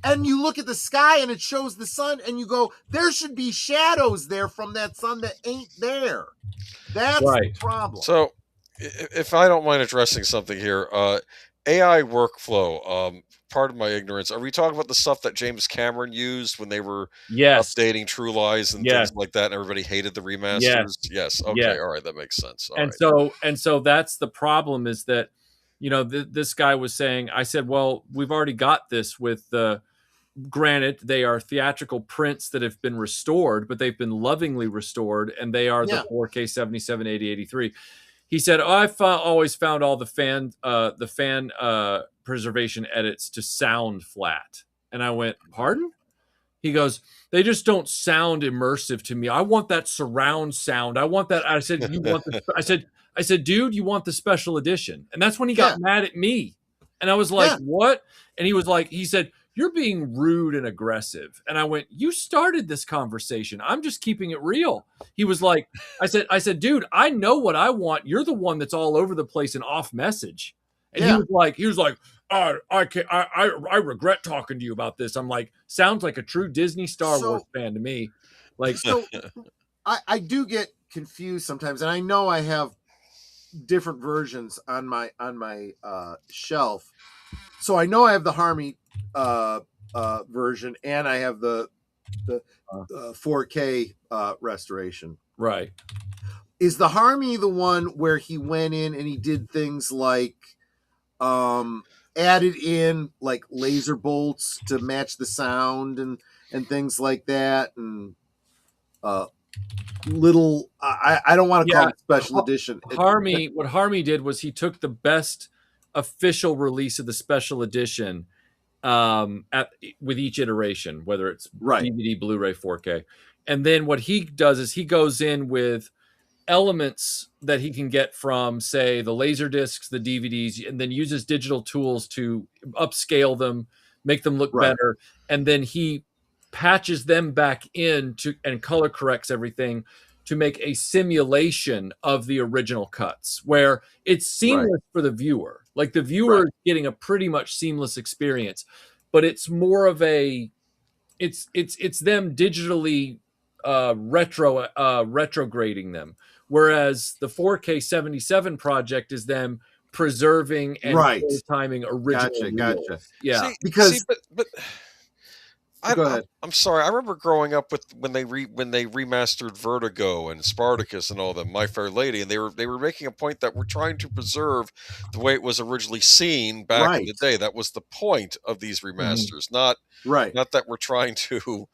And you look at the sky and it shows the sun and you go, there should be shadows there from that sun that ain't there. That's the problem. So if I don't mind addressing something here, AI workflow, part of my ignorance, are we talking about the stuff that James Cameron used when they were updating True Lies and things like that, and everybody hated the remasters? Yes. Okay. Yes. All right. That makes sense. So that's the problem, is that, you know, this guy was saying, I said, well, we've already got this with granted, they are theatrical prints that have been restored, but they've been lovingly restored, and they are the 4K 77, 80, 83. He said, I've always found all the fan preservation edits to sound flat. And I went, pardon? He goes, they just don't sound immersive to me. I want that surround sound. I want that. I said, you want the, I said, dude, you want the special edition. And that's when he got mad at me. And I was like, what? And he was like, he said, you're being rude and aggressive. And I went, you started this conversation. I'm just keeping it real. He was like, I said, dude, I know what I want. You're the one that's all over the place and off message. And he was like, I regret talking to you about this. I'm like, sounds like a true Disney Star Wars fan to me. Like, so I do get confused sometimes, and I know I have different versions on my shelf. So I know I have the Harmy version, and I have the 4K restoration. Right. Is the Harmy the one where he went in and he did things like added in like laser bolts to match the sound and things like that, and little I don't want to call it special edition. What Harmy did was he took the best official release of the special edition with each iteration, whether it's DVD, Blu-ray, 4K. And then what he does is he goes in with elements that he can get from, say, the laser discs, the DVDs, and then uses digital tools to upscale them, make them look better. And then he patches them back in and color corrects everything to make a simulation of the original cuts, where it's seamless for the viewer. Like, the viewer is getting a pretty much seamless experience, but it's more of a, it's them digitally retrograding them. Whereas the 4K 77 project is them preserving and timing original. Gotcha. Yeah. But Go ahead. I'm sorry. I remember growing up with when they remastered Vertigo and Spartacus and all them, My Fair Lady, and they were making a point that we're trying to preserve the way it was originally seen back in the day. That was the point of these remasters, not that we're trying to,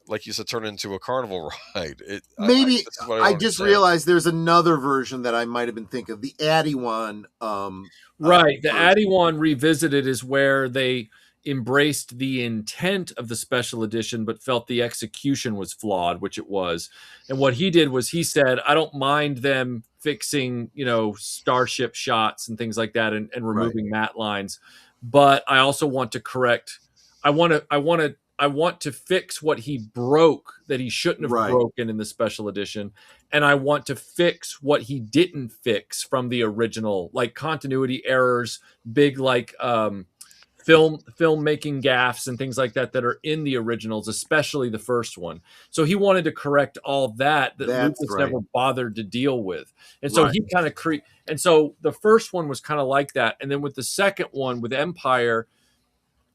like you said, turn into a carnival ride. I just realized there's another version that I might have been thinking of, the Addy one. The Addy one revisited is where they embraced the intent of the special edition, but felt the execution was flawed, which it was. And what he did was he said, I don't mind them fixing, starship shots and things like that and removing matte lines, but I also want to correct. I want to fix what he broke that he shouldn't have broken in the special edition. And I want to fix what he didn't fix from the original, like continuity errors, big, like, filmmaking gaffes and things like that are in the originals, especially the first one. So he wanted to correct all that Lucas never bothered to deal with. And so he kind of and so the first one was kind of like that. And then with the second one with Empire,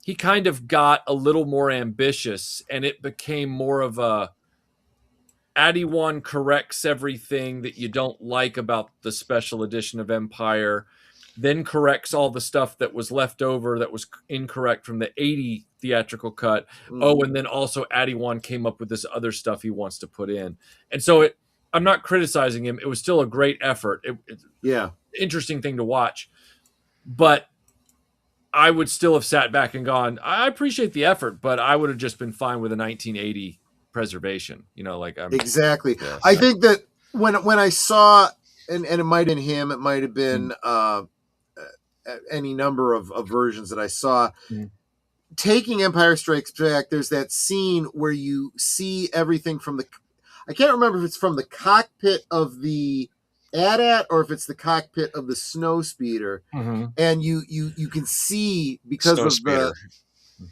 he kind of got a little more ambitious, and it became more of a Addy one corrects everything that you don't like about the special edition of Empire. then corrects all the stuff that was left over that was incorrect from the 80 theatrical cut. Oh, and then also Adiwan came up with this other stuff he wants to put in. And so I'm not criticizing him. It was still a great effort. Interesting thing to watch. But I would still have sat back and gone, I appreciate the effort, but I would have just been fine with a 1980 preservation. Exactly. I think that when I saw, and it might have been him, it might have been any number of versions that I saw, taking Empire Strikes Back, there's that scene where you see everything from I can't remember if it's from the cockpit of the AT-AT or if it's the cockpit of the Snowspeeder, and you can see because of the,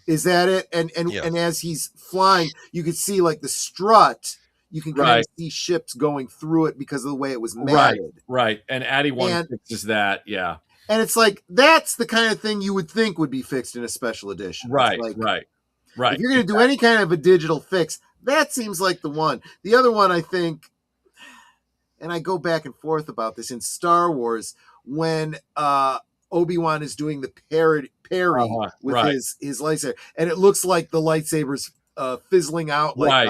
is that it? And as he's flying, you can see like the strut. You can kind of see ships going through it because of the way it was matted. Right. And Adiwan fixes that. Yeah. And it's like, that's the kind of thing you would think would be fixed in a special edition. Right. If you're going to do any kind of a digital fix, that seems like the one. The other one, I think, and I go back and forth about this in Star Wars, when Obi-Wan is doing the parry with his lightsaber, and it looks like the lightsaber's fizzling out like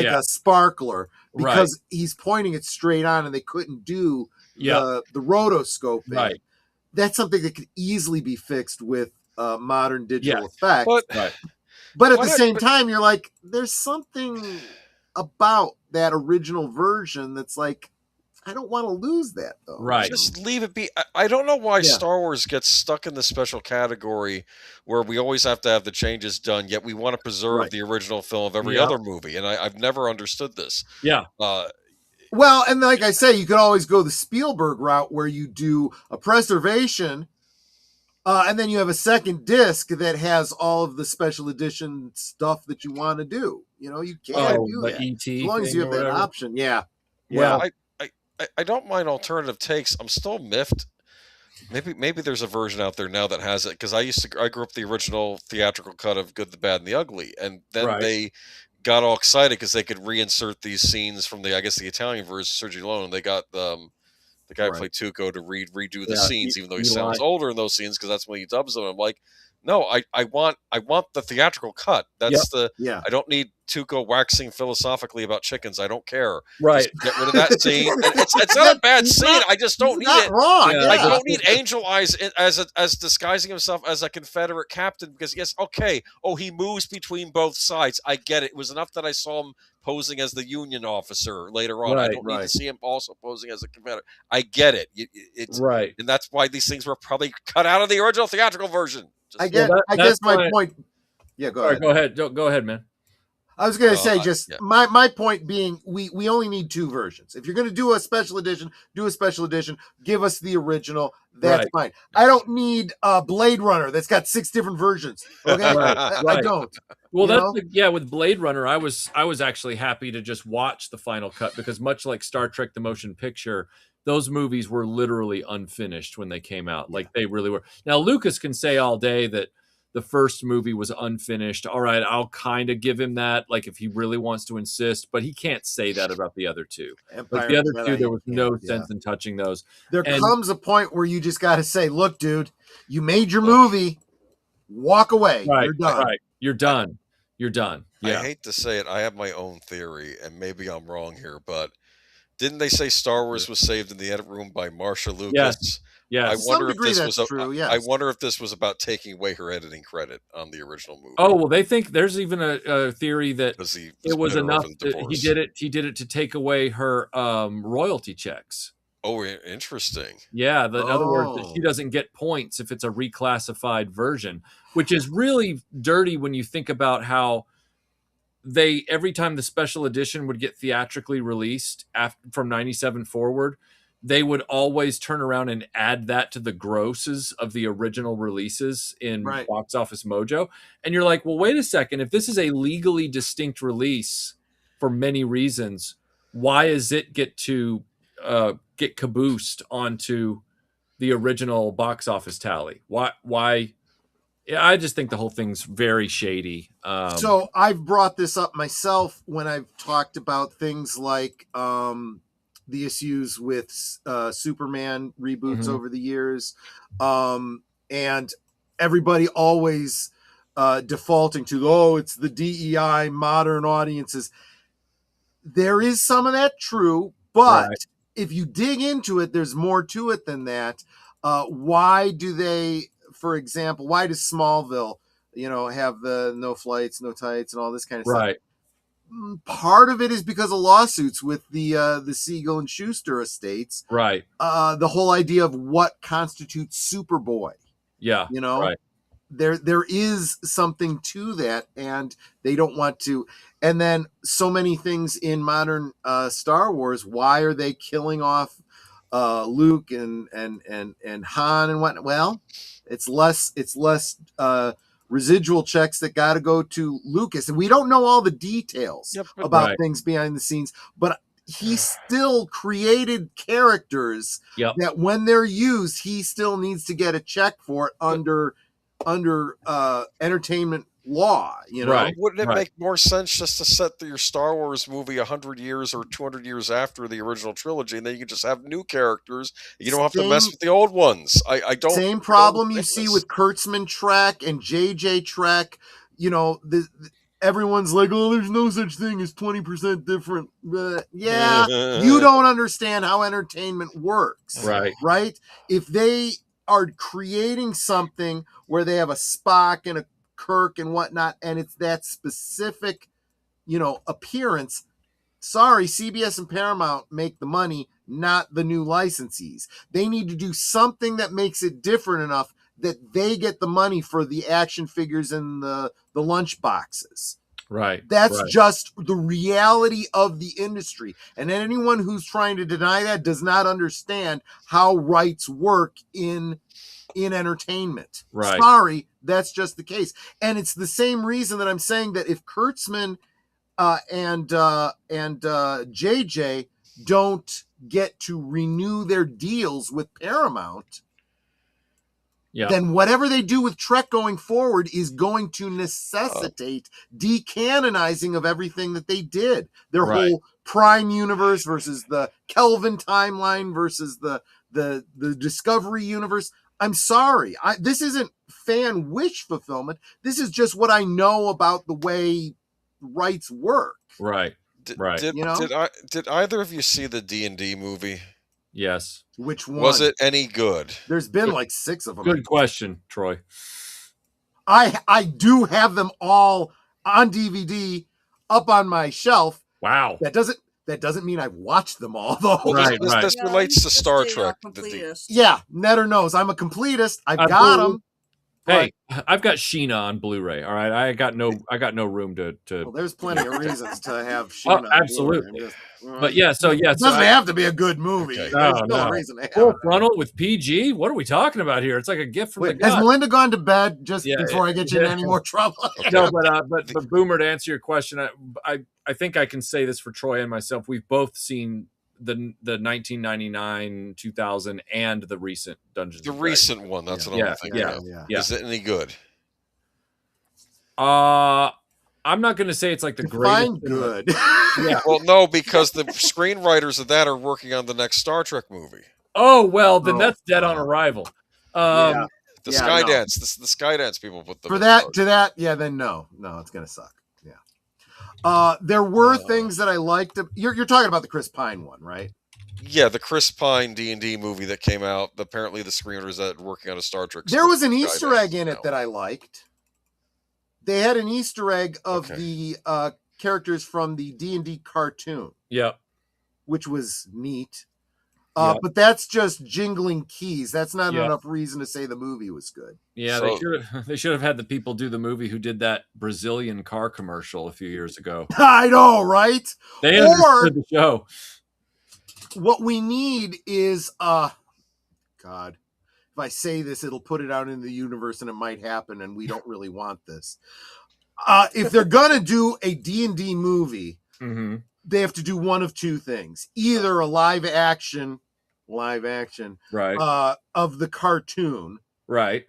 a sparkler because he's pointing it straight on, and they couldn't do the rotoscoping. That's something that could easily be fixed with modern digital effects. But at the same time, you're like, there's something about that original version that's like, I don't want to lose that, though. Right. Just leave it be. I don't know why Star Wars gets stuck in the special category where we always have to have the changes done, yet we want to preserve the original film of every other movie. And I've never understood this. Yeah. Well, and like I say, you could always go the Spielberg route where you do a preservation, and then you have a second disc that has all of the special edition stuff that you want to do. You can do that. As long as you have that option. Yeah. Well, I don't mind alternative takes. I'm still miffed. Maybe there's a version out there now that has it, because I grew up the original theatrical cut of Good, the Bad, and the Ugly, and then they got all excited because they could reinsert these scenes from the Italian version, Sergio Leone. They got the guy who played Tuco to redo the scenes, even though he sounds older in those scenes because that's when he dubs them. I'm like, no, I want the theatrical cut. That's I don't need Tuco waxing philosophically about chickens. I don't care. Right. Just get rid of that scene. It's not a bad scene. I just don't need it. Wrong. Yeah. I don't need Angel Eyes as disguising himself as a Confederate captain because he moves between both sides. I get it. It was enough that I saw him posing as the Union officer later on. I don't need to see him also posing as a Confederate. I get it. It's right, and that's why these things were probably cut out of the original theatrical version. I guess my point. Yeah, go ahead. Go ahead. Go ahead, man. I was going to say, my point being, we only need two versions. If you're going to do a special edition, do a special edition. Give us the original. That's fine. I don't need a Blade Runner that's got 6 different versions. Okay, I don't. Well, with Blade Runner, I was actually happy to just watch the final cut because much like Star Trek: The Motion Picture, those movies were literally unfinished when they came out. Like they really were. Now Lucas can say all day that the first movie was unfinished. All right, I'll kind of give him that, like if he really wants to insist, but he can't say that about the other two. Like the other two, there was no sense in touching those. There comes a point where you just got to say, look, dude, you made your movie, walk away. Right, you're done. Right. You're done. You're done. Yeah. I hate to say it. I have my own theory, and maybe I'm wrong here, but didn't they say Star Wars was saved in the edit room by Marsha Lucas? Yeah, I wonder if this was true. Yes. I wonder if this was about taking away her editing credit on the original movie. Oh well, they think there's even a theory that it was enough. He did it to take away her royalty checks. Oh, interesting. Yeah, in other words, that she doesn't get points if it's a reclassified version, which is really dirty when you think about how every time the special edition would get theatrically released from 97 forward, they would always turn around and add that to the grosses of the original releases in Box Office Mojo. And you're like, well, wait a second. If this is a legally distinct release for many reasons, why does it get to get caboosed onto the original box office tally? Why? Yeah, I just think the whole thing's very shady. So I've brought this up myself when I've talked about things like the issues with Superman reboots Mhm. over the years, and everybody always defaulting to, it's the DEI modern audiences. There is some of that true, but Right. if you dig into it, there's more to it than that. Why do they, for example, why does Smallville, have the no flights, no tights, and all this kind of stuff? Right. Part of it is because of lawsuits with the Siegel and Schuster estates. Right. The whole idea of what constitutes Superboy. Yeah. Right. There is something to that, and they don't want to. And then so many things in modern Star Wars. Why are they killing off Luke and Han and what? Well, it's less residual checks that got to go to Lucas, and we don't know all the details about Right. things behind the scenes, but he still created characters that when they're used, he still needs to get a check for it under entertainment law, Right. Wouldn't it make more sense just to set your Star Wars movie 100 years or 200 years after the original trilogy, and then you can just have new characters? You don't have to mess with the old ones. I don't. Same problem you see with Kurtzman Trek and JJ Trek. Everyone's like, there's no such thing as 20% different. Yeah, you don't understand how entertainment works. Right? If they are creating something where they have a Spock and a Kirk and whatnot, and it's that specific, appearance, sorry, CBS and Paramount make the money, not the new licensees. They need to do something that makes it different enough that they get the money for the action figures and the lunch boxes. Right. That's just the reality of the industry. And anyone who's trying to deny that does not understand how rights work in entertainment. Right. Sorry, that's just the case. And it's the same reason that I'm saying that if Kurtzman and JJ don't get to renew their deals with Paramount, then whatever they do with Trek going forward is going to necessitate decanonizing of everything that they did. Their whole Prime universe versus the Kelvin timeline versus the Discovery universe. I'm sorry. This isn't fan wish fulfillment. This is just what I know about the way rights work. Right. Did either of you see the D&D movie? Yes. Which one? Was it any good? There's been like 6 of them. Good question, Troy. I do have them all on DVD up on my shelf. Wow. That doesn't mean I've watched them all, though. This relates to Star Trek. Yeah, Netter knows. I'm a completist. I've got them. Hey, I've got Sheena on Blu-ray. All right, I got no room to. Well, there's plenty of reasons to have Sheena. Absolutely. But it doesn't have to be a good movie. Okay. There's no reason to have Full frontal with PG. What are we talking about here? It's like a gift from the gods. Has Melinda gone to bed just before I get you in any more trouble? No, but Boomer, to answer your question, I think I can say this for Troy and myself. We've both seen the 1999, 2000, and the recent Dungeons. The recent one. That's what I'm thinking of. Yeah. Is it any good? I'm not going to say it's like the greatest. Fine, good. Yeah. Well, no, because the screenwriters of that are working on the next Star Trek movie. Oh well, then that's dead on arrival. The Skydance. The Skydance people put them for that to that. Yeah, then no, it's gonna suck. Yeah. There were things that I liked. You're talking about the Chris Pine one, right? Yeah, the Chris Pine D&D movie that came out. Apparently, the screenwriters that are working on a Star Trek. There was an Easter egg in it that I liked. They had an Easter egg of the characters from the D&D cartoon. Yeah. Which was neat. But that's just jingling keys. That's not enough reason to say the movie was good. Yeah, they should have had the people do the movie who did that Brazilian car commercial a few years ago. I know, right? They understood the show. What we need is God. If I say this, it'll put it out into the universe and it might happen, and we don't really want this. If they're gonna do a D&D movie, they have to do one of two things: either a live action, right, of the cartoon, right,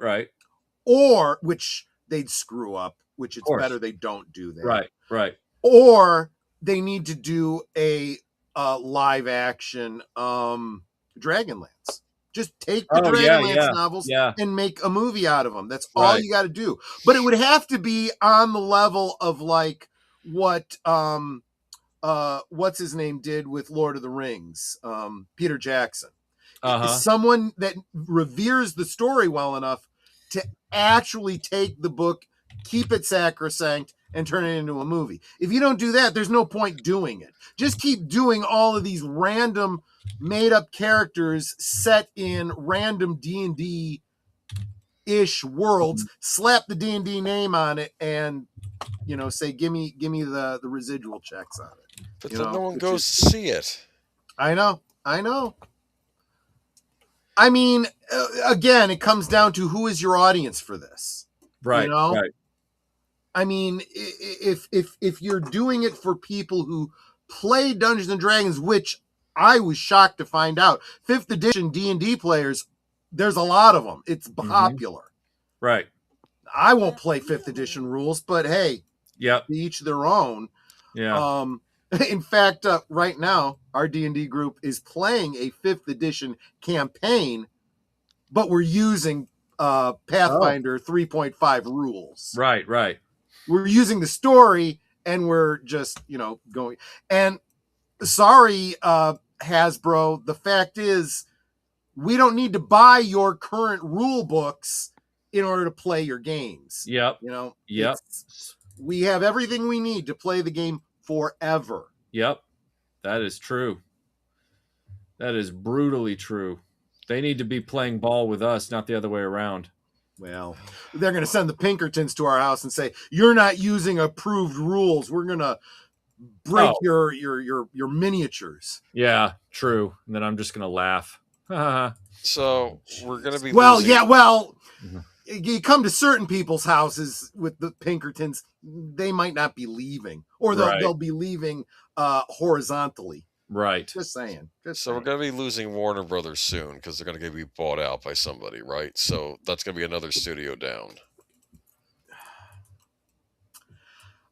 or which they'd screw up, which it's better they don't do that, right, or they need to do a live action Dragonlance. Just take the Dragonlance novels and make a movie out of them. That's all you got to do. But it would have to be on the level of like what what's his name did with Lord of the Rings, Peter Jackson. Someone that reveres the story well enough to actually take the book, keep it sacrosanct, and turn it into a movie. If you don't do that, there's no point doing it. Just keep doing all of these random made-up characters set in random D&D-ish worlds, slap the D&D name on it, and say, give me the residual checks on it. But then no one goes to see it. I know. I mean, again, it comes down to who is your audience for this. Right. Right. I mean, if you're doing it for people who play Dungeons and Dragons, which I was shocked to find out, 5th edition D&D players, there's a lot of them. It's popular. Right. I won't play 5th edition rules, but hey, each their own. Yeah. In fact, right now, our D&D group is playing a 5th edition campaign, but we're using Pathfinder 3.5 rules. Right. We're using the story, and we're just, going. And sorry, Hasbro, the fact is, we don't need to buy your current rule books in order to play your games. Yep. We have everything we need to play the game forever. Yep. That is true. That is brutally true. They need to be playing ball with us, not the other way around. Well, they're going to send the Pinkertons to our house and say, you're not using approved rules. We're going to break your miniatures. Yeah, true. And then I'm just going to laugh. So we're going to be you come to certain people's houses with the Pinkertons, they might not be leaving, or they'll be leaving horizontally. Right. Just saying. We're going to be losing Warner Brothers soon because they're going to be bought out by somebody, right? So that's going to be another studio down.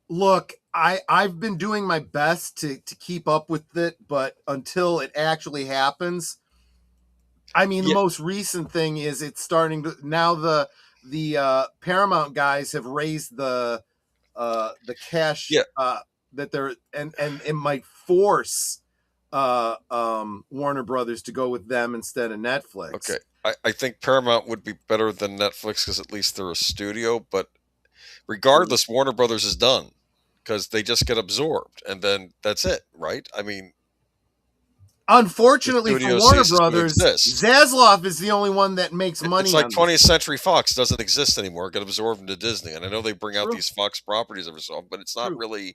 Look, I've been doing my best to keep up with it, but until it actually happens, I mean, the most recent thing is it's starting to now. The Paramount guys have raised the cash that they're and it might force Warner Brothers to go with them instead of Netflix. Okay, I think Paramount would be better than Netflix because at least they're a studio. But regardless, Warner Brothers is done because they just get absorbed, and then that's it, right? I mean. Unfortunately for Warner Brothers, Zaslav is the only one that makes money. It's like 20th Century Fox doesn't exist anymore. It got absorbed into Disney. And I know they bring out these Fox properties every so often, but it's not really,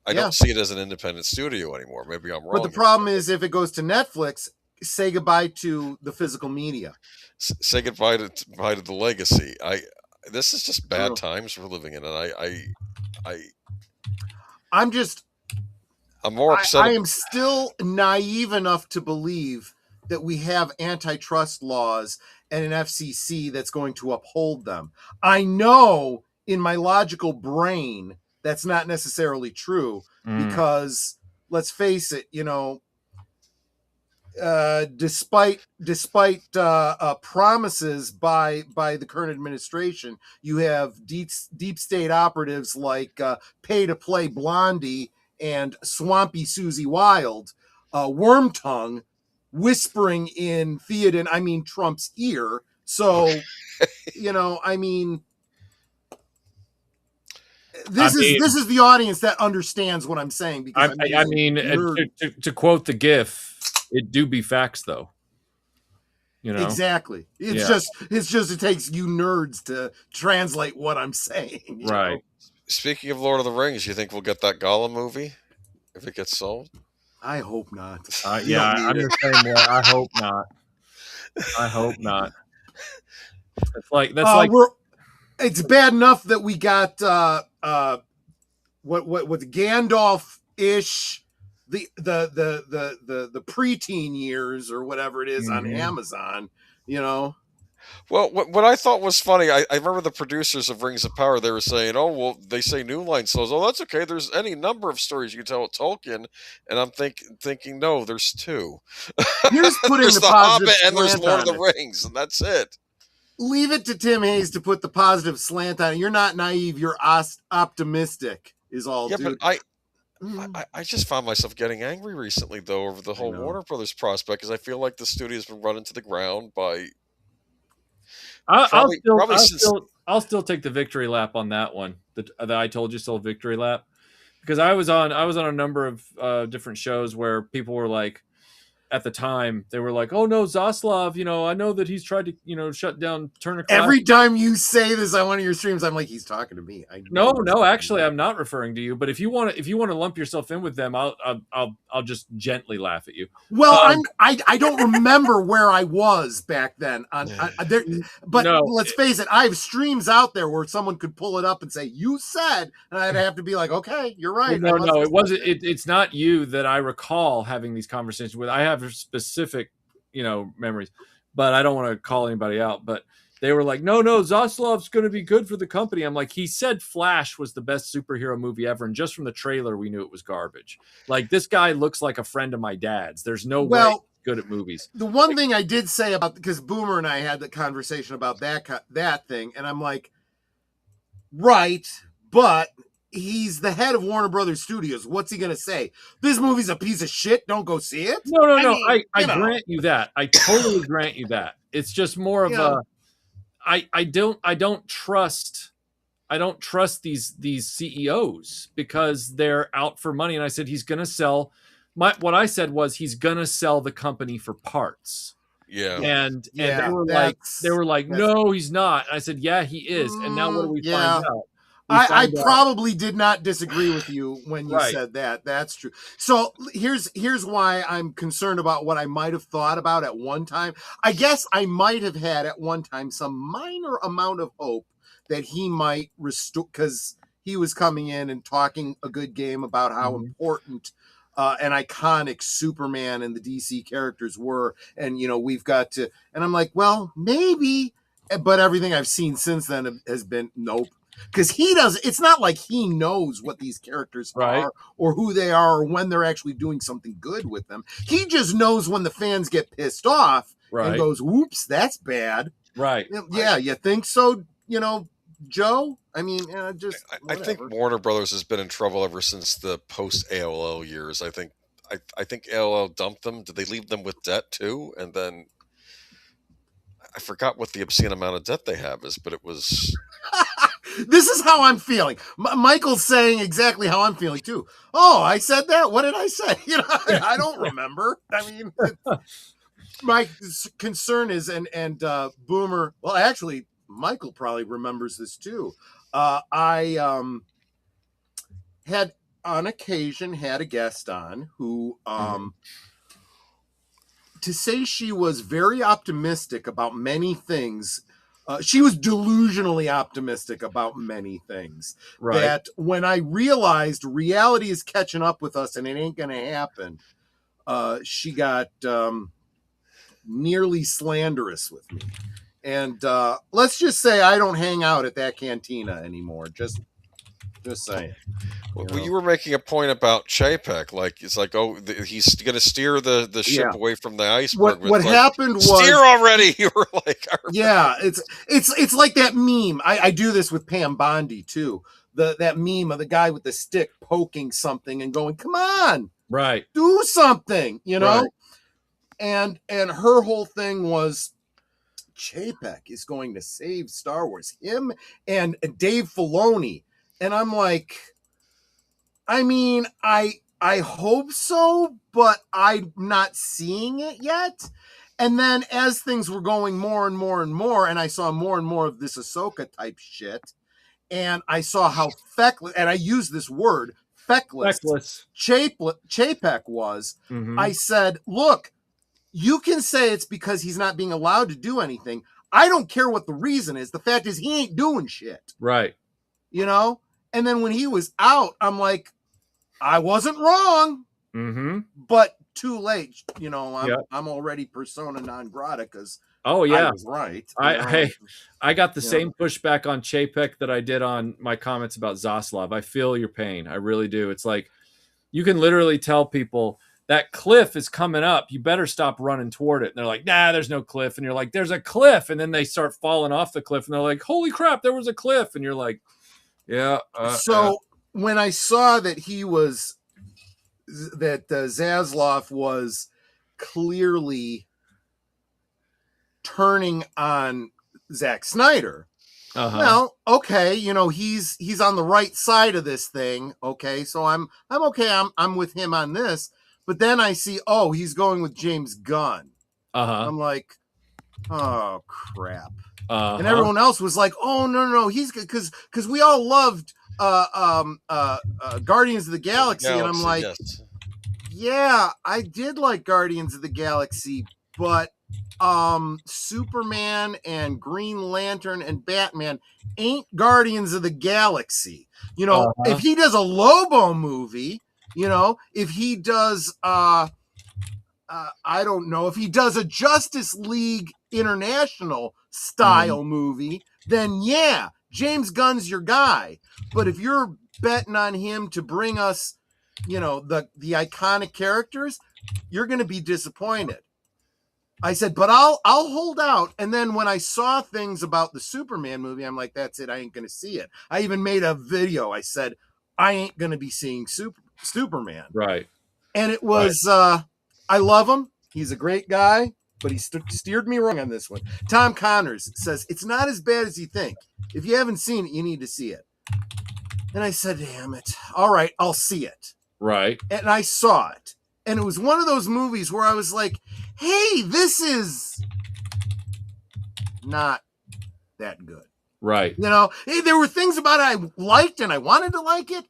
I don't see it as an independent studio anymore. Maybe I'm wrong. But the problem is if it goes to Netflix, say goodbye to the physical media. Say goodbye to the legacy. This is just bad times we're living in. And I'm more upset. I am still naive enough to believe that we have antitrust laws and an FCC that's going to uphold them. I know in my logical brain that's not necessarily true because let's face it, despite promises by the current administration, you have deep state operatives like pay to play Blondie and Swampy Susie Wild, Wormtongue, whispering in Trump's ear. So, this is the audience that understands what I'm saying. Because to quote the GIF, it do be facts though. Exactly. It's just it takes you nerds to translate what I'm saying. Right. Speaking of Lord of the Rings, you think we'll get that Gollum movie if it gets sold? I hope not. I'm the same way. I hope not. I hope not. It's bad enough that we got what Gandalf-ish, the preteen years or whatever it is on Amazon. Well, what I thought was funny, I remember the producers of Rings of Power. They were saying, "Oh, well, they say New Line sells. Oh, that's okay. There's any number of stories you can tell with Tolkien." And I'm thinking, no, there's two. Here's putting There's the the positive Hobbit and there's slant Lord of on the it. Rings, and that's it. Leave it to Tim Hayes to put the positive slant on it. You're not naive. You're optimistic. Is all, Yeah, dude. but I just found myself getting angry recently, though, over the whole Warner Brothers prospect, because I feel like the studio's been run into the ground by. I'll still take the victory lap on that one. That I told you, still victory lap, because I was on a number of different shows where people were like, at the time they were like, "Oh no, Zaslav, I know that he's tried to shut down Turner Classic." Every time you say this on one of your streams, I'm like, he's talking to me. No, actually, I'm not referring to you. But if you want to lump yourself in with them, I'll just gently laugh at you. Well, I don't remember where I was back then. But No. let's face it, I have streams out there where someone could pull it up and say, "You said," and I'd have to be like, "Okay, you're right." No, it wasn't. It's not you that I recall having these conversations with. I have specific, memories, but I don't want to call anybody out. But they were like, no, Zaslav's going to be good for the company. I'm like, he said Flash was the best superhero movie ever, and just from the trailer, we knew it was garbage. Like, this guy looks like a friend of my dad's. There's no way he's good at movies. The one thing I did say about, because Boomer and I had the conversation about that thing, and I'm like, right, but he's the head of Warner Brothers Studios. What's he going to say? This movie's a piece of shit. Don't go see it. No. I grant you that. I totally grant you that. It's just more of I don't trust these CEOs because they're out for money. And I said, he's going to sell what I said was he's going to sell the company for parts. Yeah. And they were like, no, he's not. And I said, yeah, he is. And now what do we find out? I probably did not disagree with you when you said that. That's true. So here's why I'm concerned about what I might have thought about at one time. I guess I might have had at one time some minor amount of hope that he might restore, because he was coming in and talking a good game about how important and iconic Superman and the DC characters were. And, we've got to, and I'm like, well, maybe, but everything I've seen since then has been nope. Because it's not like he knows what these characters are or who they are or when they're actually doing something good with them. He just knows when the fans get pissed off and goes, whoops, that's bad. Right. Yeah, you think so, Joe? I mean, I think Warner Brothers has been in trouble ever since the post AOL years. I think AOL dumped them. Did they leave them with debt too? And then I forgot what the obscene amount of debt they have is, but it was... This is how I'm feeling. Michael's saying exactly how I'm feeling too. Oh, I said that? What did I say? I don't remember. I mean, my concern is, and Boomer, well, actually, Michael probably remembers this too. I had on occasion had a guest on who, to say she was very optimistic about many things. She was delusionally optimistic about many things. Right. That when I realized reality is catching up with us and it ain't going to happen, she got nearly slanderous with me. And let's just say I don't hang out at that cantina anymore. Just saying. Well, you were making a point about Chapek. Like, it's like, oh, he's going to steer the ship away from the iceberg. What happened was... Steer already! You were like... Yeah, it's like that meme. I do this with Pam Bondi, too. That meme of the guy with the stick poking something and going, come on! Right. Do something, Right. And her whole thing was, Chapek is going to save Star Wars. Him and Dave Filoni. And I'm like... I mean, I hope so, but I'm not seeing it yet. And then as things were going more and more and more, and I saw more and more of this Ahsoka type shit, and I saw how feckless, and I use this word, feckless. Chapek was, I said, look, you can say it's because he's not being allowed to do anything. I don't care what the reason is. The fact is he ain't doing shit. Right. And then when he was out, I'm like, I wasn't wrong, but too late. I'm already persona non grata because Oh yeah, I was right. I got the same pushback on Chapek that I did on my comments about Zaslav. I feel your pain. I really do. It's like you can literally tell people that cliff is coming up. You better stop running toward it. And they're like, nah, there's no cliff. And you're like, there's a cliff. And then they start falling off the cliff and they're like, holy crap, there was a cliff. And you're like, yeah. When I saw that Zaslav was clearly turning on Zack Snyder, well, okay, he's on the right side of this thing. Okay, so I'm okay. I'm with him on this. But then I see, he's going with James Gunn. I'm like, oh crap. And everyone else was like, oh no, he's good because we all loved Guardians of the Galaxy, and I'm like, yeah, I did like Guardians of the Galaxy, but Superman and Green Lantern and Batman ain't Guardians of the Galaxy. If he does a Lobo movie, if he does I don't know, if he does a Justice League International style movie, then yeah, James Gunn's your guy. But if you're betting on him to bring us, the iconic characters, you're going to be disappointed. I said, but I'll hold out. And then when I saw things about the Superman movie, I'm like, that's it. I ain't going to see it. I even made a video. I said, I ain't going to be seeing Superman. Right. And it was, I love him. He's a great guy, but he steered me wrong on this one. Tom Connors says, it's not as bad as you think. If you haven't seen it, you need to see it. And I said, damn it. All right, I'll see it. Right. And I saw it. And it was one of those movies where I was like, hey, this is not that good. Right. There were things about it I liked and I wanted to like it.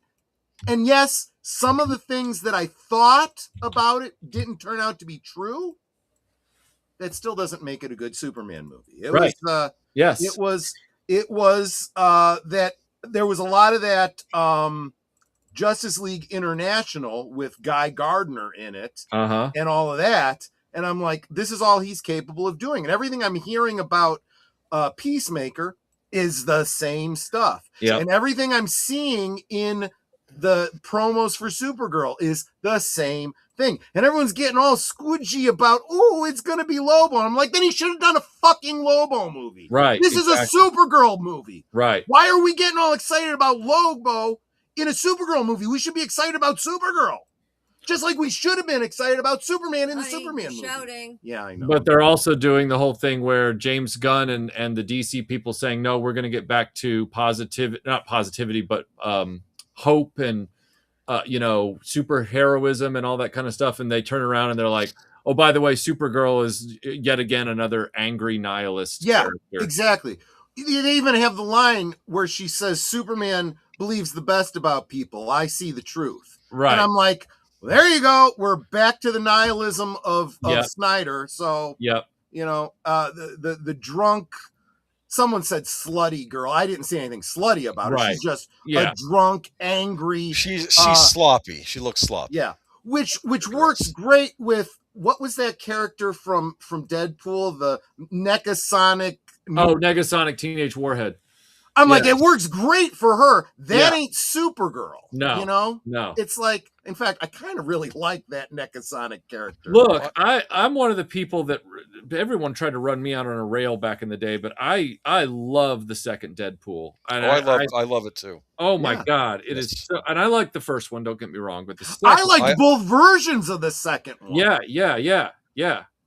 And yes, some of the things that I thought about it didn't turn out to be true. That still doesn't make it a good Superman movie. It was yes. It was that there was a lot of that Justice League International with Guy Gardner in it and all of that. And I'm like, this is all he's capable of doing. And everything I'm hearing about Peacemaker is the same stuff. Yep. And everything I'm seeing in the promos for Supergirl is the same thing. And everyone's getting all squidgy about, it's going to be Lobo. And I'm like, then he should have done a fucking Lobo movie. Right. This is a Supergirl movie. Right. Why are we getting all excited about Lobo in a Supergirl movie? We should be excited about Supergirl. Just like we should have been excited about Superman in the Superman movie. Shouting. Yeah, I know. But they're also doing the whole thing where James Gunn and the DC people saying, no, we're going to get back to not positivity, but hope and, super heroism and all that kind of stuff. And they turn around and they're like, oh, by the way, Supergirl is yet again another angry nihilist. Yeah, character. Exactly. They even have the line where she says, Superman believes the best about people. I see the truth. Right. And I'm like, well, there you go. We're back to the nihilism of Snyder. So, the drunk, someone said slutty girl. I didn't see anything slutty about her. Right. She's just a drunk, angry. She's sloppy. She looks sloppy. Yeah. Which works great with, what was that character from Deadpool? The Negasonic. Negasonic Teenage Warhead. I'm like, it works great for her. That ain't Supergirl. No. No. It's like, in fact, I kind of really like that Negasonic character. Look, I'm one of the people that everyone tried to run me out on a rail back in the day, but I love the second Deadpool. And I love it too. Oh my God. It is so, and I like the first one, don't get me wrong, but the second, I like both versions of the second one. Yeah.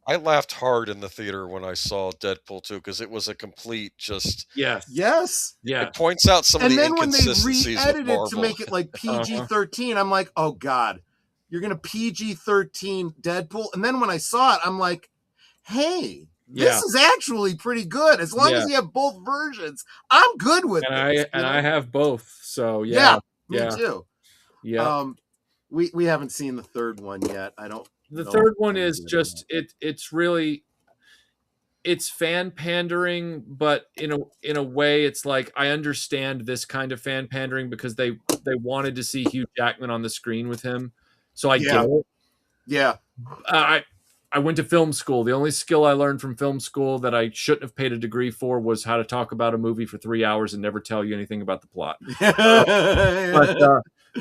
I laughed hard in the theater when I saw Deadpool 2 because it was a complete Yes. It points out some of the inconsistencies And then when they with re-edited it Marvel. to make it like PG-13, I'm like, oh God, you're going to PG-13 Deadpool? And then when I saw it, I'm like, hey, this is actually pretty good. As long as you have both versions, I'm good with it. And I have both, so me too. Yeah. We haven't seen the third one yet. I don't. The third one is just it's really it's fan pandering, but in a way it's like I understand this kind of fan pandering because they wanted to see Hugh Jackman on the screen with him. So I get it. Yeah. I I went to film school. The only skill I learned from film school that I shouldn't have paid a degree for was how to talk about a movie for 3 hours and never tell you anything about the plot.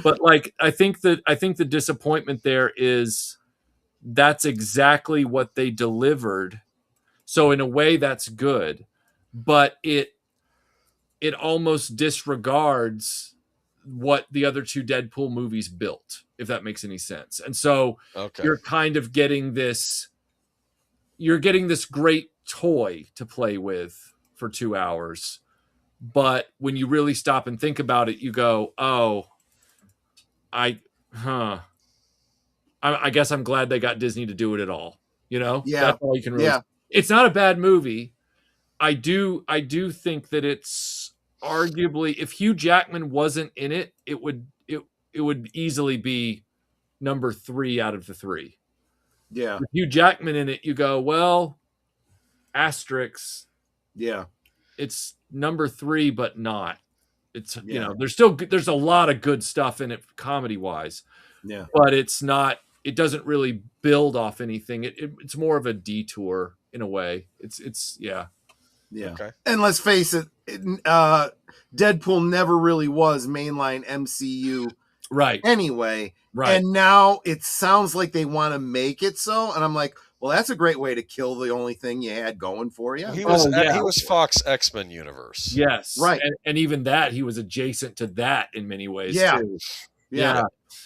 But like, I think the disappointment there is that's exactly what they delivered. So in a way, that's good, but it almost disregards what the other two Deadpool movies built, if that makes any sense. And so you're kind of getting this great toy to play with for 2 hours. But when you really stop and think about it, you go, oh, I guess I'm glad they got Disney to do it at all. You know? Yeah. That's all you can really say. It's not a bad movie. I do think that it's arguably, if Hugh Jackman wasn't in it, it would easily be number 3 out of the 3. Yeah. With Hugh Jackman in it, you go, well, asterisk. Yeah. It's number 3, but not. It's you know, there's a lot of good stuff in it comedy wise. Yeah. But it's not. It doesn't really build off anything. It's more of a detour in a way. It's yeah. Yeah. Okay. And let's face it, Deadpool never really was mainline MCU. Right. Anyway. Right. And now it sounds like they want to make it so. And I'm like, well, that's a great way to kill the only thing you had going for you. He was Fox X-Men universe. Yes. Right. And even that, he was adjacent to that in many ways too. Yeah.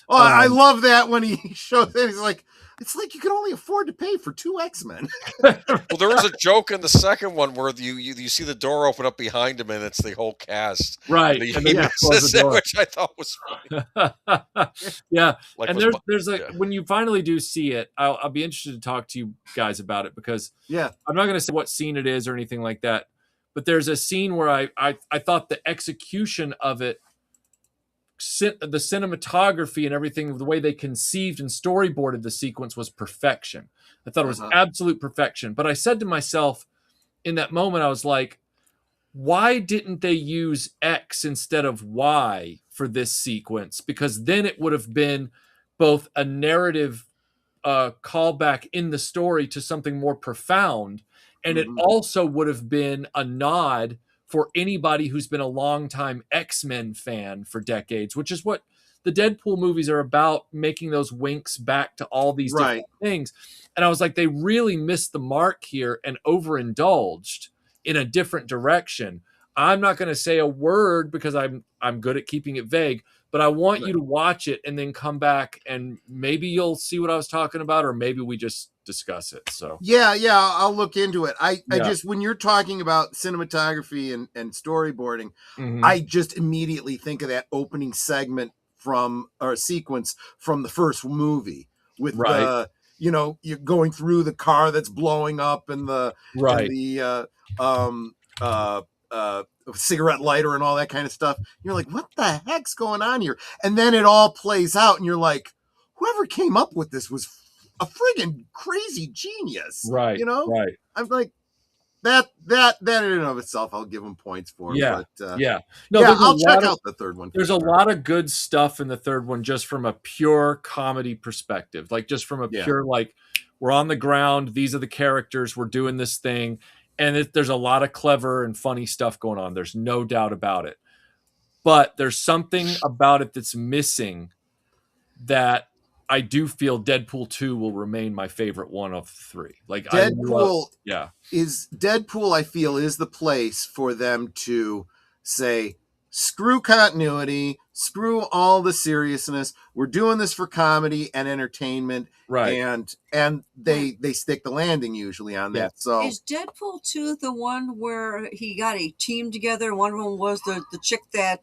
Oh, I love that when he shows it. He's like, it's like you can only afford to pay for 2 X-Men. Well, there was a joke in the second one where you see the door open up behind him and it's the whole cast. Right. And he misses it, which I thought was funny. Yeah. Like and there's when you finally do see it, I'll be interested to talk to you guys about it because I'm not going to say what scene it is or anything like that. But there's a scene where I thought the execution of it, the cinematography and everything, the way they conceived and storyboarded the sequence was perfection. I thought it was absolute perfection. But I said to myself in that moment, I was like, why didn't they use X instead of Y for this sequence? Because then it would have been both a narrative callback in the story to something more profound. And it also would have been a nod for anybody who's been a longtime X-Men fan for decades, which is what the Deadpool movies are about, making those winks back to all these different things. And I was like, they really missed the mark here and overindulged in a different direction. I'm not going to say a word because I'm good at keeping it vague, but I want you to watch it and then come back and maybe you'll see what I was talking about, or maybe we just discuss it. So I'll look into it. I just, when you're talking about cinematography and storyboarding, I just immediately think of that opening segment sequence from the first movie with the, you're going through the car that's blowing up and the cigarette lighter and all that kind of stuff. You're like, what the heck's going on here? And then it all plays out and you're like, whoever came up with this was a friggin' crazy genius. Right. Right. I'm like, that in and of itself, I'll give them points for. Yeah. But, No, I'll check out the third one. There's a lot of good stuff in the third one, just from a pure comedy perspective, like just from a pure, like, we're on the ground. These are the characters. We're doing this thing. And there's a lot of clever and funny stuff going on. There's no doubt about it. But there's something about it that's missing that I do feel Deadpool 2 will remain my favorite one of the 3. Like Deadpool I feel is the place for them to say, screw continuity, screw all the seriousness. We're doing this for comedy and entertainment. Right. And they stick the landing usually on that. So is Deadpool 2 the one where he got a team together? One of them was the chick that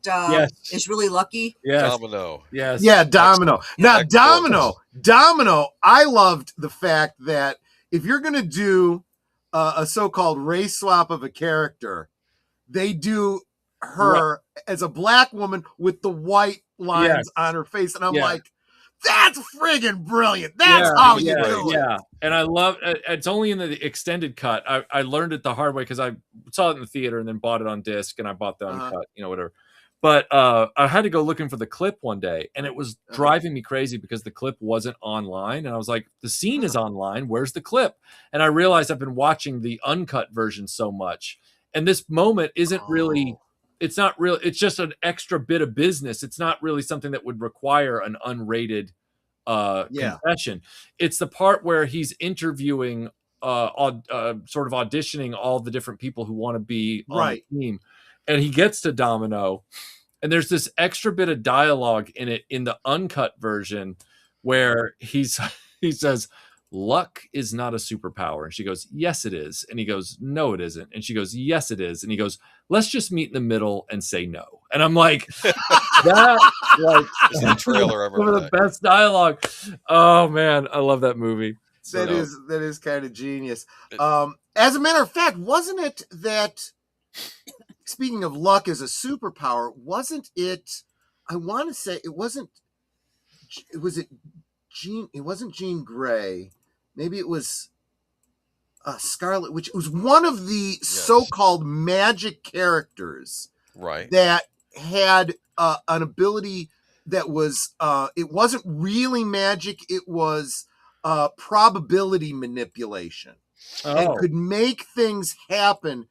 is really lucky. Yes. Domino. Yes. Yeah, Domino. Now Domino, I loved the fact that if you're going to do a so-called race swap of a character, they do her as a black woman with the white lines on her face. And I'm like, that's friggin' brilliant. That's how you do it. Yeah. And I love it's only in the extended cut. I learned it the hard way because I saw it in the theater and then bought it on disc and I bought the uncut, whatever. But I had to go looking for the clip one day, and it was driving me crazy because the clip wasn't online. And I was like, the scene is online. Where's the clip? And I realized I've been watching the uncut version so much. And this moment isn't really, it's not real. It's just an extra bit of business. It's not really something that would require an unrated confession. It's the part where he's interviewing, sort of auditioning all the different people who want to be on the team. And he gets to Domino, and there's this extra bit of dialogue in it in the uncut version where he says, luck is not a superpower. And she goes, yes, it is. And he goes, no, it isn't. And she goes, yes, it is. And he goes, let's just meet in the middle and say no. And I'm like, that is the trailer ever. Some of the best dialogue. Oh man, I love that movie. That is kind of genius. As a matter of fact, wasn't it that, speaking of luck as a superpower, wasn't it, I want to say it wasn't Jean Grey. Maybe it was Scarlet Witch. It was one of the so-called magic characters that had an ability that was, it wasn't really magic. It was probability manipulation and could make things happen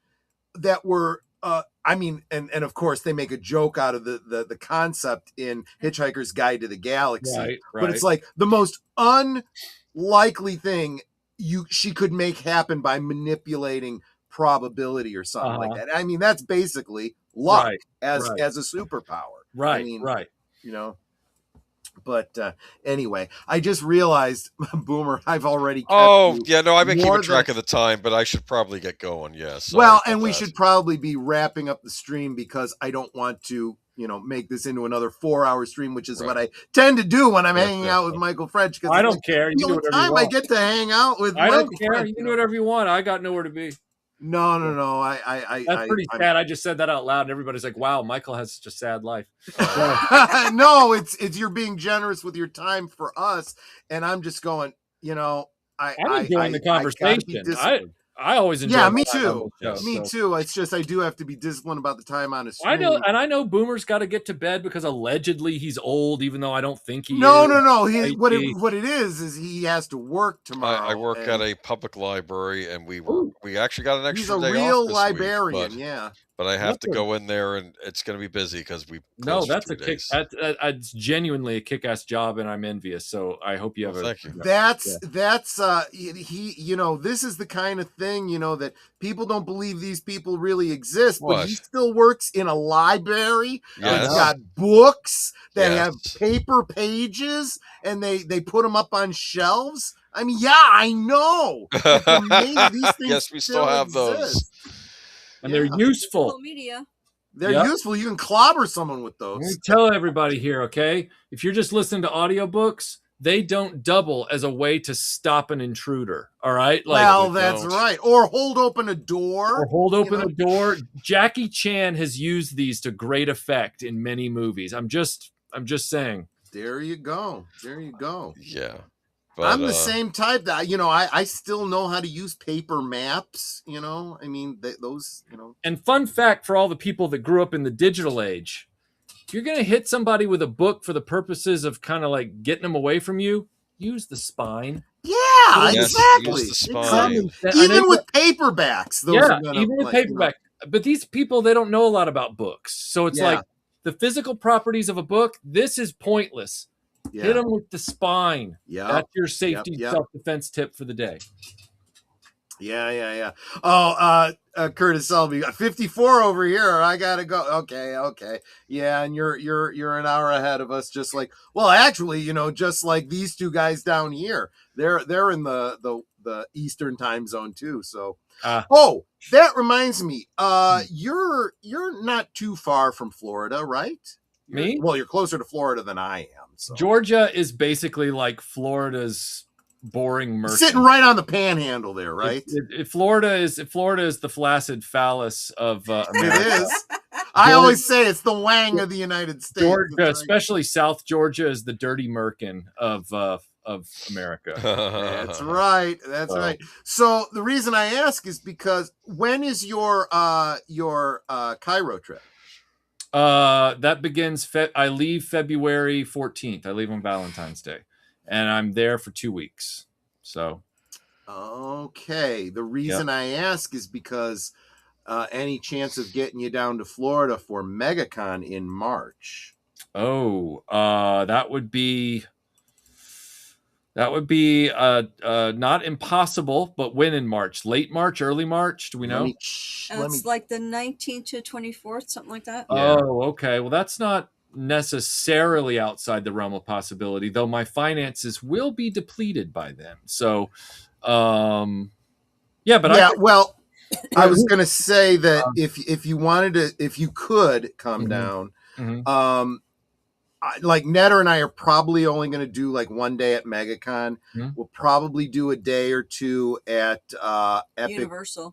that were, I mean, and of course they make a joke out of the concept in Hitchhiker's Guide to the Galaxy, but it's like the most unlikely thing she could make happen by manipulating probability or something like that. I mean, that's basically luck as a superpower. Right. I mean, you know. But anyway, I just realized, Boomer, I've already kept I've been keeping track of the time, but I should probably get going. Yes. Well, and we should probably be wrapping up the stream because I don't want to, make this into another 4-hour stream, which is what I tend to do when I'm hanging out with Michael French. I don't care. You do whatever you want. I get to hang out with I Michael don't care. French, You can do whatever you want. I got nowhere to be. No. That's pretty sad. I just said that out loud, and everybody's like, "Wow, Michael has such a sad life." No, it's you're being generous with your time for us, and I'm just going. I'm enjoying the conversation. I always enjoy. Yeah, me too. Me too. It's just I do have to be disciplined about the time on a stream. I know Boomer's got to get to bed because allegedly he's old, even though I don't think he is. No. What it is he has to work tomorrow. I work at a public library, and we actually got an extra day off. He's a real librarian, But I have to go in there, and it's going to be busy because we. That's a kick. It's genuinely a kick-ass job, and I'm envious. So I hope you have Thank you. That's he. This is the kind of thing that people don't believe these people really exist, but he still works in a library. Yes. He's got books that have paper pages, and they put them up on shelves. I mean, I know. These things yes, we still have those. And they're useful. Media. They're useful. You can clobber someone with those. Let me tell everybody here, okay? If you're just listening to audiobooks, they don't double as a way to stop an intruder. All right? That's right. Or hold open a door. A door. Jackie Chan has used these to great effect in many movies. I'm just saying. There you go. Yeah. But, I'm the same type that, I still know how to use paper maps, I mean, those. And fun fact for all the people that grew up in the digital age, if you're going to hit somebody with a book for the purposes of kind of like getting them away from you, use the spine. Yeah, exactly. Use the spine. Even with paperbacks. Even with paperback. But these people, they don't know a lot about books. So it's like the physical properties of a book, this is pointless. Yeah. Hit them with the spine. Yeah, that's your safety self-defense tip for the day. Yeah. Oh, Curtis Selby, 54 over here. I gotta go. Okay. Yeah, and you're an hour ahead of us. Just like, actually, just like these two guys down here. They're in the Eastern time zone too. So, that reminds me. You're not too far from Florida, right? Me? Well, you're closer to Florida than I am. So. Georgia is basically like Florida's boring merchant. Sitting right on the panhandle there, right? Florida is the flaccid phallus of America. It is. I always say it's the Wang of the United States. Georgia, especially South Georgia, is the dirty merkin of America. That's right. Right. So the reason I ask is because when is your Cairo trip? That begins. I leave February 14th. I leave on Valentine's Day, and I'm there for 2 weeks. So, okay. The reason Yep. I ask is because any chance of getting you down to Florida for MegaCon in March? oh, that would be not impossible, but when in March? Late March, early March? Do we know? It's like the 19th to 24th, something like that. Yeah. Oh, okay. Well, that's not necessarily outside the realm of possibility, though my finances will be depleted by then. So, yeah, but yeah, well, I was going to say that if you wanted to, if you could come down, like Netter and I are probably only going to do like one day at MegaCon. We'll probably do a day or two at Epic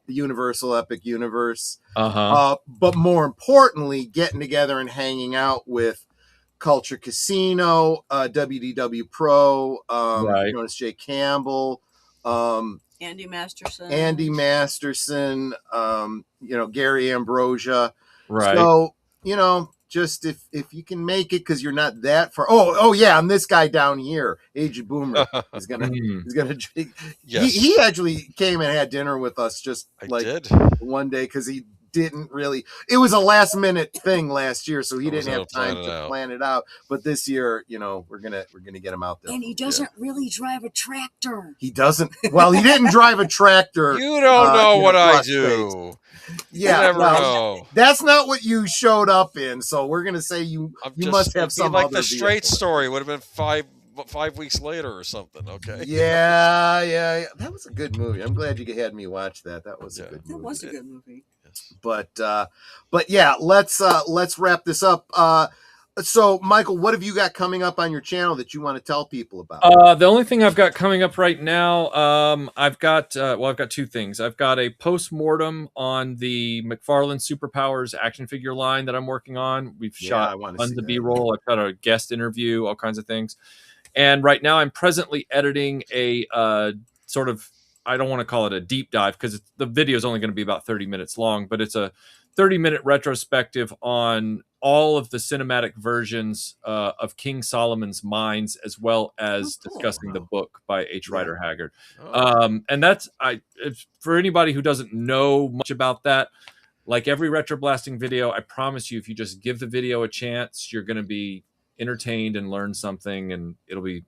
Universal Epic Universe. But more importantly, getting together and hanging out with Culture Casino, WDW Pro, Jonas J. Campbell, Andy Masterson, Gary Ambrosia. Right. So, just if you can make it, because you're not that far. Oh yeah, and this guy down here, Aged Boomer, is gonna Yes. he actually came and had dinner with us just did. One day, because he didn't really, it was a last minute thing last year, so he didn't have time to plan it out. But this year, we're gonna get him out there. And he doesn't really drive a tractor. He doesn't. Well, he didn't drive a tractor. You don't know what I do. Yeah, you never know. That's not what you showed up in. So we're gonna say you must have some like other the Straight vehicle. Story would have been 5 weeks later or something. Okay. Yeah. That was a good movie. I'm glad you had me watch that. That was a good movie. That was a good movie. But yeah, let's wrap this up. So Michael, what have you got coming up on your channel that you want to tell people about? The only thing I've got coming up right now, I've got two things. I've got a post-mortem on the McFarlane Superpowers action figure line that I'm working on. We've shot tons of B-roll. I've got a guest interview, all kinds of things. And right now I'm presently editing a sort of, I don't want to call it a deep dive because the video is only going to be about 30 minutes long, but it's a 30-minute retrospective on all of the cinematic versions of King Solomon's Mines, as well as discussing the book by H. Rider Haggard. And that's, for anybody who doesn't know much about that, like every retroblasting video, I promise you, if you just give the video a chance, you're going to be entertained and learn something, and it'll be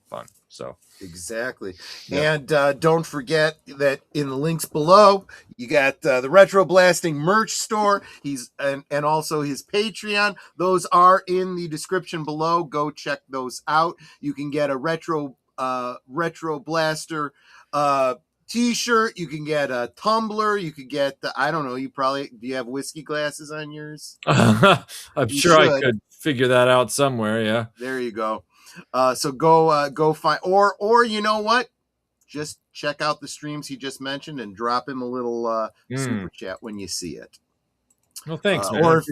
fun. So exactly. And don't forget that in the links below you got the RetroBlasting merch store, and also his Patreon. Those are in the description below. Go check those out. You can get a Retro Blaster t-shirt, you can get a tumbler, you could get I don't know, do you have whiskey glasses on yours? I'm sure I could figure that out somewhere. Yeah, there you go. So go find, or you know what, just check out the streams he just mentioned and drop him a little super chat when you see it. Well, thanks, man. Or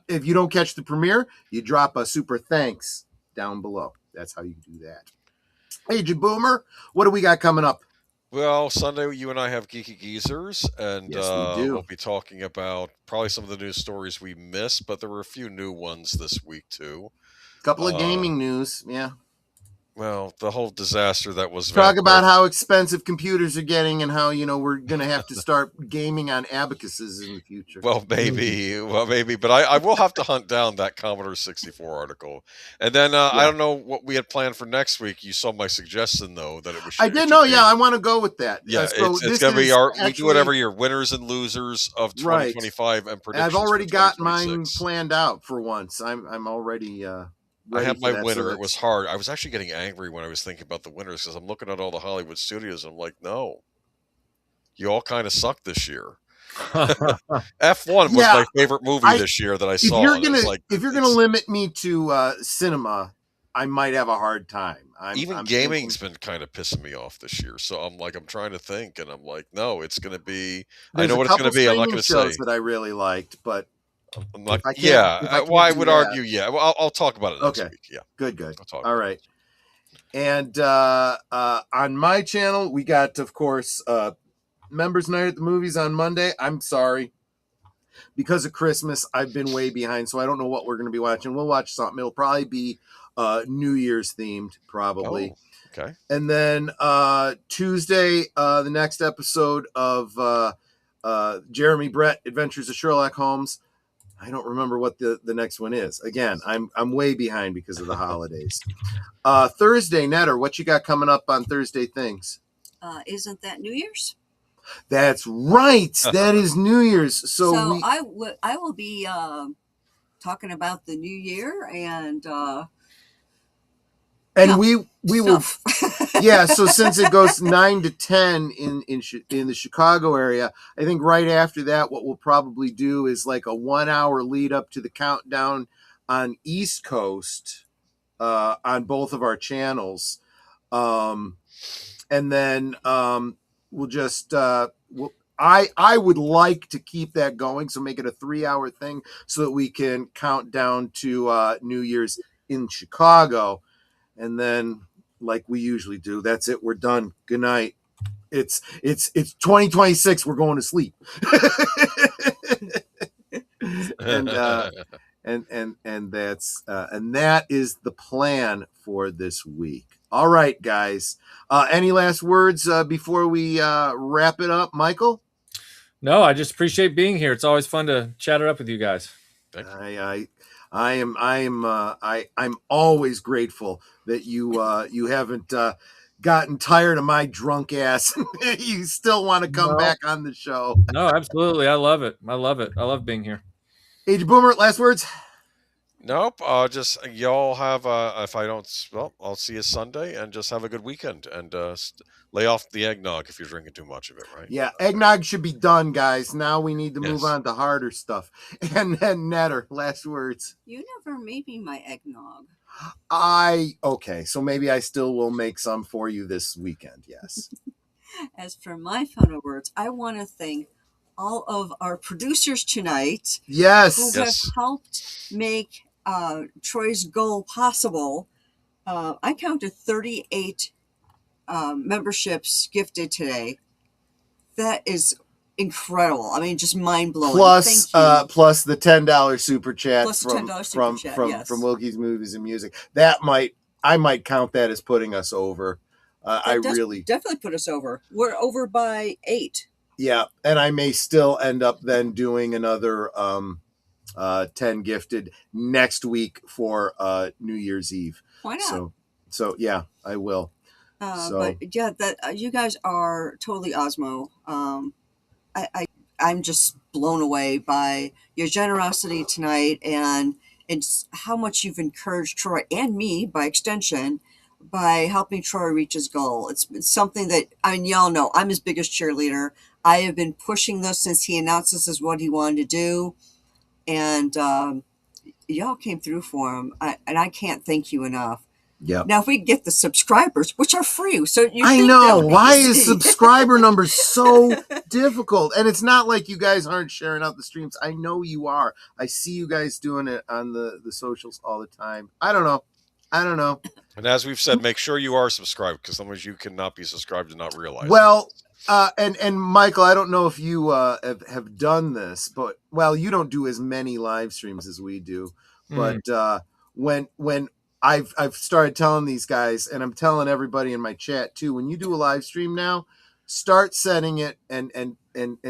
if you don't catch the premiere, you drop a super thanks down below. That's how you do that. Aged Boomer, what do we got coming up? Well, Sunday, you and I have Geeky Geezers, and yes, we do. We'll be talking about probably some of the news stories we missed, but there were a few new ones this week, too. A couple of gaming news, yeah. Well, the whole disaster that was... Talk about how expensive computers are getting and how, we're going to have to start gaming on abacuses in the future. Well, maybe. But I will have to hunt down that Commodore 64 article. And then I don't know what we had planned for next week. You saw my suggestion, though, that it was... I did know, I want to go with that. Yeah, so it's going to be we do whatever your winners and losers of 2025 and predictions. I've already got mine planned out for once. I'm already... I have my winner. It was hard. I was actually getting angry when I was thinking about the winners because I'm looking at all the Hollywood studios and I'm like, no, you all kind of suck this year. F1 was my favorite movie this year that I saw. If you're gonna limit me to cinema, I might have a hard time. I'm gaming's been kind of pissing me off this year, so I'm trying to think, and I'm like, no, it's going to be. I know what it's going to be. I'm not going to say that I really liked, but. I'm like, I would argue, Well, I'll talk about it next week. Yeah. Good. All right. And on my channel, we got, of course, Members Night at the Movies on Monday. I'm sorry. because of Christmas, I've been way behind, so I don't know what we're going to be watching. We'll watch something. It'll probably be New Year's themed, probably. Oh, okay. And then Tuesday, the next episode of Jeremy Brett Adventures of Sherlock Holmes. I don't remember what the next one is. Again, I'm way behind because of the holidays. Thursday, Netter, what you got coming up on Thursday things? Isn't that New Year's? That's right. That is New Year's. So I will be talking about the new year and we will. Yeah. So since it goes 9 to 10 in the Chicago area, I think right after that, what we'll probably do is like a 1 hour lead up to the countdown on East Coast on both of our channels. And then we'll just I would like to keep that going, so make it a 3 hour thing so that we can count down to New Year's in Chicago, and then like we usually do, that's it. We're done. Good night. It's 2026. We're going to sleep. and that is the plan for this week. All right, guys. Any last words before we wrap it up, Michael? No, I just appreciate being here. It's always fun to chat it up with you guys. Thank you. I'm always grateful that you haven't gotten tired of my drunk ass. You still want to come back on the show. No, absolutely. I love it. I love being here. Age Boomer, last words. Nope. Just y'all have. If I don't, well, I'll see you Sunday, and just have a good weekend, and lay off the eggnog if you're drinking too much of it. Right? Yeah, eggnog should be done, guys. Now we need to move on to harder stuff. And then Netter, last words. You never made me my eggnog. Okay, so maybe I still will make some for you this weekend. Yes. As for my final words, I want to thank all of our producers tonight. Yes. Who have helped make Troy's goal possible. I counted 38 memberships gifted today. That is incredible. I mean, just mind blowing. Plus the $10 super chat from Wilkie's Movies and Music. I might count that as putting us over. Definitely put us over. We're over by 8. Yeah, and I may still end up then doing another 10 gifted next week for New Year's Eve. Why not? So yeah, I will. But yeah, that you guys are totally Osmo. I'm just blown away by your generosity tonight and how much you've encouraged Troy and me by extension by helping Troy reach his goal. It's something that, I mean, y'all know I'm his biggest cheerleader. I have been pushing this since he announced this is what he wanted to do. And y'all came through for him. And I can't thank you enough. Yeah. Now, if we get the subscribers, which are free, so I know, why is subscriber numbers so difficult? And it's not like you guys aren't sharing out the streams. I know you are. I see you guys doing it on the socials all the time. I don't know. And as we've said, make sure you are subscribed, because sometimes you cannot be subscribed and not realize. Well, and Michael, I don't know if you have done this, but you don't do as many live streams as we do. But when I've started telling these guys, and I'm telling everybody in my chat too, when you do a live stream now, start setting it and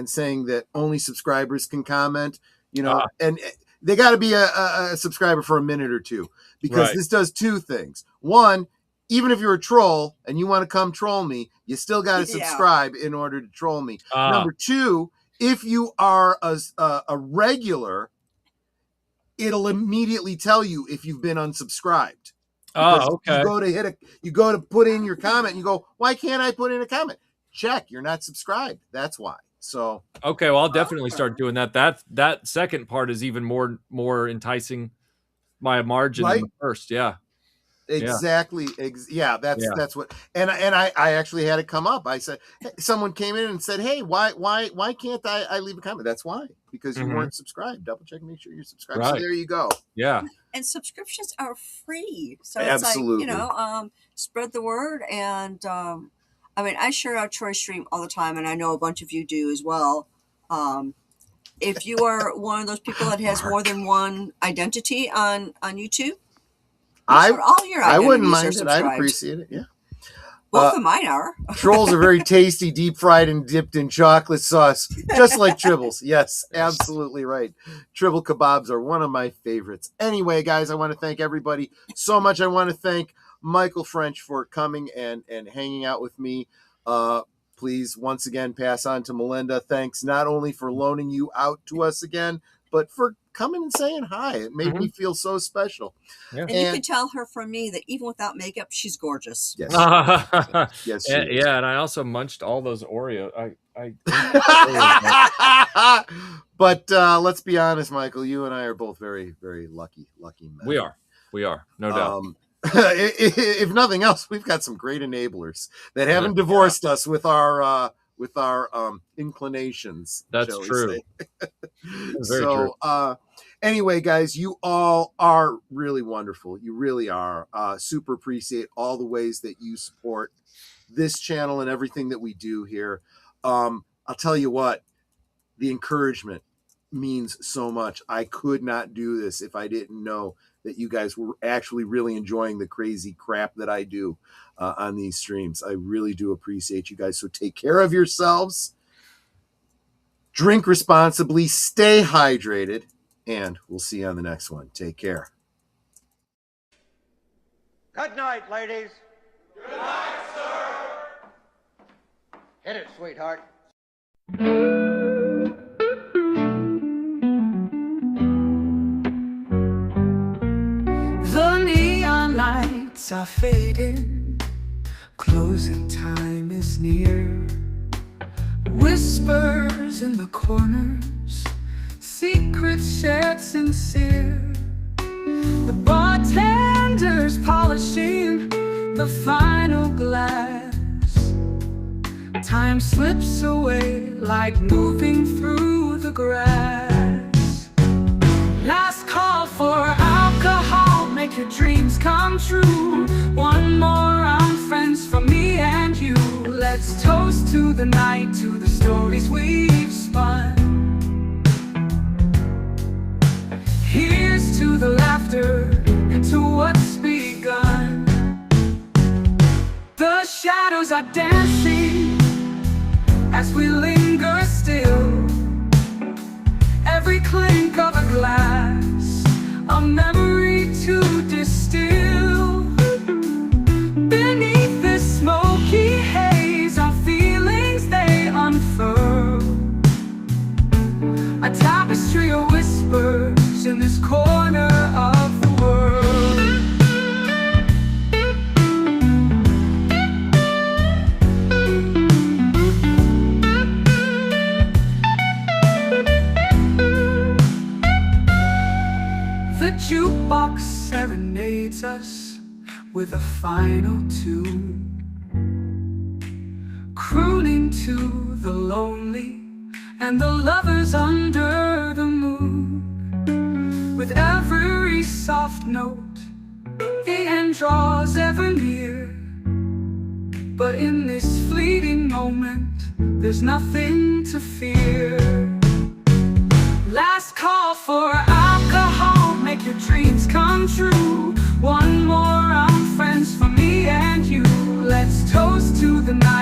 saying that only subscribers can comment. And they got to be a subscriber for a minute or two, because this does two things. One, even if you're a troll and you want to come troll me, you still got to subscribe in order to troll me. Number two, if you are a regular, it'll immediately tell you if you've been unsubscribed. Oh, okay. You go to put in your comment and you go, why can't I put in a comment? Check, you're not subscribed. That's why. So okay, well, I'll definitely start doing that. That second part is even more enticing my margin than the first. Yeah. Exactly. That's what. And I actually had it come up. I said, someone came in and said, hey, why can't I leave a comment? That's why, because you weren't subscribed. Double check, make sure you're subscribed. Right. So there you go. Yeah. And subscriptions are free. So absolutely. It's like, spread the word. And I mean, I share out Troy's stream all the time, and I know a bunch of you do as well. if you are one of those people that has more than one identity on YouTube, all your I wouldn't identities mind are it. I'd subscribed. appreciate it. Yeah. Both of mine are. Trolls are very tasty, deep fried and dipped in chocolate sauce, just like tribbles. Yes, absolutely right. Tribble kebabs are one of my favorites. Anyway, guys, I want to thank everybody so much. I want to thank Michael French for coming and hanging out with me. Please, once again, pass on to Melinda. Thanks not only for loaning you out to us again, but for coming and saying hi. It made me feel so special. Yeah. And you can tell her from me that even without makeup, she's gorgeous. Yes. Yes. Yeah, and I also munched all those Oreos. But let's be honest, Michael. You and I are both very, very lucky men. We are, no doubt. If nothing else, we've got some great enablers that haven't divorced us with our inclinations. That's true. So, anyway, guys, you all are really wonderful. You really are. Super appreciate all the ways that you support this channel and everything that we do here. I'll tell you what, the encouragement means so much. I could not do this if I didn't know that you guys were actually really enjoying the crazy crap that I do on these streams. I really do appreciate you guys. So take care of yourselves, drink responsibly, stay hydrated, and we'll see you on the next one. Take care. Good night, ladies. Good night, sir. Hit it, sweetheart. The neon lights are fading, closing time is near. Whispers in the corners, secrets shared sincere. The bartender's polishing the final glass. Time slips away like moving through the grass. Last call for alcohol, make your dreams come true. One more round, friends, from me and you. Let's toast to the night, to the stories we've spun. Here's to the laughter and to what's begun. The shadows are dancing as we linger still. Every clink of a glass, a memory to distill. Beneath this smoky haze, our feelings they unfurl. A tapestry of whispers in this corner of the world. The jukebox serenades us with a final tune, crooning to the lonely and the lovers under the moon. With every soft note, the end draws ever near. But in this fleeting moment, there's nothing to fear. Last call for alcohol, make your dreams come true. One more round, friends, for me and you. Let's toast to the night.